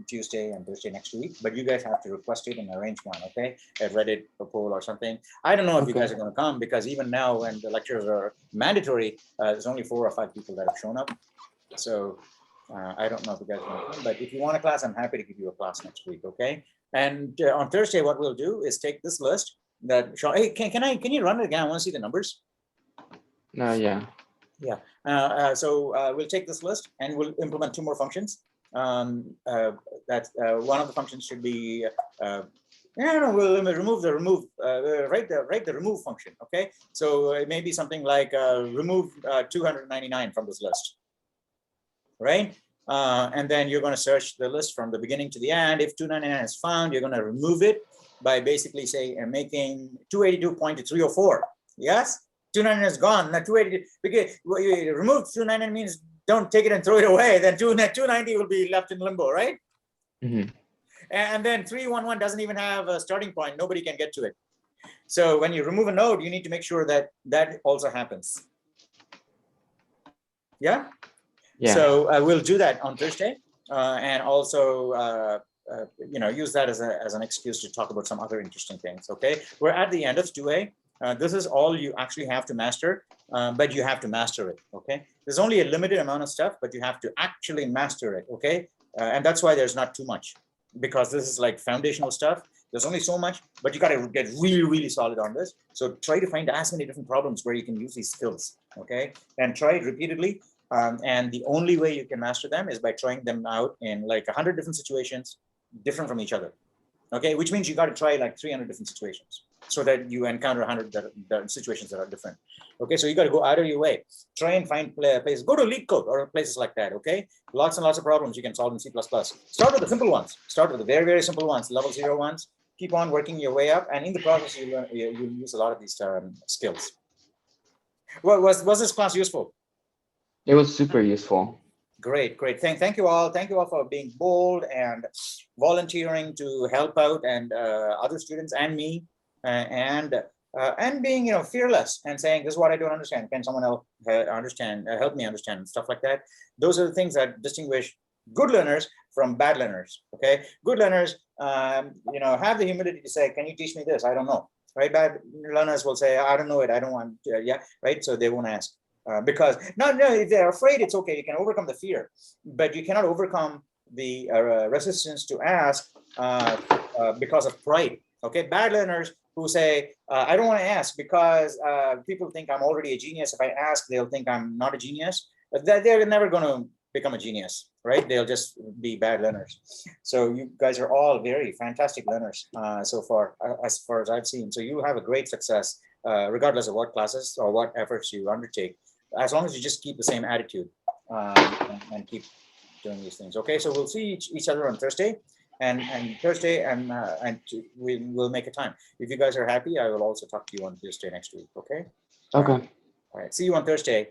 Tuesday and Thursday next week, but you guys have to request it and arrange one, okay? At Reddit, a poll or something. I don't know if you Okay. guys are going to come, because even now when the lectures are mandatory, there's only 4 or 5 people that have shown up. So I don't know if you guys want to come, but if you want a class, I'm happy to give you a class next week, okay? And on Thursday, what we'll do is take this list that, hey, can you run it again? I want to see the numbers. No, yeah. So we'll take this list and we'll implement 2 more functions. That one of the functions should be, we'll remove the write the remove function. Okay, so it may be something like remove 299 from this list, right? And then you're going to search the list from the beginning to the end. If 299 is found, you're going to remove it by basically making 282 point to 304. Yes. 299 is gone. Now 280, because you remove 299 means don't take it and throw it away. Then 290 will be left in limbo, right? Mhm. And then 311 doesn't even have a starting point. Nobody can get to it. So when you remove a node, you need to make sure that that also happens. Yeah. Yeah. So we'll do that on Thursday, and also use that as an excuse to talk about some other interesting things. Okay, we're at the end of 2A. This is all you actually have to master, but you have to master it. Okay, there's only a limited amount of stuff, but you have to actually master it. Okay, and that's why there's not too much, because this is like foundational stuff. There's only so much, but you got to get really, really solid on this. So try to find as many different problems where you can use these skills. Okay, and try it repeatedly. And the only way you can master them is by trying them out in like 100 different situations, different from each other. Okay, which means you got to try like 300 different situations so that you encounter 100 situations that are different. Okay, so you got to go out of your way, try and find places, go to LeetCode or places like that. Okay, lots and lots of problems you can solve in C++. Start with the simple ones, start with the very, very simple ones, level 0 ones, keep on working your way up. And in the process, you'll use a lot of these skills. Well, was this class useful? It was super useful. Great, great. Thank you all. Thank you all for being bold and volunteering to help out, and other students and me, and being fearless and saying, this is what I don't understand. Can someone else understand? Help me understand, and stuff like that. Those are the things that distinguish good learners from bad learners. Okay, good learners, have the humility to say, can you teach me this? I don't know. Right? Bad learners will say, I don't know it. I don't want. Yeah. Right. So they won't ask. Because no, if they're afraid, it's okay. You can overcome the fear, but you cannot overcome the resistance to ask because of pride. Okay, bad learners who say, I don't want to ask because people think I'm already a genius. If I ask, they'll think I'm not a genius. They're never going to become a genius, right? They'll just be bad learners. So you guys are all very fantastic learners so far as I've seen. So you have a great success regardless of what classes or what efforts you undertake, as long as you just keep the same attitude and keep doing these things. Okay, so we'll see each other on Thursday, and Thursday, and we'll make a time. If you guys are happy, I will also talk to you on Thursday next week. Okay. Okay. All right. See you on Thursday.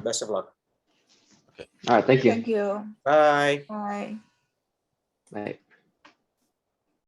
Best of luck. All right. Thank you. Thank you. Bye. Bye. Bye.